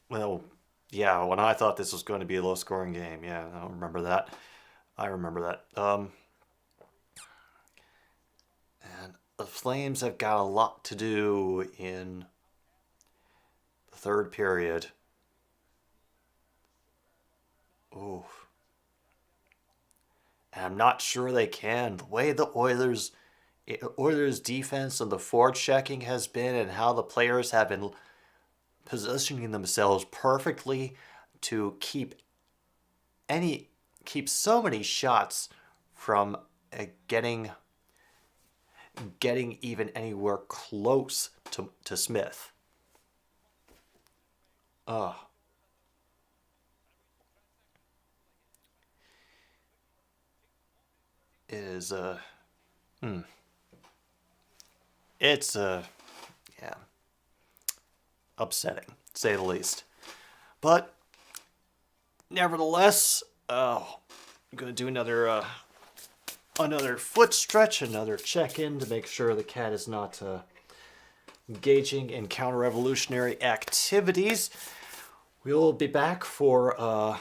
Well, yeah, when I thought this was going to be a low-scoring game. Yeah, I remember that. And the Flames have got a lot to do in the third period. Ooh. And I'm not sure they can. The way the Oilers' defense and the forechecking has been and how the players have been positioning themselves perfectly to keep so many shots from getting even anywhere close to Smith. It is it's yeah, upsetting, to say the least. But nevertheless, I'm gonna do another foot stretch, another check-in to make sure the cat is not engaging in counter-revolutionary activities. We'll be back for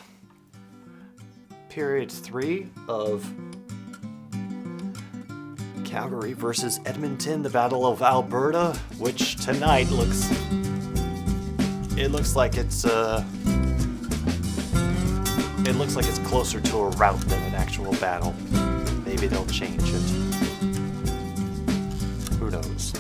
period 3 of Calgary versus Edmonton, the Battle of Alberta, which tonight looks like it's closer to a rout than an actual battle. Maybe they'll change it. Who knows?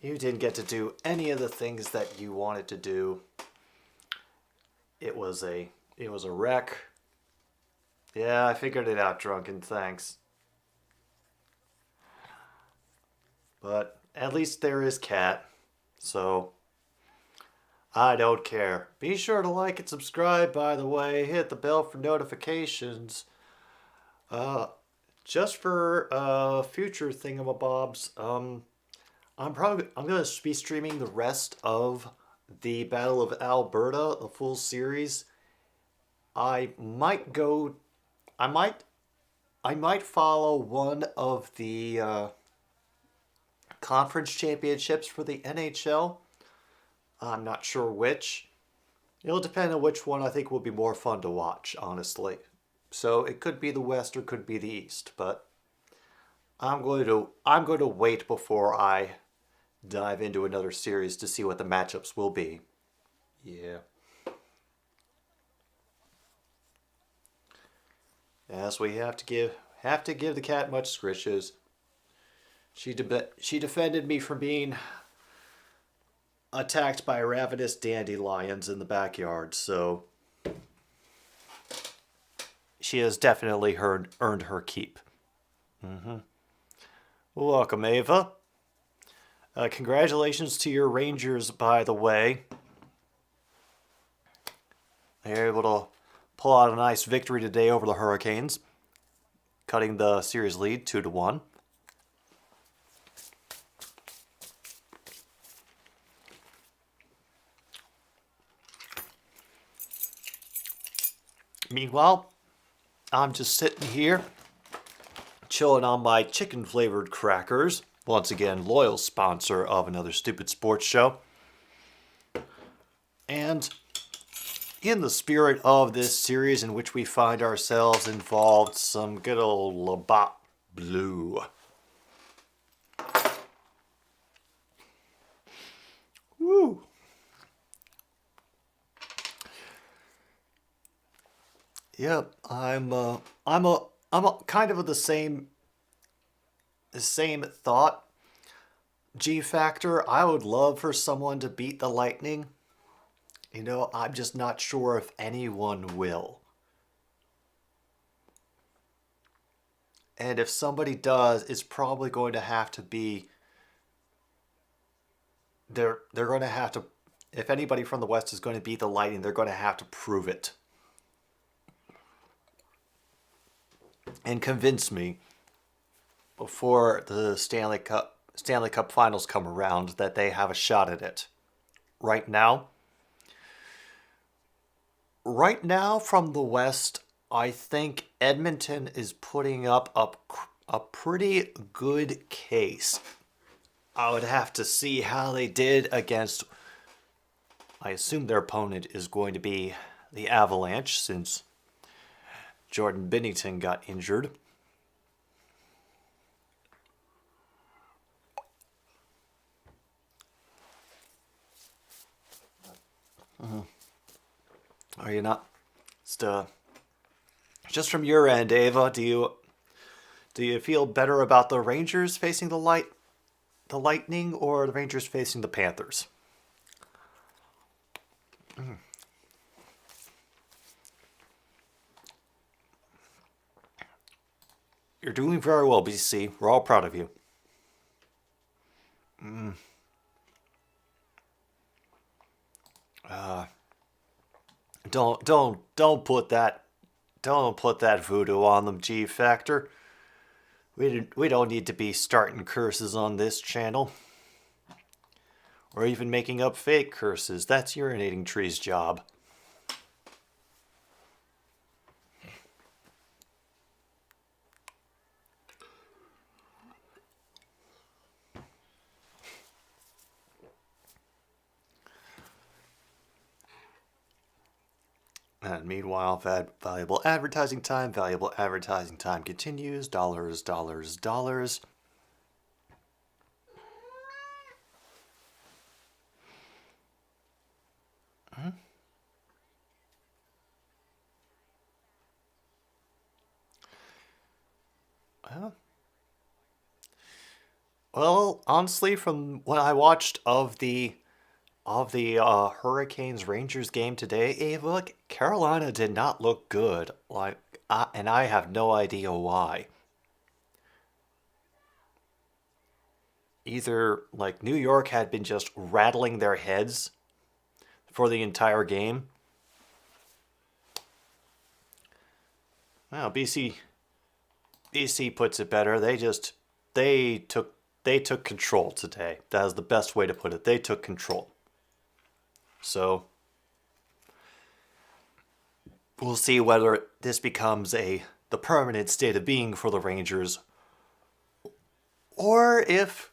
You didn't get to do any of the things that you wanted to do. It was a wreck. Yeah, I figured it out, Drunken, thanks. But at least there is Cat, so I don't care. Be sure to like and subscribe, by the way. Hit the bell for notifications. Just for future thingamabobs, I'm gonna be streaming the rest of the Battle of Alberta, the full series. I might go. I might follow one of the conference championships for the NHL. I'm not sure which. It'll depend on which one I think will be more fun to watch, honestly. So it could be the West or could be the East, but I'm going to wait before I dive into another series to see what the matchups will be. Yeah. Yes, we have to give the cat much scritches. She defended me from being attacked by ravenous dandelions in the backyard, so she has definitely earned her keep. Welcome, Ava. Congratulations to your Rangers, by the way. They're able to pull out a nice victory today over the Hurricanes, cutting the series lead 2-1. Meanwhile, I'm just sitting here, chilling on my chicken-flavored crackers. Once again, loyal sponsor of another stupid sports show. And in the spirit of this series in which we find ourselves involved, some good old Labatt Blue. Woo! Yep, I'm kind of the same thought. G Factor, I would love for someone to beat the Lightning. You know, I'm just not sure if anyone will. And if somebody does, it's probably going to have to be they're going to have to, if anybody from the West is going to beat the Lightning, they're going to have to prove it. And convince me before the Stanley Cup Finals come around that they have a shot at it. Right now, from the West, I think Edmonton is putting up a pretty good case. I would have to see how they did against, I assume their opponent is going to be the Avalanche, since Jordan Binnington got injured. Are you not? Just from your end, Ava, do you feel better about the Rangers facing the Lightning, or the Rangers facing the Panthers? You're doing very well, BC. We're all proud of you. Don't put that voodoo on them, G Factor. We don't need to be starting curses on this channel, or even making up fake curses. That's Urinating Tree's job. And meanwhile, valuable advertising time continues. Dollars, dollars, dollars. Well, Well, honestly, from what I watched of the Hurricanes Rangers game today, Ava, Carolina did not look good. And I have no idea why. Either like New York had been just rattling their heads for the entire game. Well, BC puts it better. They took they took control today. That is the best way to put it. They took control. So we'll see whether this becomes the permanent state of being for the Rangers, or if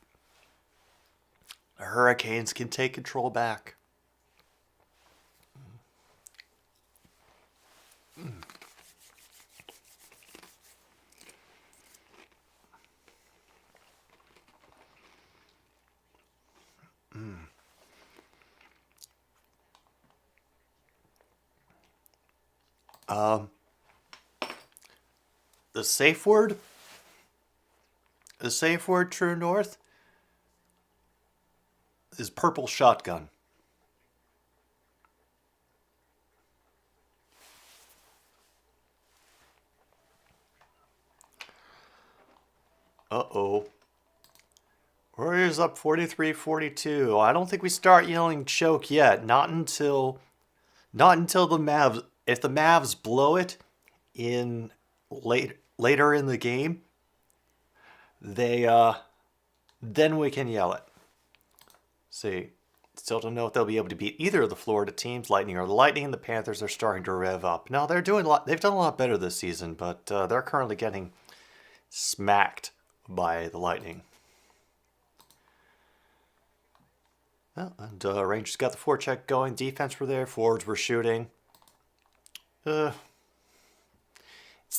the Hurricanes can take control back. Um, the safe word, True North, is purple shotgun. Uh-oh. Warriors up 43-42. I don't think we start yelling choke yet. Not until the Mavs, if the Mavs blow it in later in the game, they then we can yell it. See, still don't know if they'll be able to beat either of the Florida teams, Lightning or the Lightning. The Panthers are starting to rev up. No, they're doing a lot. They've done a lot better this season, but they're currently getting smacked by the Lightning. Well, and Rangers got the forecheck going. Defense were there. Forwards were shooting. It's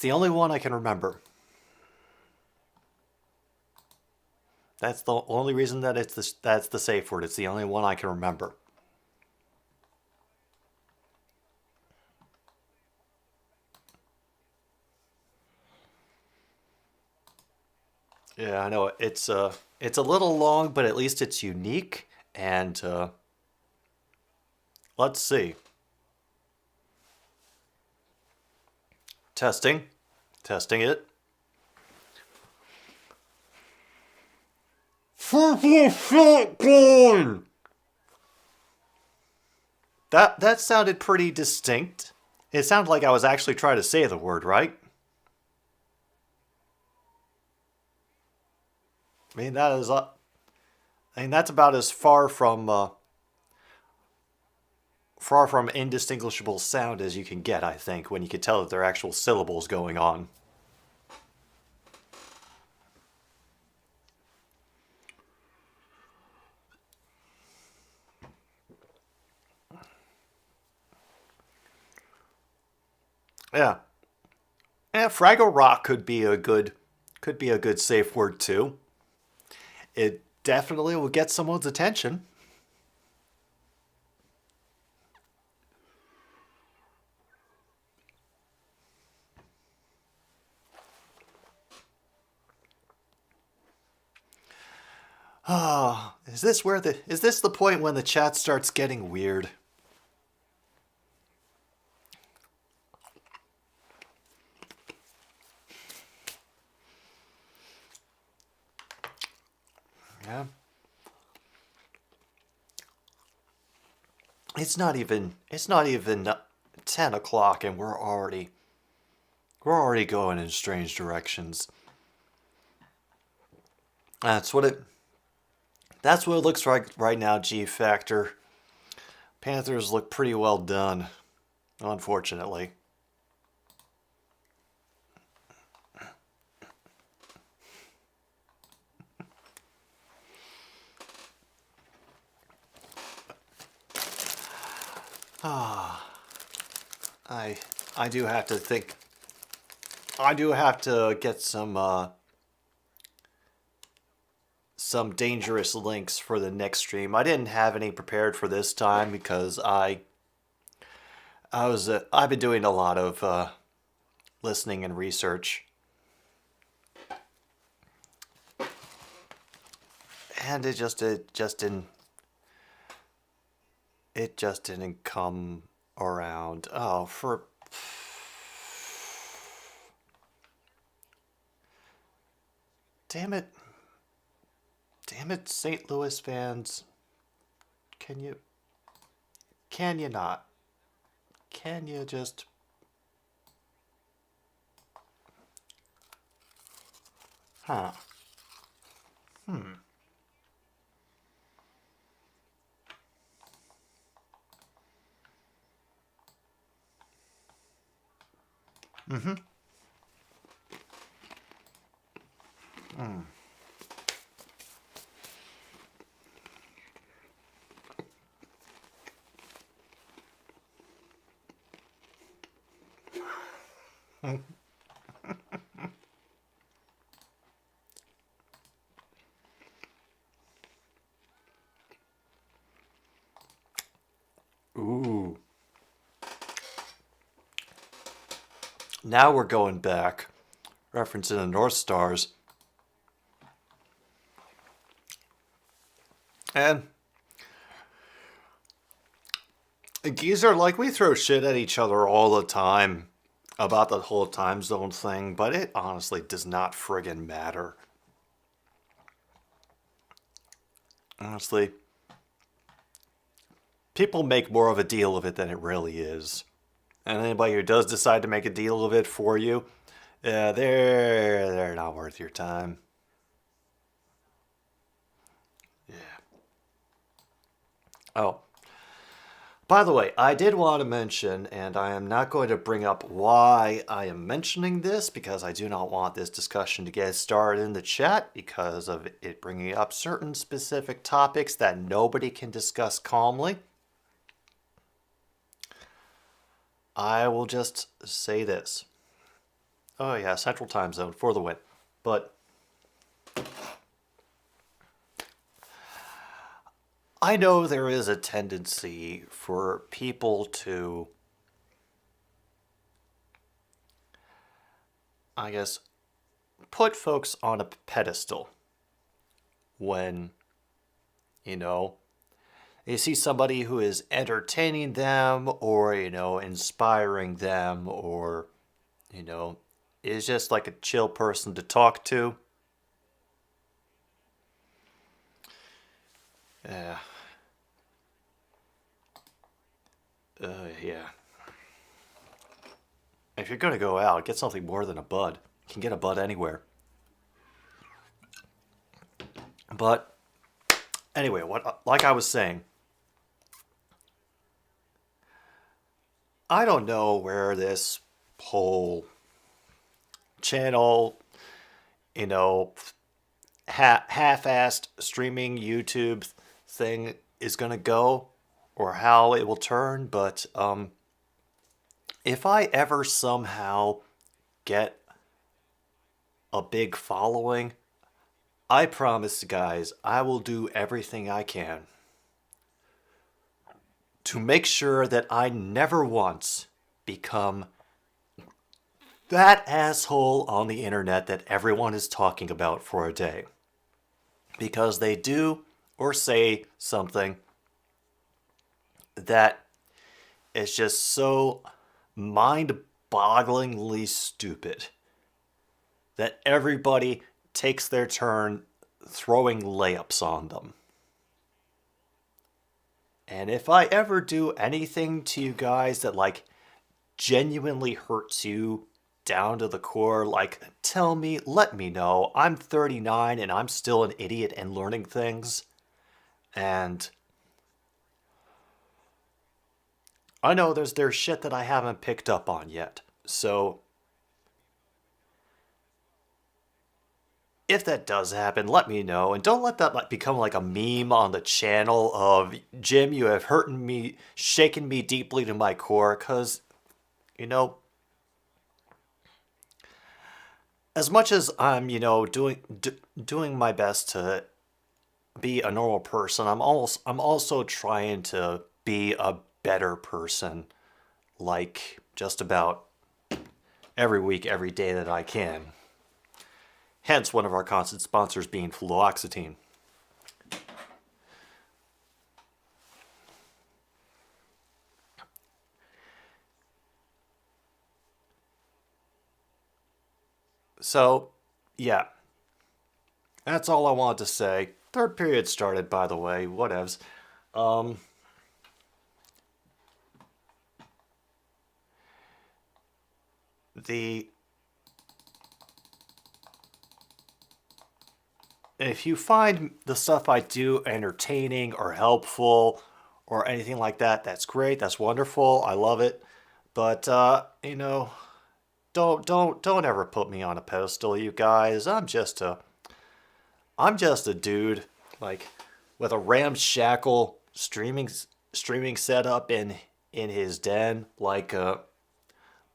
the only one I can remember. That's the only reason that that's the safe word. It's the only one I can remember. Yeah, I know it's a little long, but at least it's unique. And let's see. Testing it. That sounded pretty distinct. It sounded like I was actually trying to say the word right. I mean that's about as far from indistinguishable sound as you can get, I think, when you can tell that there are actual syllables going on. Yeah. Yeah, Fraggle Rock could be a good safe word too. It definitely will get someone's attention. Ah, is this the point when the chat starts getting weird? Yeah. It's not even 10 o'clock and we're already going in strange directions. That's what it that's what it looks like right now, G Factor. Panthers look pretty well done, unfortunately. Ah, I do have to think. I do have to get some dangerous links for the next stream. I didn't have any prepared for this time because I've been doing a lot of listening and research. and it just didn't come around. Oh, damn it. Damn it, St. Louis fans. Can you not? Can you just... Huh. Ooh. Now we're going back, referencing the North Stars. And geezer, like, we throw shit at each other all the time about the whole time zone thing, but it honestly does not friggin' matter. Honestly, people make more of a deal of it than it really is. And anybody who does decide to make a deal of it for you, they're not worth your time. Yeah. Oh, by the way, I did want to mention, and I am not going to bring up why I am mentioning this, because I do not want this discussion to get started in the chat because of it bringing up certain specific topics that nobody can discuss calmly. I will just say this. Oh yeah, Central Time Zone for the win. But I know there is a tendency for people to, I guess, put folks on a pedestal when, you see somebody who is entertaining them or, inspiring them or, is just like a chill person to talk to. Yeah. Yeah. If you're gonna go out, get something more than a bud. You can get a bud anywhere. But anyway, like I was saying, I don't know where this whole channel, half-assed streaming YouTube thing is gonna go, or how it will turn, but if I ever somehow get a big following, I promise, guys, I will do everything I can to make sure that I never once become that asshole on the internet that everyone is talking about for a day. Because they do or say something that is just so mind-bogglingly stupid that everybody takes their turn throwing layups on them. And if I ever do anything to you guys that, like, genuinely hurts you down to the core, like, tell me, let me know. I'm 39 and I'm still an idiot and learning things. And I know there's shit that I haven't picked up on yet. So if that does happen, let me know. And don't let that become like a meme on the channel of, Jim, you have hurt me, shaken me deeply to my core. Because, as much as I'm, doing my best to be a normal person, I'm also trying to be a better person, like, just about every week, every day that I can. Hence, one of our constant sponsors being fluoxetine. So, yeah, that's all I wanted to say. Third period started, by the way. Whatevs. Um, the if you find the stuff I do entertaining or helpful or anything like that, that's great. That's wonderful. I love it. But don't ever put me on a pedestal, you guys. I'm just a dude like with a ramshackle streaming setup in his den. Like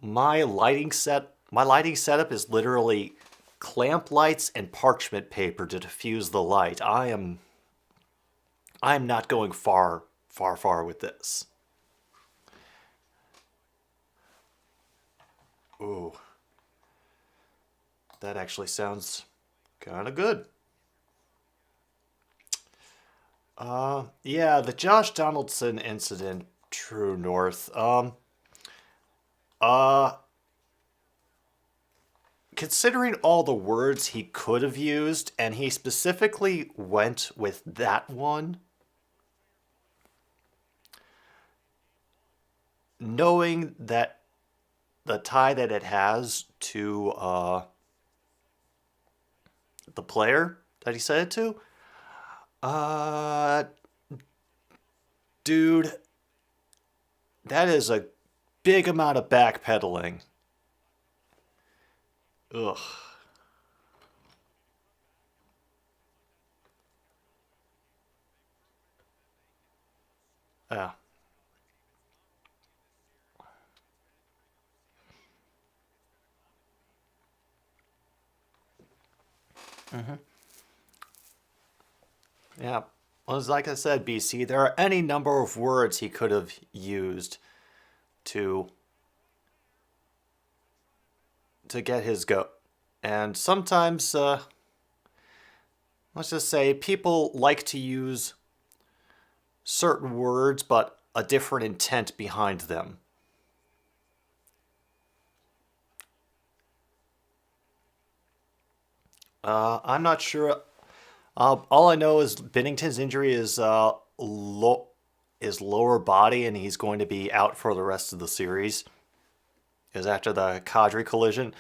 my lighting setup is literally clamp lights and parchment paper to diffuse the light. I am not going far with this. Ooh, that actually sounds kind of good. Yeah, the Josh Donaldson incident, true north. Uh, Considering all the words he could have used, and he specifically went with that one, knowing that the tie that it has to the player that he said it to, uh, dude, that is a big amount of backpedaling. Ugh. Yeah. Hmm. Yeah. Well, it's like I said, BC, there are any number of words he could have used to get his go. And sometimes, let's just say, people like to use certain words, but a different intent behind them. I'm not sure. All I know is Bennington's injury is lower body, and he's going to be out for the rest of the series. Is after the Kadri collision.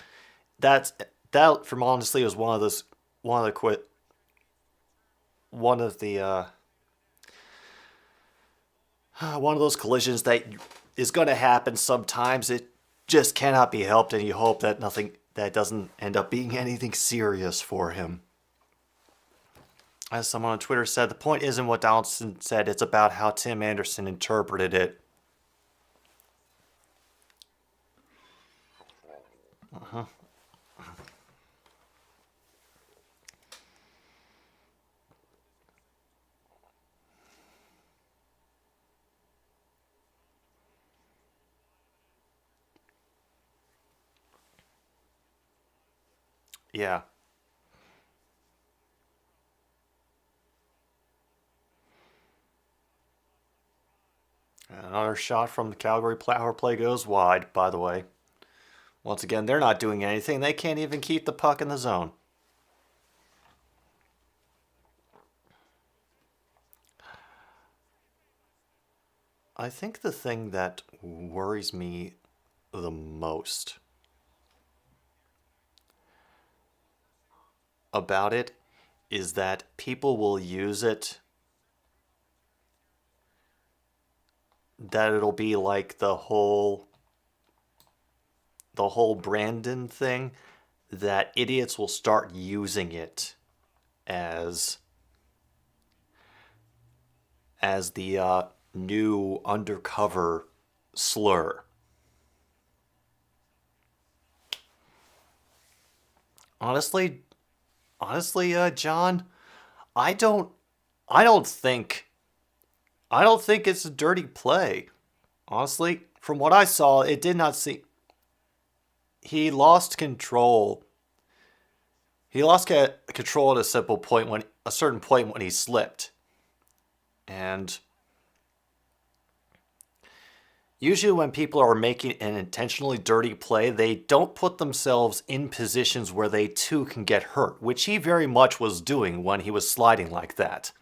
That's that from honestly was one of the quit one of the one of those collisions that is going to happen sometimes. It just cannot be helped, and you hope that nothing that doesn't end up being anything serious for him. As someone on Twitter said, the point isn't what Donaldson said; it's about how Tim Anderson interpreted it. Uh-huh. Yeah. Another shot from the Calgary power play goes wide. By the way, once again, they're not doing anything. They can't even keep the puck in the zone. I think the thing that worries me the most about it is that people will use it, that it'll be like the whole Brandon thing, that idiots will start using it as the new undercover slur. Honestly, John, I don't I don't think I don't think it's a dirty play. Honestly, from what I saw, it did not seem he lost control. He lost control at a certain point when he slipped. And Usually when people are making an intentionally dirty play, they don't put themselves in positions where they too can get hurt, which he very much was doing when he was sliding like that.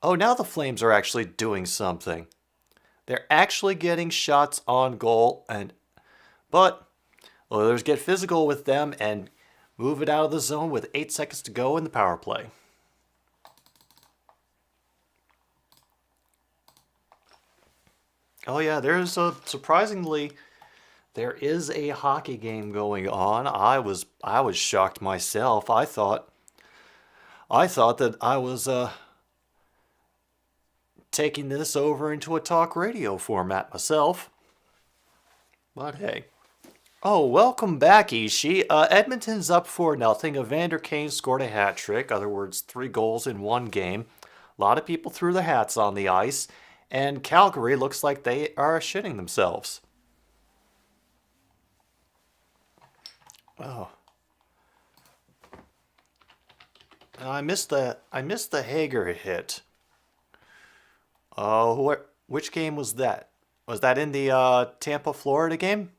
Oh, now the Flames are actually doing something. They're actually getting shots on goal, but Oilers get physical with them and move it out of the zone with 8 seconds to go in the power play. Oh yeah, surprisingly, there is a hockey game going on. I was shocked myself. I thought that I was taking this over into a talk radio format myself. But hey. Oh, welcome back, Ishii. Edmonton's up 4-0. Evander Kane scored a hat trick. In other words, 3 goals in one game. A lot of people threw their hats on the ice. And Calgary looks like they are shitting themselves. Oh. I missed the Hager hit. Oh, which game was that? Was that in the Tampa, Florida game?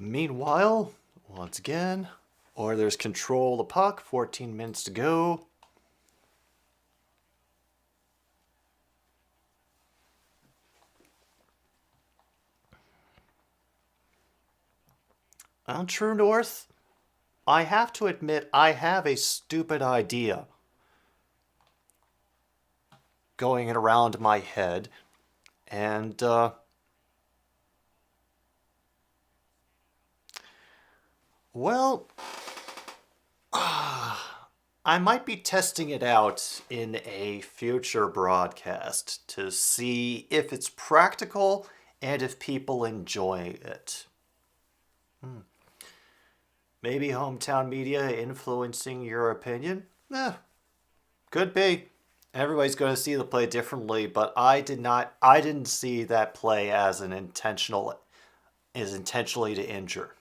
Meanwhile, once again, Oilers control the puck. 14 minutes to go. On True North, I have to admit I have a stupid idea going around my head, and well, I might be testing it out in a future broadcast to see if it's practical and if people enjoy it. Maybe hometown media influencing your opinion? Could be. Everybody's going to see the play differently, but I didn't see that play as intentionally to injure.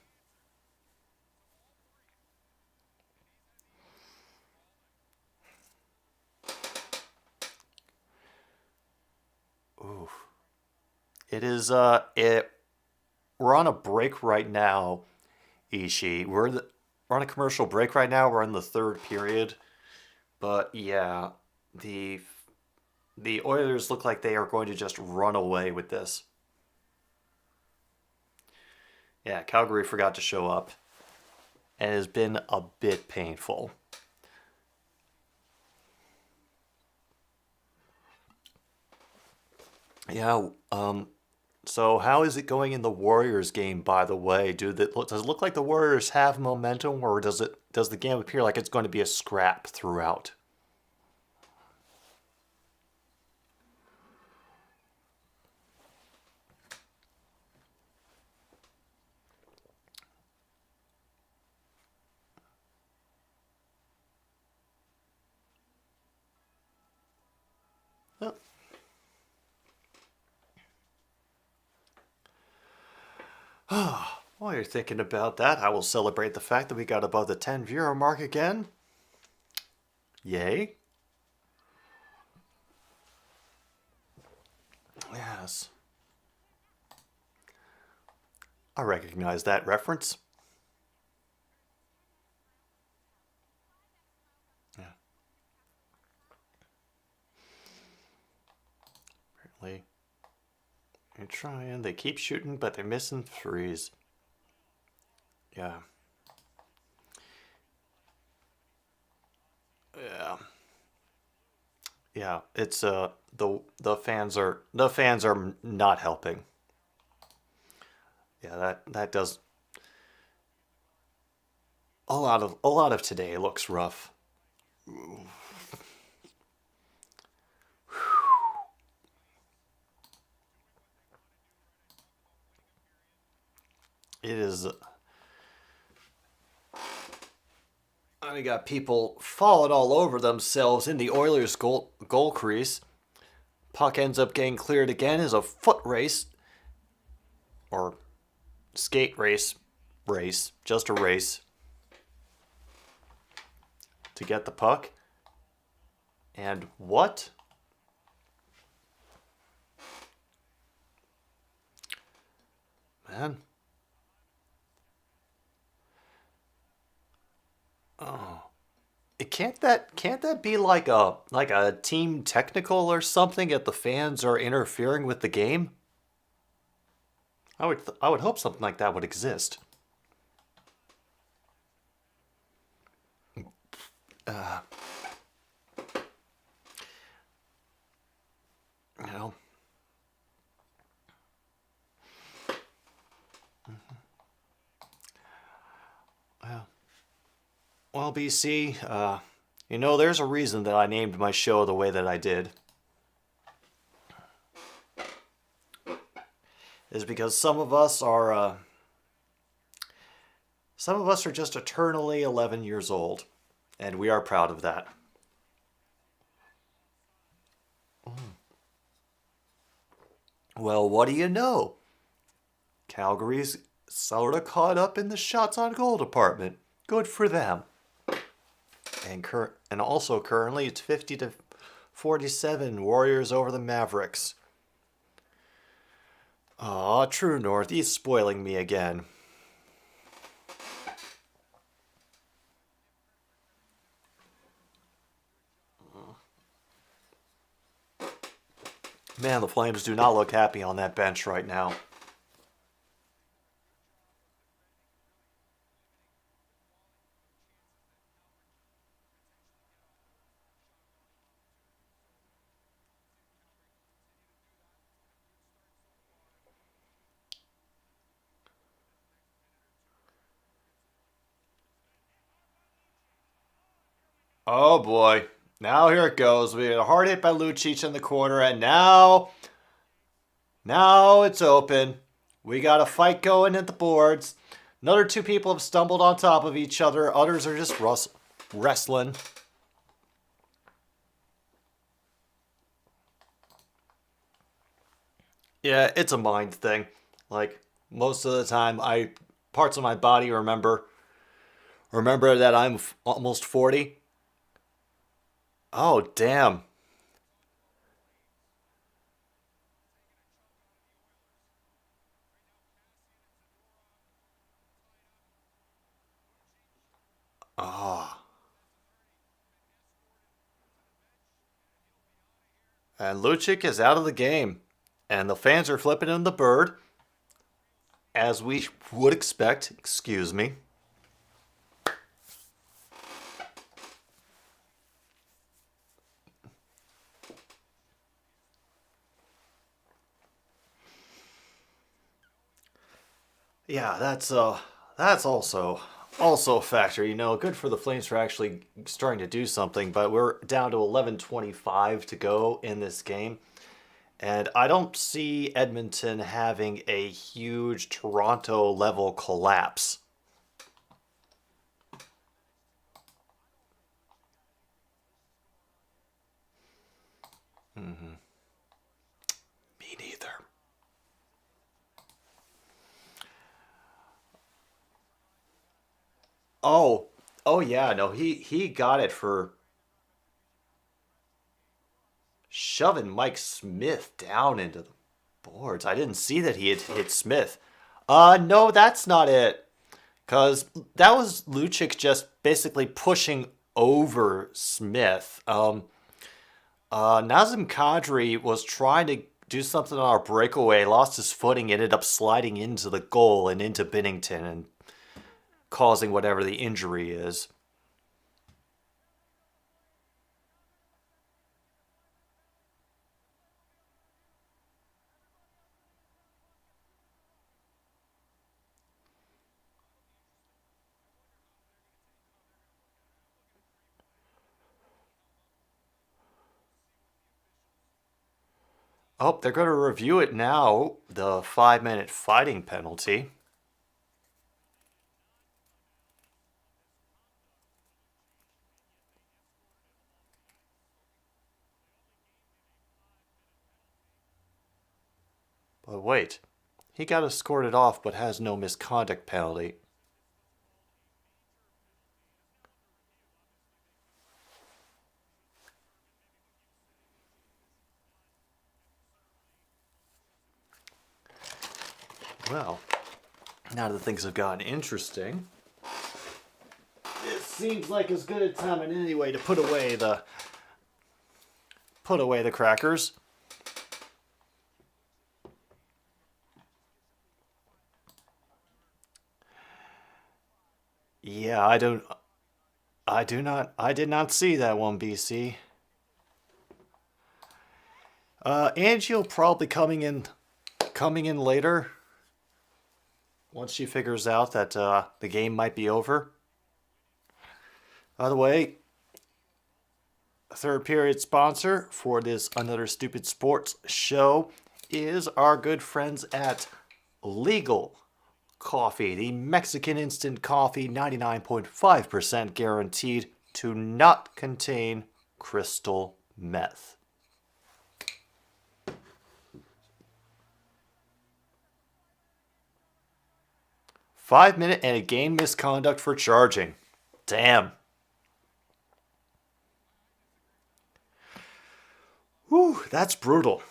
Ooh. It is we're on a break right now, Ishii. We're on a commercial break right now. We're in the 3rd period. But yeah, the Oilers look like they are going to just run away with this. Yeah, Calgary forgot to show up. And it has been a bit painful. Yeah, so how is it going in the Warriors game, by the way? Does it look like the Warriors have momentum, or does the game appear like it's going to be a scrap throughout? While you're thinking about that, I will celebrate the fact that we got above the 10 viewer mark again. Yay. Yes. I recognize that reference. Yeah. Apparently. They're trying. They keep shooting, but they're missing threes. Yeah. Yeah. Yeah, it's the fans are not helping. Yeah, that does a lot of today looks rough. It is. I got people falling all over themselves in the Oilers goal crease. Puck ends up getting cleared again as a foot race. Or skate race. Just a race. to get the puck. And what? Man. Oh. Can't that be like a team technical or something if the fans are interfering with the game? I would hope something like that would exist. Uh, you know. Well, well, BC, there's a reason that I named my show the way that I did. Is because some of us are just eternally 11 years old, and we are proud of that. Well, what do you know? Calgary's sort of caught up in the shots on goal department. Good for them. And also currently it's 50-47 Warriors over the Mavericks. Aw, True North, he's spoiling me again. Man, the Flames do not look happy on that bench right now. Oh boy. Now here it goes. We had a hard hit by Lucic in the corner, and now it's open. We got a fight going at the boards. Another two people have stumbled on top of each other. Others are just wrestling. Yeah, it's a mind thing. Like, most of the time, parts of my body remember that I'm almost 40. Oh, damn. Ah. And Lucic is out of the game. And the fans are flipping him the bird. As we would expect. Excuse me. Yeah, that's also a factor. Good for the Flames for actually starting to do something, but we're down to 11:25 to go in this game. And I don't see Edmonton having a huge Toronto level collapse. Mm-hmm. Me neither. Oh, oh yeah, no, he got it for shoving Mike Smith down into the boards. I didn't see that he had hit Smith. No, that's not it. Because that was Lucic just basically pushing over Smith. Nazem Kadri was trying to do something on our breakaway, lost his footing, ended up sliding into the goal and into Binnington and causing whatever the injury is. Oh, they're going to review it now, the 5-minute fighting penalty. But wait, he got escorted off but has no misconduct penalty. Well, now that things have gotten interesting, it seems like as good a time as any way to put away the crackers. Yeah, I did not see that one, BC. Angie'll probably coming in later once she figures out that the game might be over. By the way, third period sponsor for this Another Stupid Sports show is our good friends at Legal Coffee, the Mexican instant coffee, 99.5% guaranteed to not contain crystal meth. "5-minute and again misconduct for charging." Damn. Whew, that's brutal.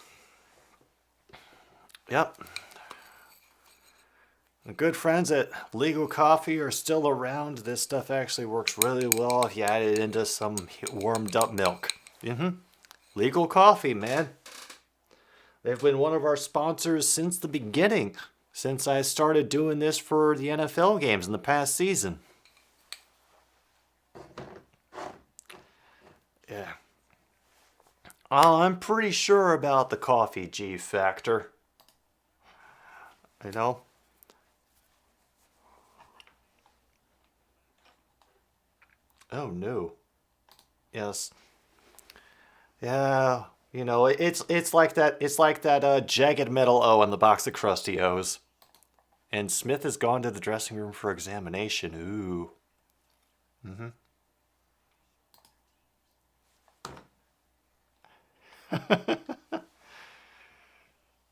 Yep. The good friends at Legal Coffee are still around. This stuff actually works really well if you add it into some warmed up milk. Legal Coffee, man. They've been one of our sponsors since the beginning, since I started doing this for the NFL games in the past season. Yeah. I'm pretty sure about the coffee G factor. You know? Oh no. Yes. Yeah. You know, it's like that jagged metal O in the box of Krusty O's. And Smith has gone to the dressing room for examination. Ooh.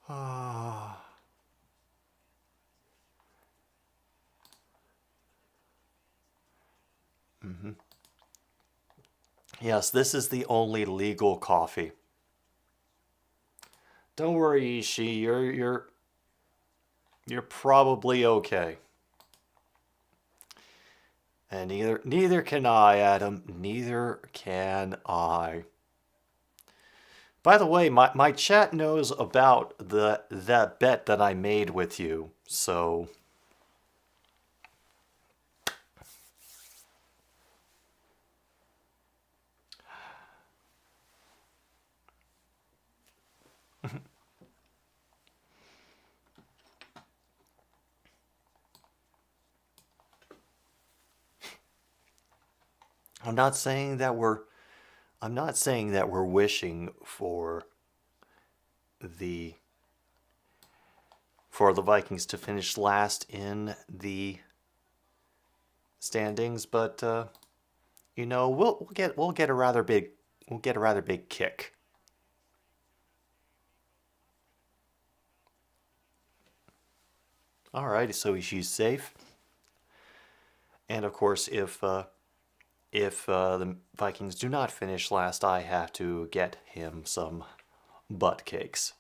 Ah. Yes, this is the only legal coffee. Don't worry, Ishii. You're probably okay. And neither can I, Adam. Neither can I. By the way, my chat knows about that bet that I made with you, so I'm not saying that we're wishing the for the Vikings to finish last in the standings, but you know, we'll get a rather big kick. All right, so she's safe. And of course, if the Vikings do not finish last, I have to get him some butt cakes.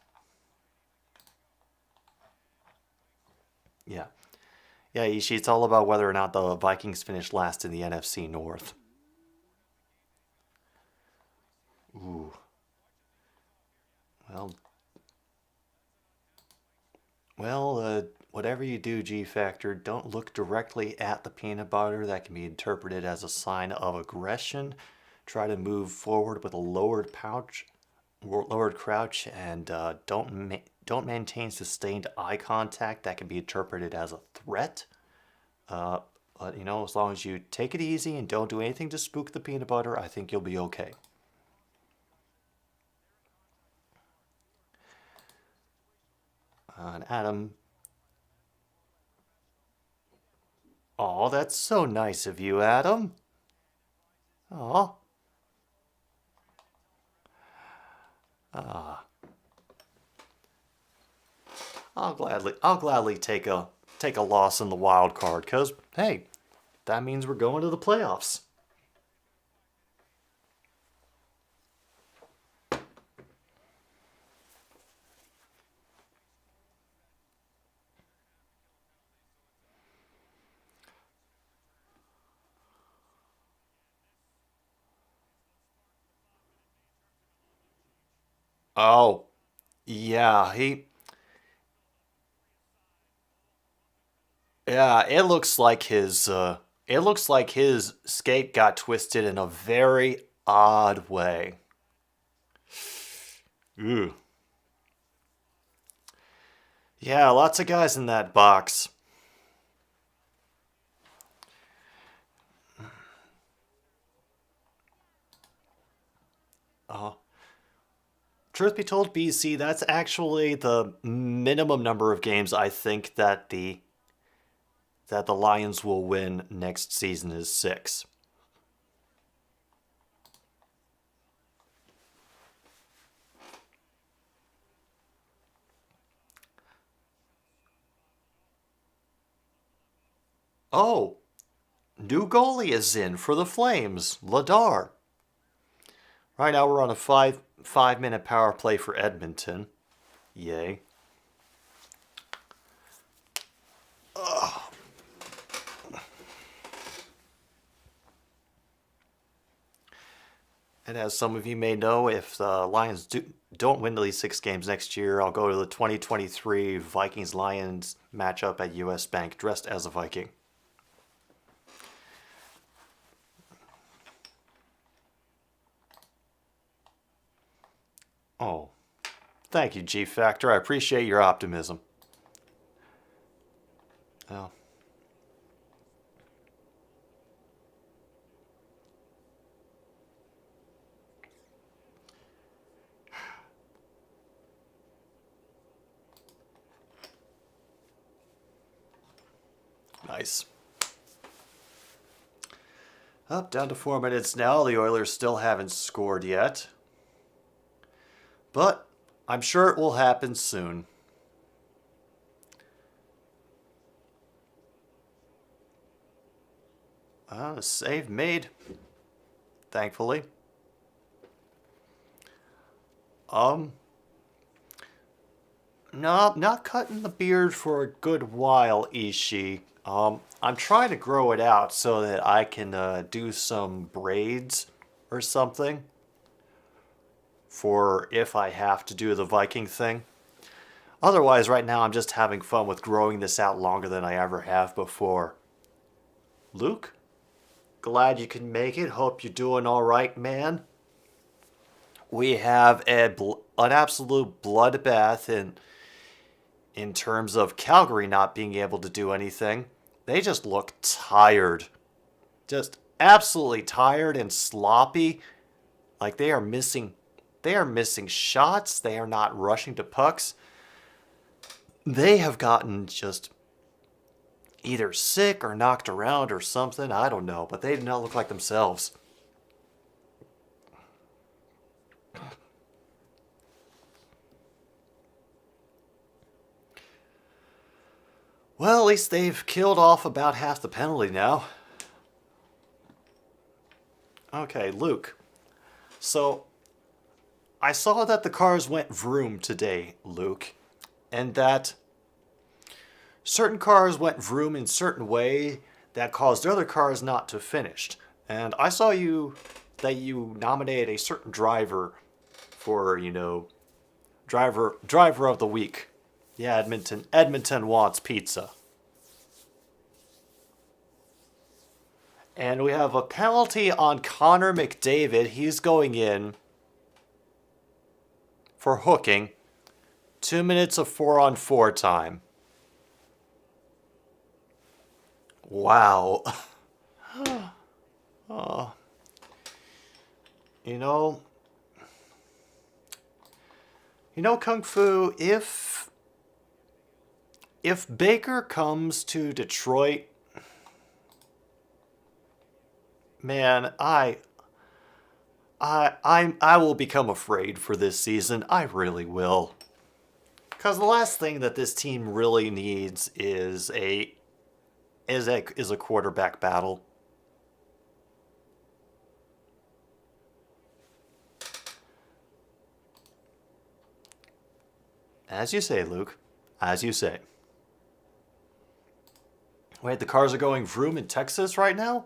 Yeah. Yeah, Ishii, it's all about whether or not the Vikings finish last in the NFC North. Ooh. Well, whatever you do, G Factor, don't look directly at the peanut butter. That can be interpreted as a sign of aggression. Try to move forward with a lowered crouch, and don't maintain sustained eye contact. That can be interpreted as a threat. But you know, as long as you take it easy and don't do anything to spook the peanut butter, I think you'll be okay. And Adam, oh, that's so nice of you, Adam. Oh, ah, I'll gladly take a loss in the wild card, cause hey, that means we're going to the playoffs. Oh, yeah, yeah, it looks like his skate got twisted in a very odd way. Ew. Yeah, lots of guys in that box. Uh, Truth be told, BC, that's actually the minimum number of games I think that the Lions will win next season is 6. Oh, new goalie is in for the Flames, Ladar. Right now we're on a 5 minute power play for Edmonton. Yay. And as some of you may know, if the Lions don't win these 6 games next year, I'll go to the 2023 Vikings-Lions matchup at US Bank dressed as a Viking. Oh, thank you, G Factor. I appreciate your optimism. Oh, nice. Up, down to 4 minutes now. The Oilers still haven't scored yet. But I'm sure it will happen soon. A save made, thankfully. Um, no, not cutting the beard for a good while, Ishii. I'm trying to grow it out so that I can do some braids or something for if I have to do the Viking thing. Otherwise, right now I'm just having fun with growing this out longer than I ever have before. Luke, glad you can make it. Hope you're doing all right, man. We have an absolute bloodbath in terms of Calgary not being able to do anything. They just look tired. Just absolutely tired and sloppy. Like they are missing shots. They are not rushing to pucks. They have gotten just either sick or knocked around or something. I don't know, but they do not look like themselves. Well, at least they've killed off about half the penalty now. Okay, Luke. So, I saw that the cars went vroom today, Luke, and that certain cars went vroom in certain way that caused other cars not to finish. And I saw that you nominated a certain driver for, driver of the week. Yeah, Edmonton wants pizza. And we have a penalty on Connor McDavid. He's going in for hooking. 2 minutes of 4-on-4 time. Wow. Oh, you know, Kung Fu, if Baker comes to Detroit, man, I will become afraid for this season. I really will. Because the last thing that this team really needs is a quarterback battle. As you say, Luke. As you say. Wait, the cars are going vroom in Texas right now?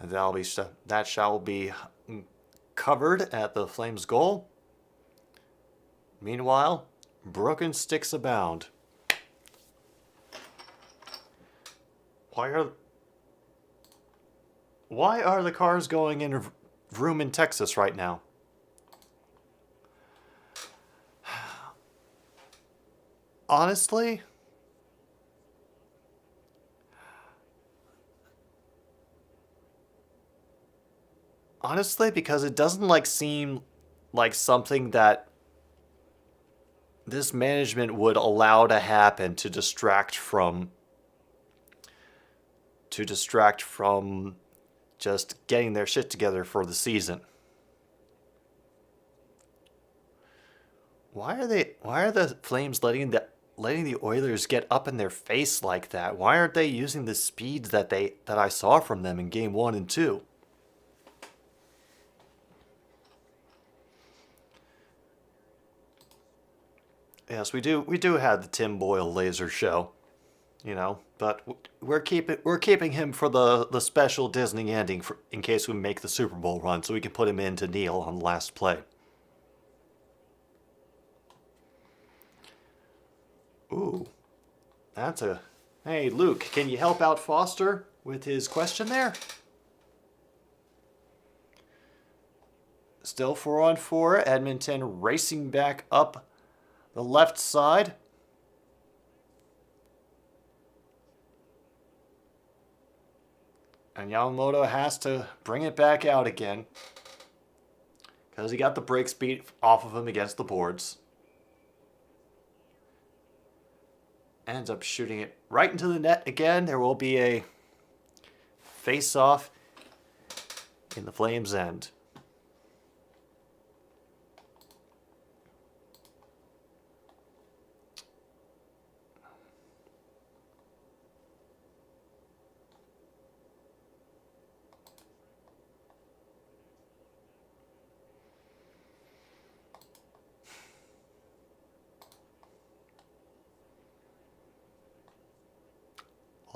That shall be covered at the Flames' goal. Meanwhile, broken sticks abound. Why are the cars going in a room in Texas right now? Honestly, because it doesn't seem like something that this management would allow to happen to distract from just getting their shit together for the season. Why are the Flames letting the Oilers get up in their face like that? Why aren't they using the speeds that I saw from them in game 1 and 2? Yes, we do have the Tim Boyle laser show, but we're keeping him for the special Disney ending in case we make the Super Bowl run, so we can put him in to kneel on the last play. Ooh, hey, Luke, can you help out Foster with his question there? Still 4-on-4, Edmonton racing back up the left side. And Yamamoto has to bring it back out again, because he got the break speed off of him against the boards. Ends up shooting it right into the net again. There will be a face-off in the Flames' end.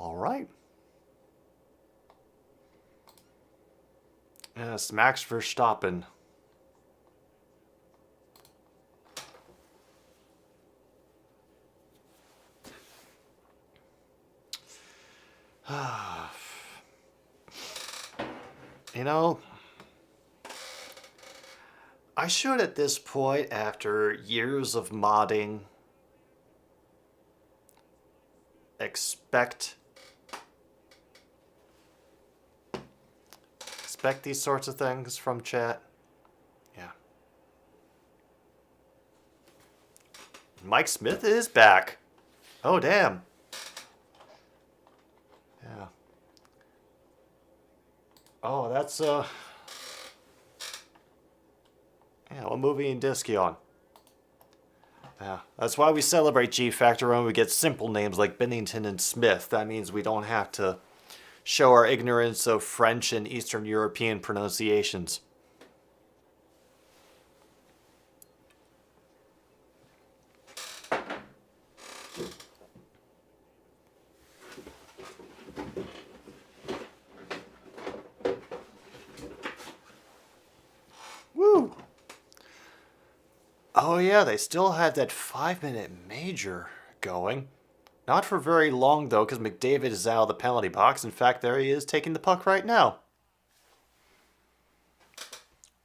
All right. It's Max Verstappen. I should at this point, after years of modding, expect these sorts of things from chat. Yeah. Mike Smith is back. Oh, damn. Yeah. Oh, that's, yeah, what movie and disc you on? Yeah, that's why we celebrate G-Factor when we get simple names like Bennington and Smith. That means we don't have to show our ignorance of French and Eastern European pronunciations. Woo! Oh yeah, they still have that 5-minute major going. Not for very long, though, because McDavid is out of the penalty box. In fact, there he is taking the puck right now.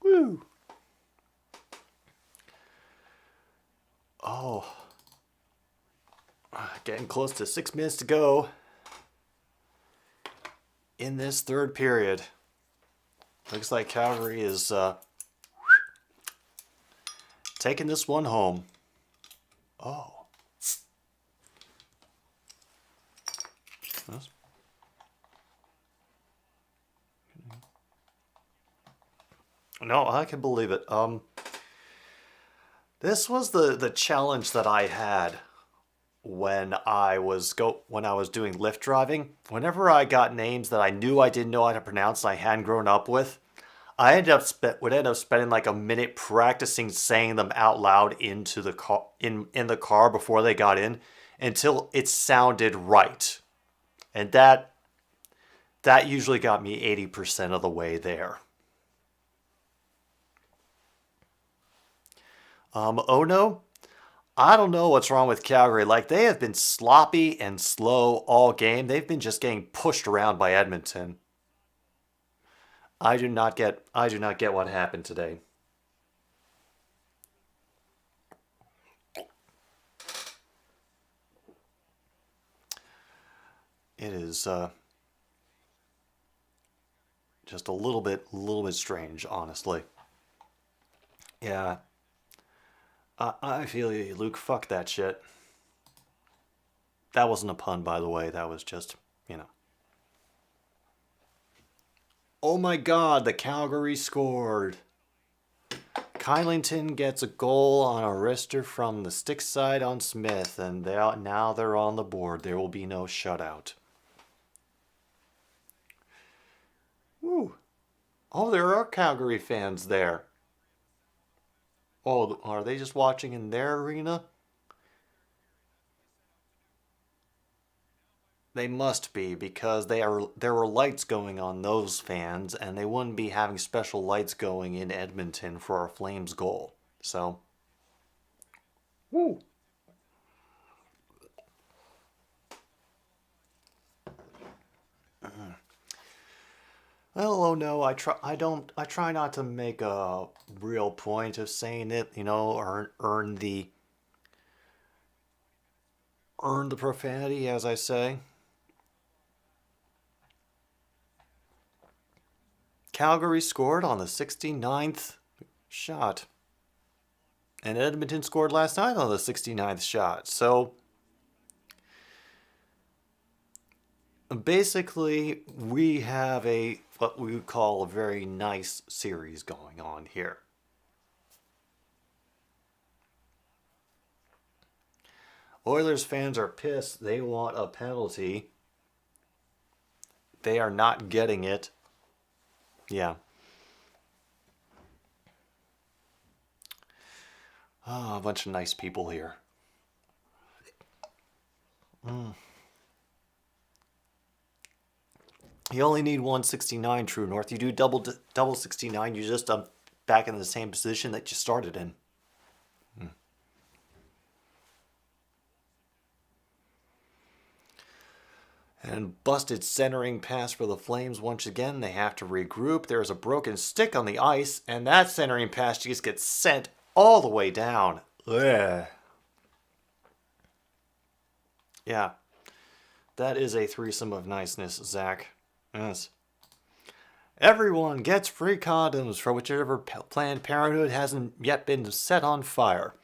Woo! Oh. Getting close to 6 minutes to go in this third period. Looks like Calgary is taking this one home. Oh. No, I can believe it. This was the challenge that I had when I was doing Lyft driving. Whenever I got names that I knew I didn't know how to pronounce and I hadn't grown up with, I would end up spending like a minute practicing saying them out loud into the car in the car before they got in until it sounded right. And that usually got me 80% of the way there. Oh no, I don't know what's wrong with Calgary. Like, they have been sloppy and slow all game. They've been just getting pushed around by Edmonton. I do not get what happened today. It is just a little bit strange, honestly. Yeah, I feel you, Luke. Fuck that shit. That wasn't a pun, by the way. That was just, you know. Oh my God, the Calgary scored. Kylington gets a goal on a wrister from the stick side on Smith, and now they're on the board. There will be no shutout. Woo. Oh, there are Calgary fans there. Oh, are they just watching in their arena? They must be, because there were lights going on those fans, and they wouldn't be having special lights going in Edmonton for our Flames goal. So, woo. Well, oh no, I try not to make a real point of saying it, or earn the profanity, as I say. Calgary scored on the 69th shot. And Edmonton scored last night on the 69th shot. So basically, we have what we would call a very nice series going on here. Oilers fans are pissed. They want a penalty. They are not getting it. Yeah. Oh, a bunch of nice people here. You only need 169, True North. You do double 69, you're just back in the same position that you started in. And busted centering pass for the Flames once again. They have to regroup. There's a broken stick on the ice, and that centering pass just gets sent all the way down. Ugh. Yeah. That is a threesome of niceness, Zach. Yes. Everyone gets free condoms for whichever Planned Parenthood hasn't yet been set on fire.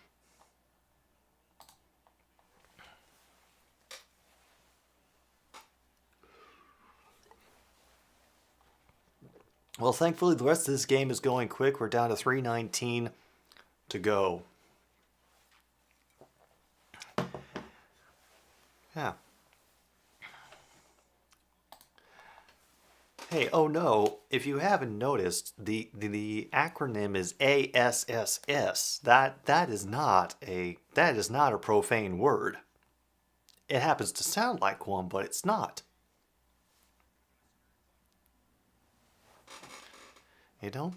Well, thankfully, the rest of this game is going quick. We're down to 3:19 to go. Yeah. Hey, oh no, if you haven't noticed, the acronym is ASSS. That is not a profane word. It happens to sound like one, but it's not. You know?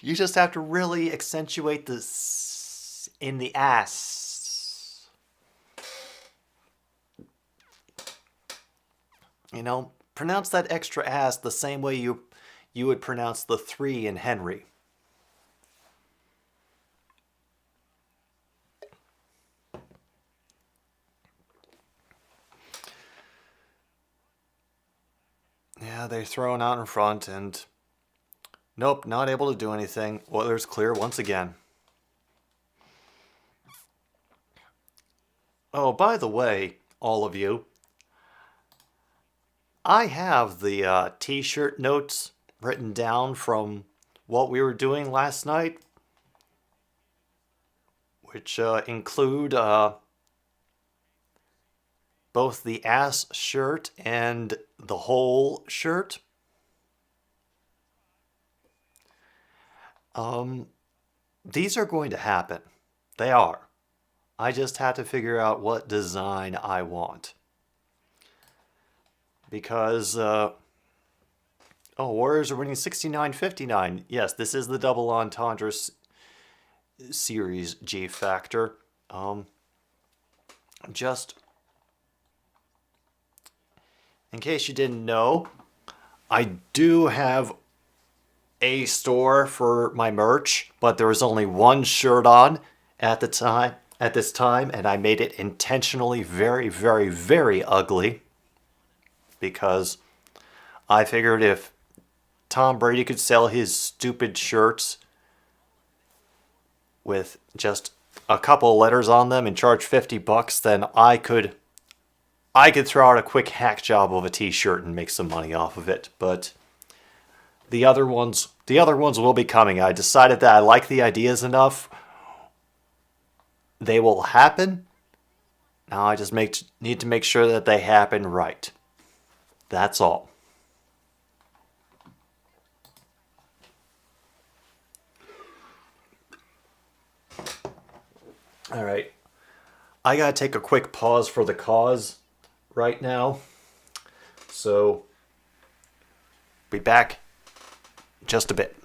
You just have to really accentuate the s in the ass. Pronounce that extra ass the same way you would pronounce the 3 in Henry. Yeah, they're thrown out in front, and nope, not able to do anything. Oilers clear once again. Oh, by the way, all of you, I have the t-shirt notes written down from what we were doing last night, which include both the ass shirt and the whole shirt. These are going to happen. They are. I just have to figure out what design I want. Because, Warriors are winning 69-59. Yes, this is the double entendre series G Factor. Just in case you didn't know, I do have a store for my merch, but there was only one shirt on at this time, and I made it intentionally very, very, very ugly because I figured if Tom Brady could sell his stupid shirts with just a couple of letters on them and charge $50, then I could throw out a quick hack job of a t-shirt and make some money off of it. But the other ones will be coming. I decided that I like the ideas enough. They will happen. Now I just need to make sure that they happen right. That's all. All right. I gotta take a quick pause for the cause right now. So, be back just a bit.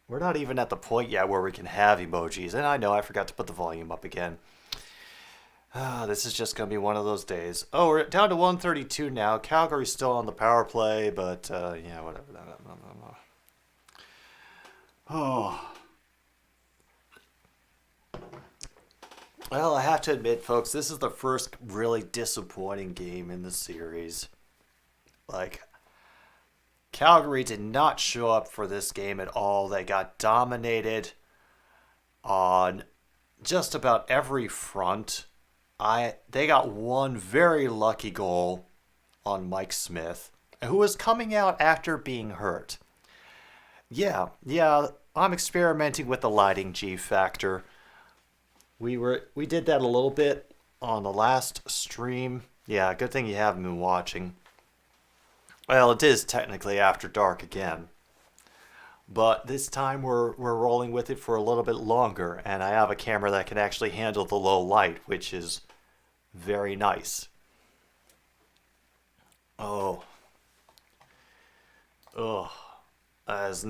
We're not even at the point yet where we can have emojis, and I know I forgot to put the volume up again. This is just going to be one of those days. Oh, we're down to 132 now. Calgary's still on the power play, but yeah, whatever. Oh. Well, I have to admit, folks, this is the first really disappointing game in the series. Like, Calgary did not show up for this game at all. They got dominated on just about every front. They got one very lucky goal on Mike Smith, who was coming out after being hurt. Yeah, I'm experimenting with the lighting G factor. We did that a little bit on the last stream. Yeah, good thing you haven't been watching. Well, it is technically after dark again. But this time we're rolling with it for a little bit longer, and I have a camera that can actually handle the low light, which is very nice. Oh. Oh. That is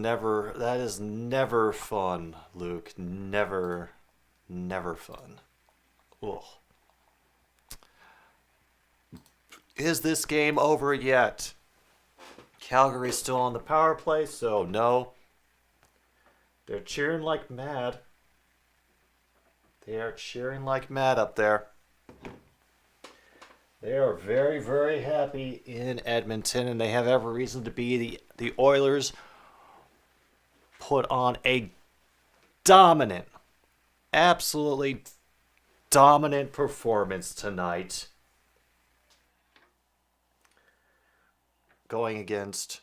never fun, Luke. Never fun. Ugh. Is this game over yet? Calgary's still on the power play, so no. They're cheering like mad. They are cheering like mad up there. They are very, very happy in Edmonton, and they have every reason to be. The Oilers put on a dominant, absolutely dominant performance tonight. Going against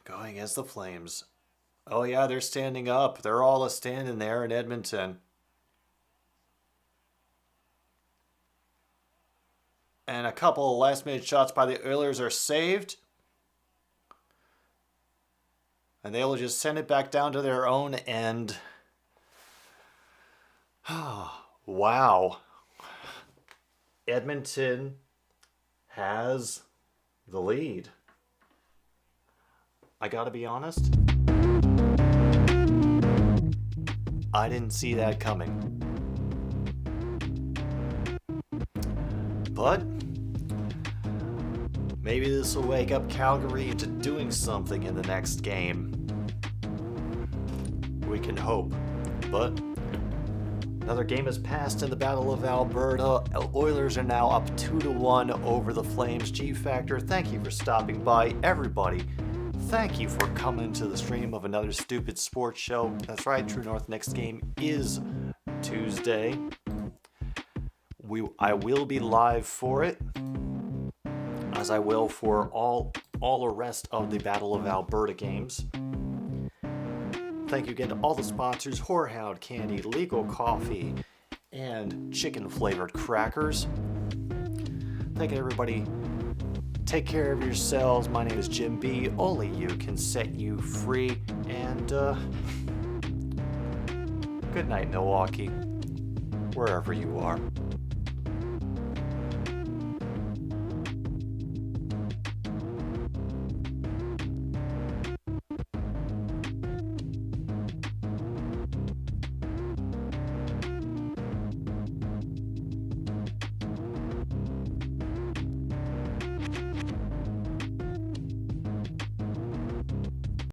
the Flames. Oh yeah, they're standing up. They're all standing there in Edmonton. And a couple of last-minute shots by the Oilers are saved. And they will just send it back down to their own end. Wow. Edmonton has the lead. I gotta be honest, I didn't see that coming. But maybe this will wake up Calgary into doing something in the next game. We can hope. But another game has passed in the Battle of Alberta. Oilers are now up 2-1 over the Flames. G-Factor, thank you for stopping by. Everybody, thank you for coming to the stream of another stupid sports show. That's right, True North next game is Tuesday. I will be live for it, as I will for all the rest of the Battle of Alberta games. Thank you again to all the sponsors: Whorehound Candy, Legal Coffee, and chicken flavored crackers. Thank you, everybody. Take care of yourselves. My name is Jim B. Only you can set you free. And good night, Milwaukee, wherever you are.